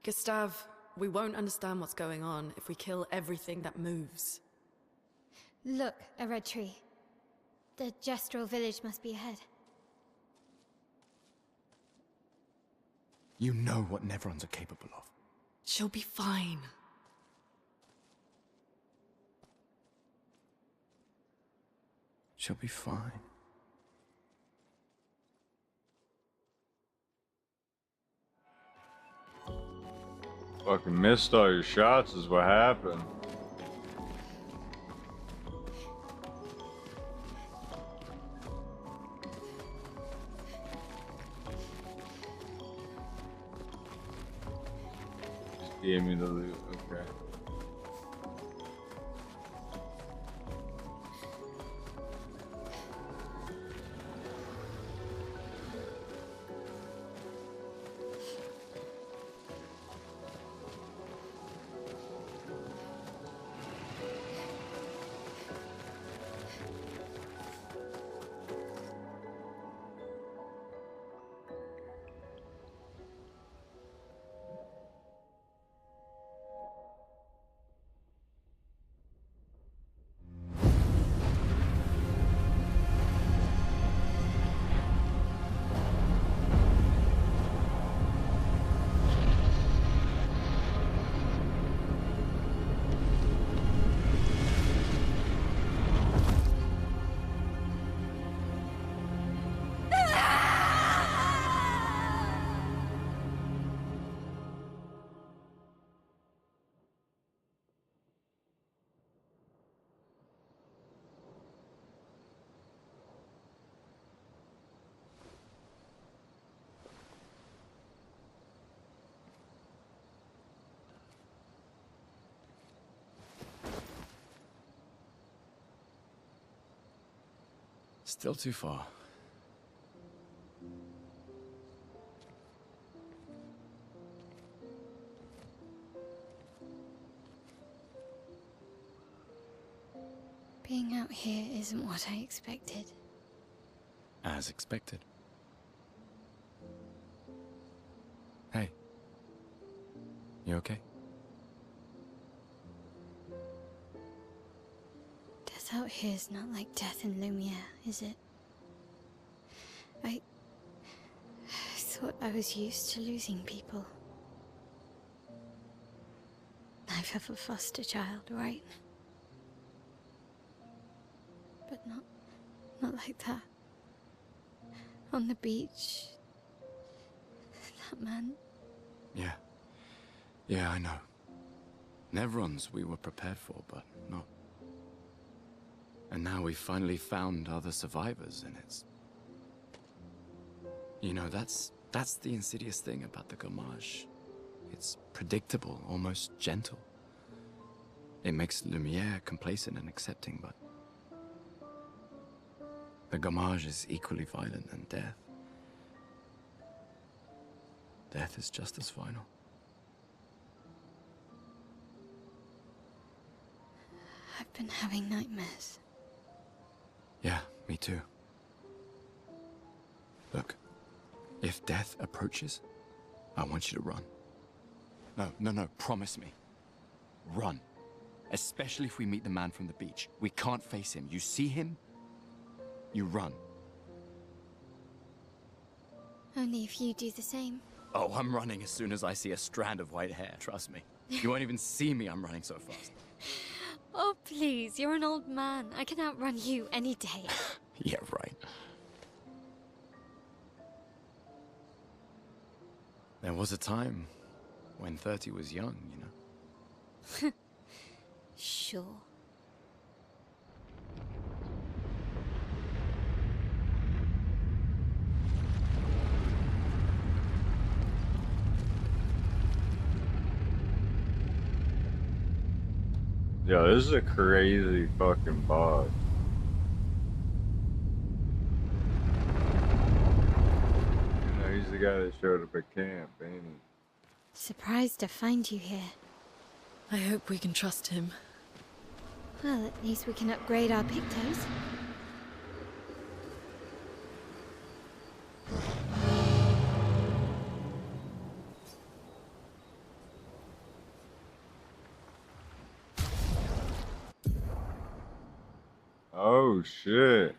Gustave, we won't understand what's going on if we kill everything that moves. Look, a red tree. The gestural village must be ahead. You know what Nevrons are capable of. She'll be fine. She'll be fine. Fucking missed all your shots is what happened. Just gave me the loot, okay. Still too far. Being out here isn't what I expected. As expected. Hey. You okay? Death out here is not like death in Lumiere, is it? I thought I was used to losing people. I've have a foster child, right? But not like that. On the beach. That man. Yeah. Yeah, I know. Nevrons we were prepared for, but not. And now we've finally found other survivors, and it's... You know, that's the insidious thing about the Gommage. It's predictable, almost gentle. It makes Lumiere complacent and accepting, but... The Gommage is equally violent than death. Death is just as final. I've been having nightmares. Yeah, me too. Look, if death approaches, I want you to run. No, promise me. Run. Especially if we meet the man from the beach. We can't face him. You see him, you run. Only if you do the same. Oh, I'm running as soon as I see a strand of white hair, trust me. You won't even see me, I'm running so fast. Oh, please, you're an old man. I can outrun you any day. Yeah, right. There was a time when 30 was young, you know? Sure. Yo, this is a crazy fucking boss. You know, he's the guy that showed up at camp, ain't he? Surprised to find you here. I hope we can trust him. Well, at least we can upgrade our pictos. Oh shit.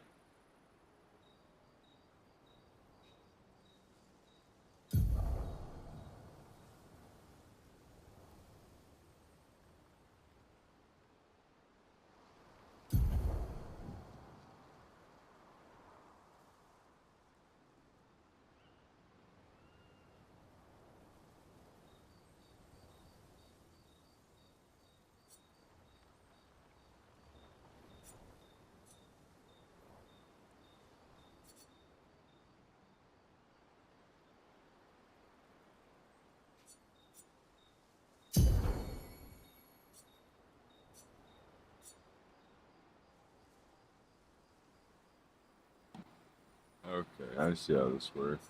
Okay, I see how this works.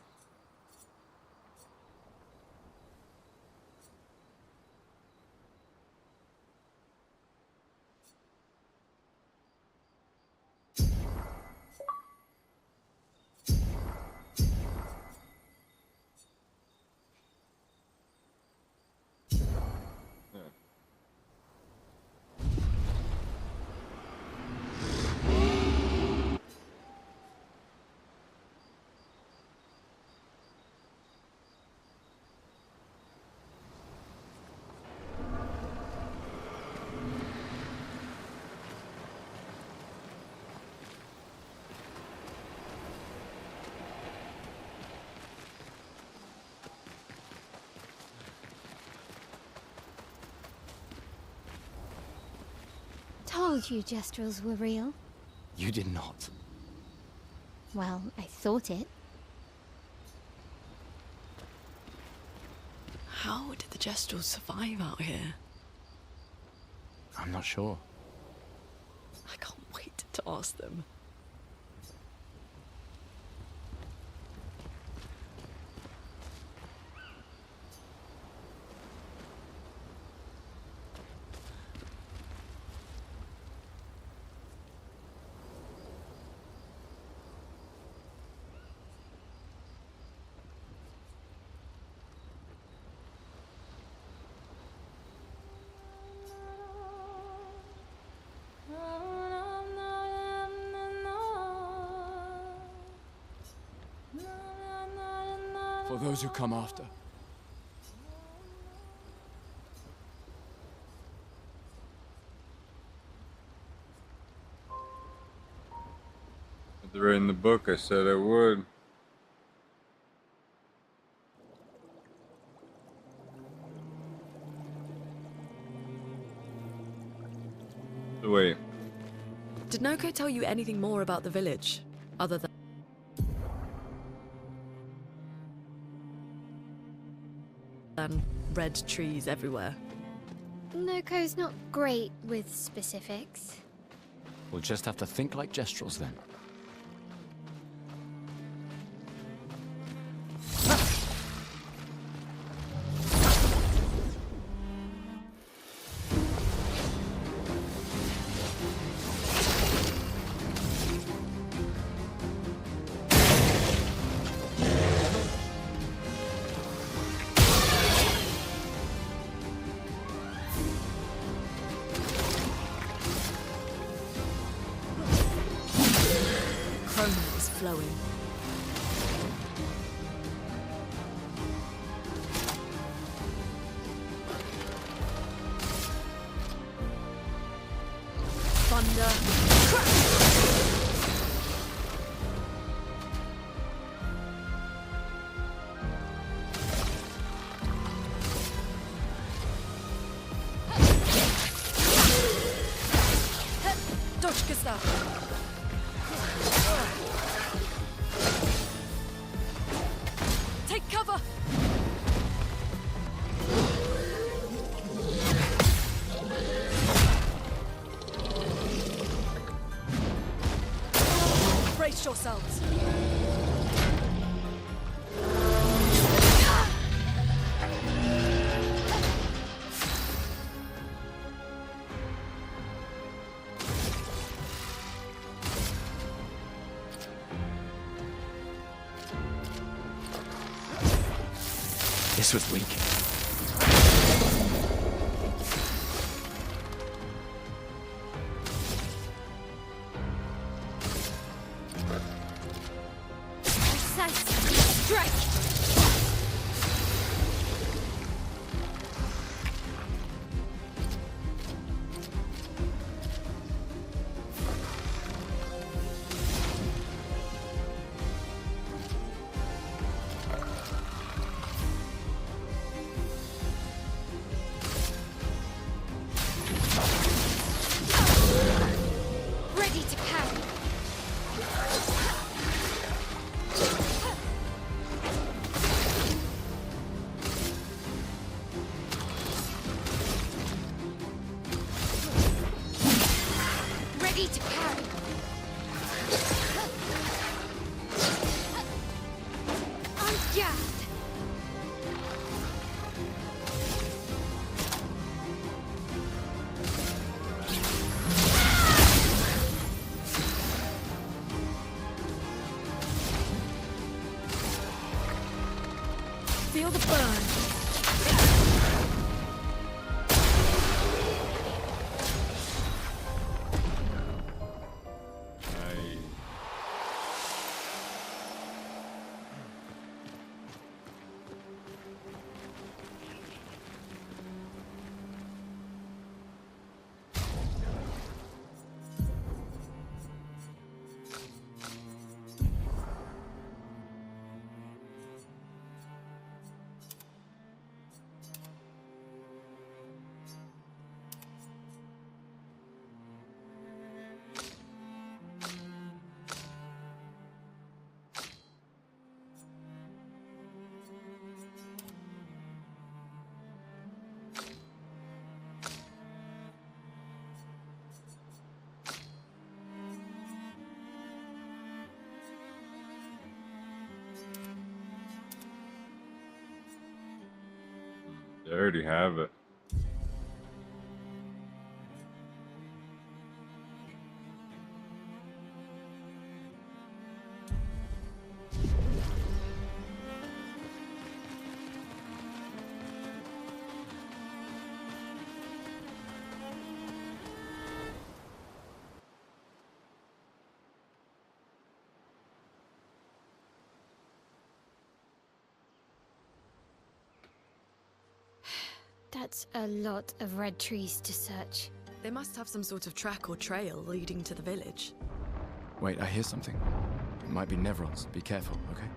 Told you Gestrels were real. You did not. Well, I thought it. How did the Gestrels survive out here? I'm not sure. I can't wait to ask them. For those who come after. At the right in the book, I said I would. So wait. Did Noko tell you anything more about the village, other than red trees everywhere? Noko's not great with specifics. We'll just have to think like Gestrels then. Chroma is flowing. Thunder. Dodge Gustav. Take cover! Brace yourselves. This was weak. Feel the burn. They already have it. That's a lot of red trees to search. They must have some sort of track or trail leading to the village. Wait, I hear something. It might be Nevrons. Be careful, okay?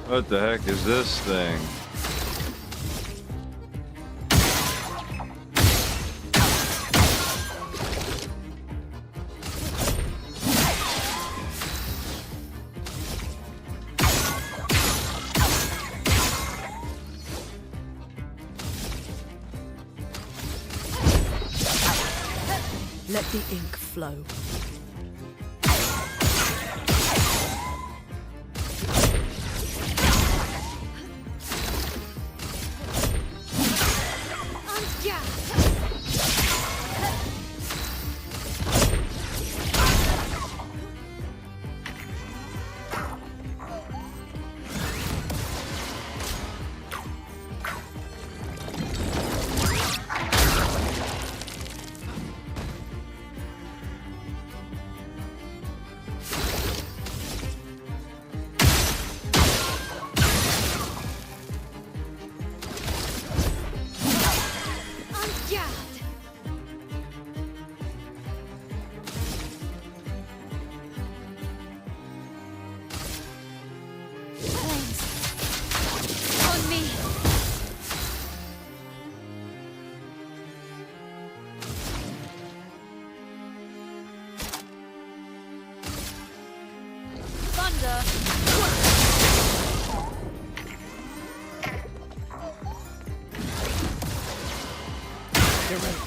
What the heck is this thing? Let the ink flow. Get ready.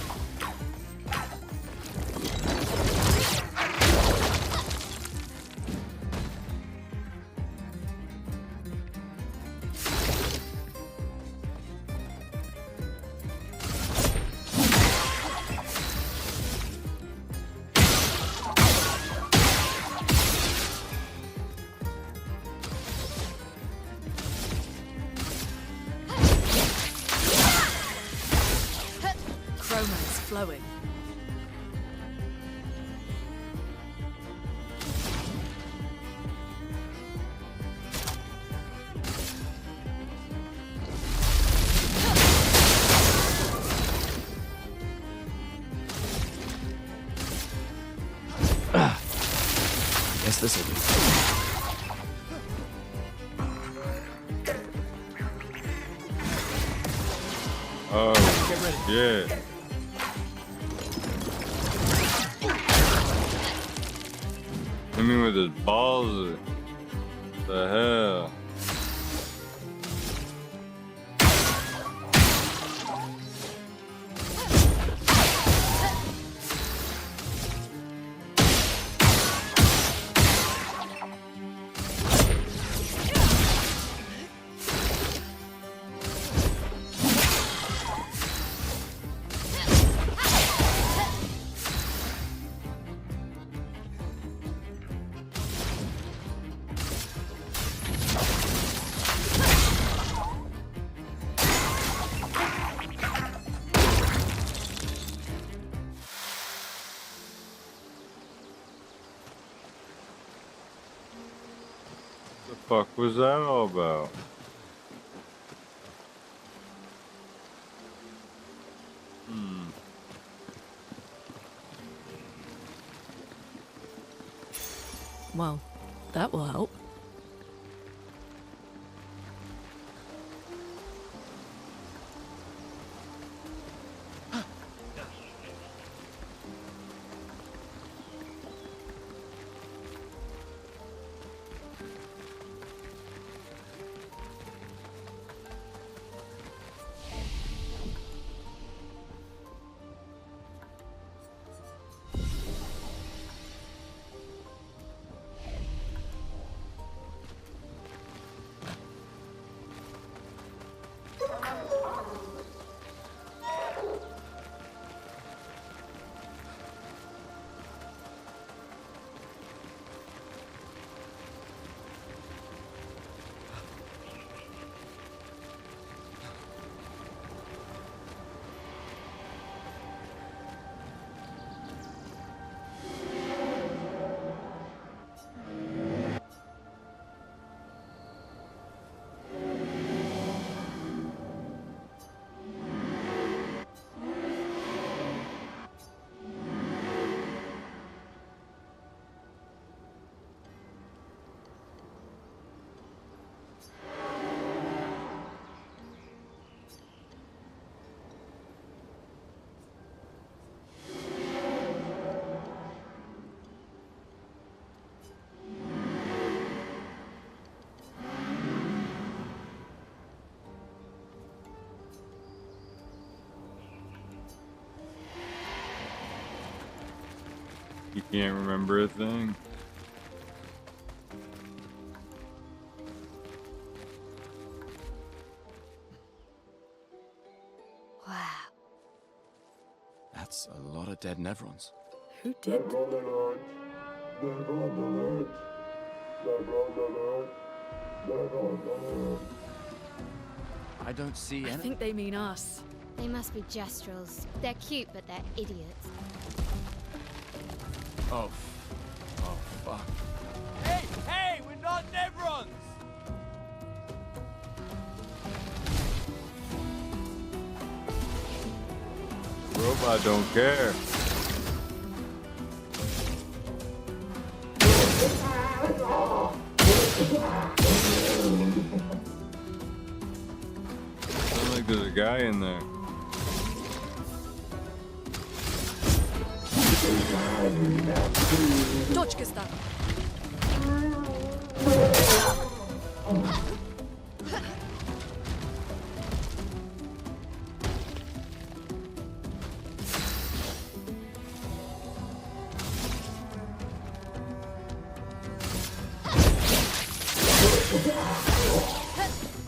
Romance flowing. Guess this'll do. Oh, Get ready. yeah. I mean, with his balls. The hell? The fuck was that all about? Well, that will help. He can't remember a thing. Wow. That's a lot of dead Nevrons. Who did? I don't see I any. think they mean us. They must be Gestrels. They're cute, but they're idiots. Oh. Oh, fuck. Hey, hey, we're not Nevrons! Robot don't care. Sounds like there's a guy in there. Dodge, Gustav.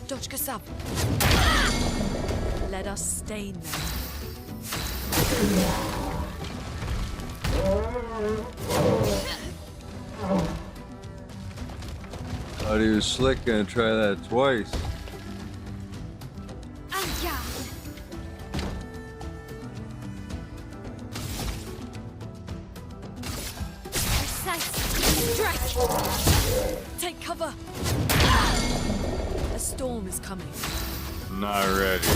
Dodge, Gustav. Let us stain them. Thought he was slick, gonna try that twice. Anja! Precise! Strike! Take cover. A storm is coming. Not ready.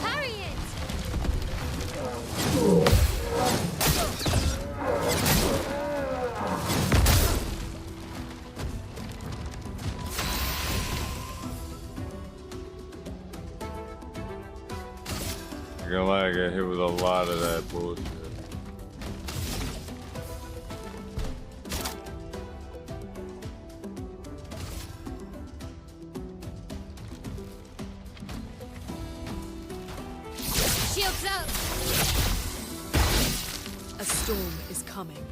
Parry it! I'm gonna lie, I got hit with a lot of that bullshit. Shields up! A storm is coming.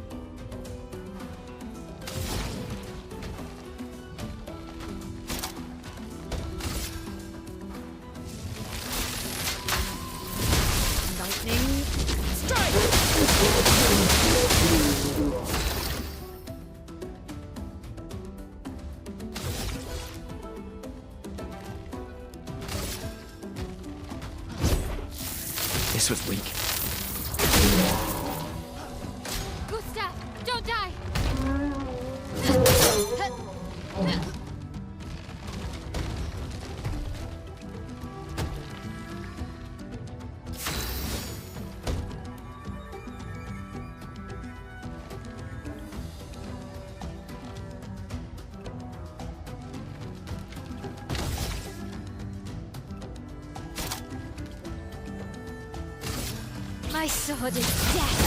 Lightning strike! This was weak. Gustav, don't die! My sword is death!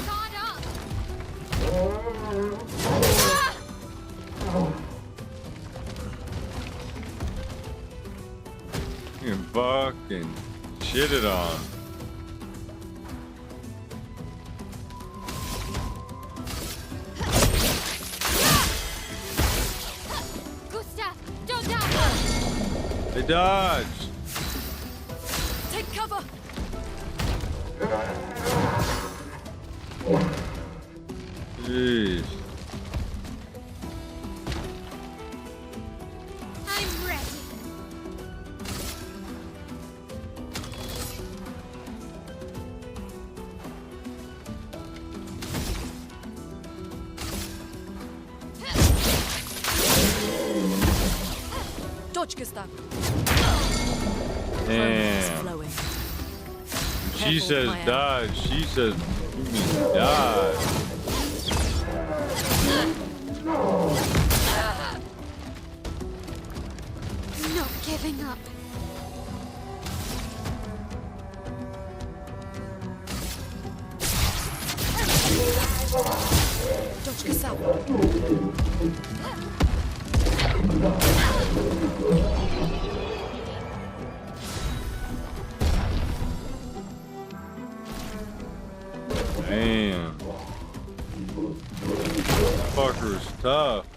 Guard up! You fucking shitted on. Gustav, don't die! They dodged. Take cover! Jeez. I'm ready! Dodge, Gustav. Damn. Flowing. She Careful, says Maya. dodge. She says dodge. Not giving up. Dodge, Gustav. Damn. Fucker's tough.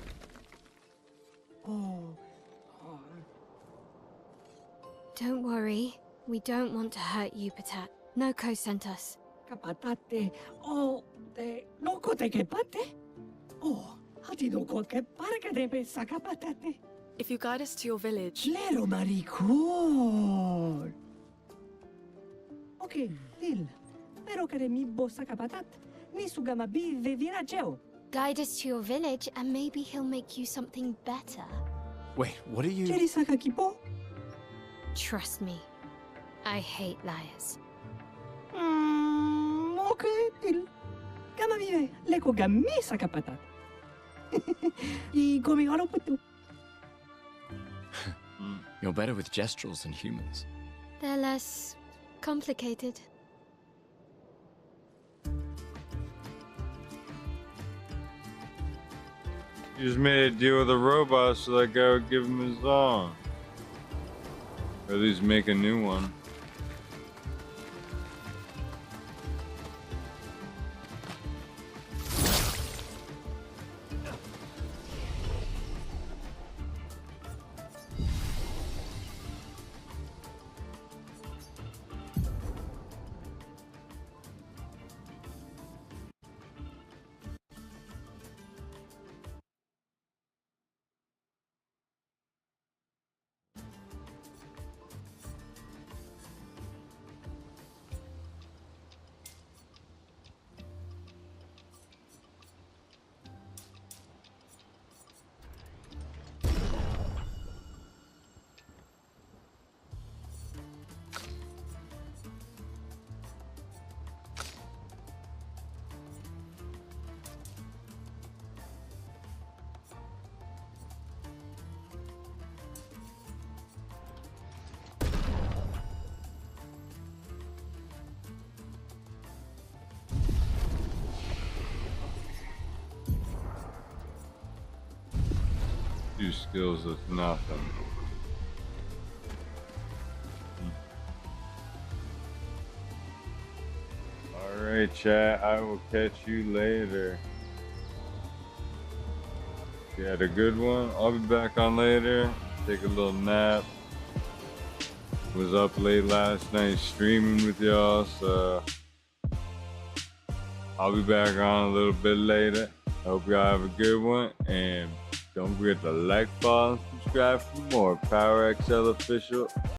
Don't worry. We don't want to hurt you, Patat. Noko sent us. Kapatate. Oh, de noko te kepate. Oh, hati noko ke parka de pe sakapatate. If you guide us to your village... Lero maricor. Okay, Lil. Pero kare mi bossa kapatat. Ni sugama bi de virageo. Guide us to your village and maybe he'll make you something better. Wait, what are you... Cheri saka kipo? Trust me. I hate liars. Okay, Lil. Gama vive. Leko gami saka patat. Y gomi haro putu. You're better with gestural than humans. They're less complicated. He just made a deal with a robot so that guy would give him his song. Or at least make a new one. Two skills with nothing. Alright, chat. I will catch you later. You had a good one. I'll be back on later. Take a little nap. Was up late last night streaming with y'all, so I'll be back on a little bit later. Hope y'all have a good one, and don't forget to like, follow, and subscribe for more PowerXL Official.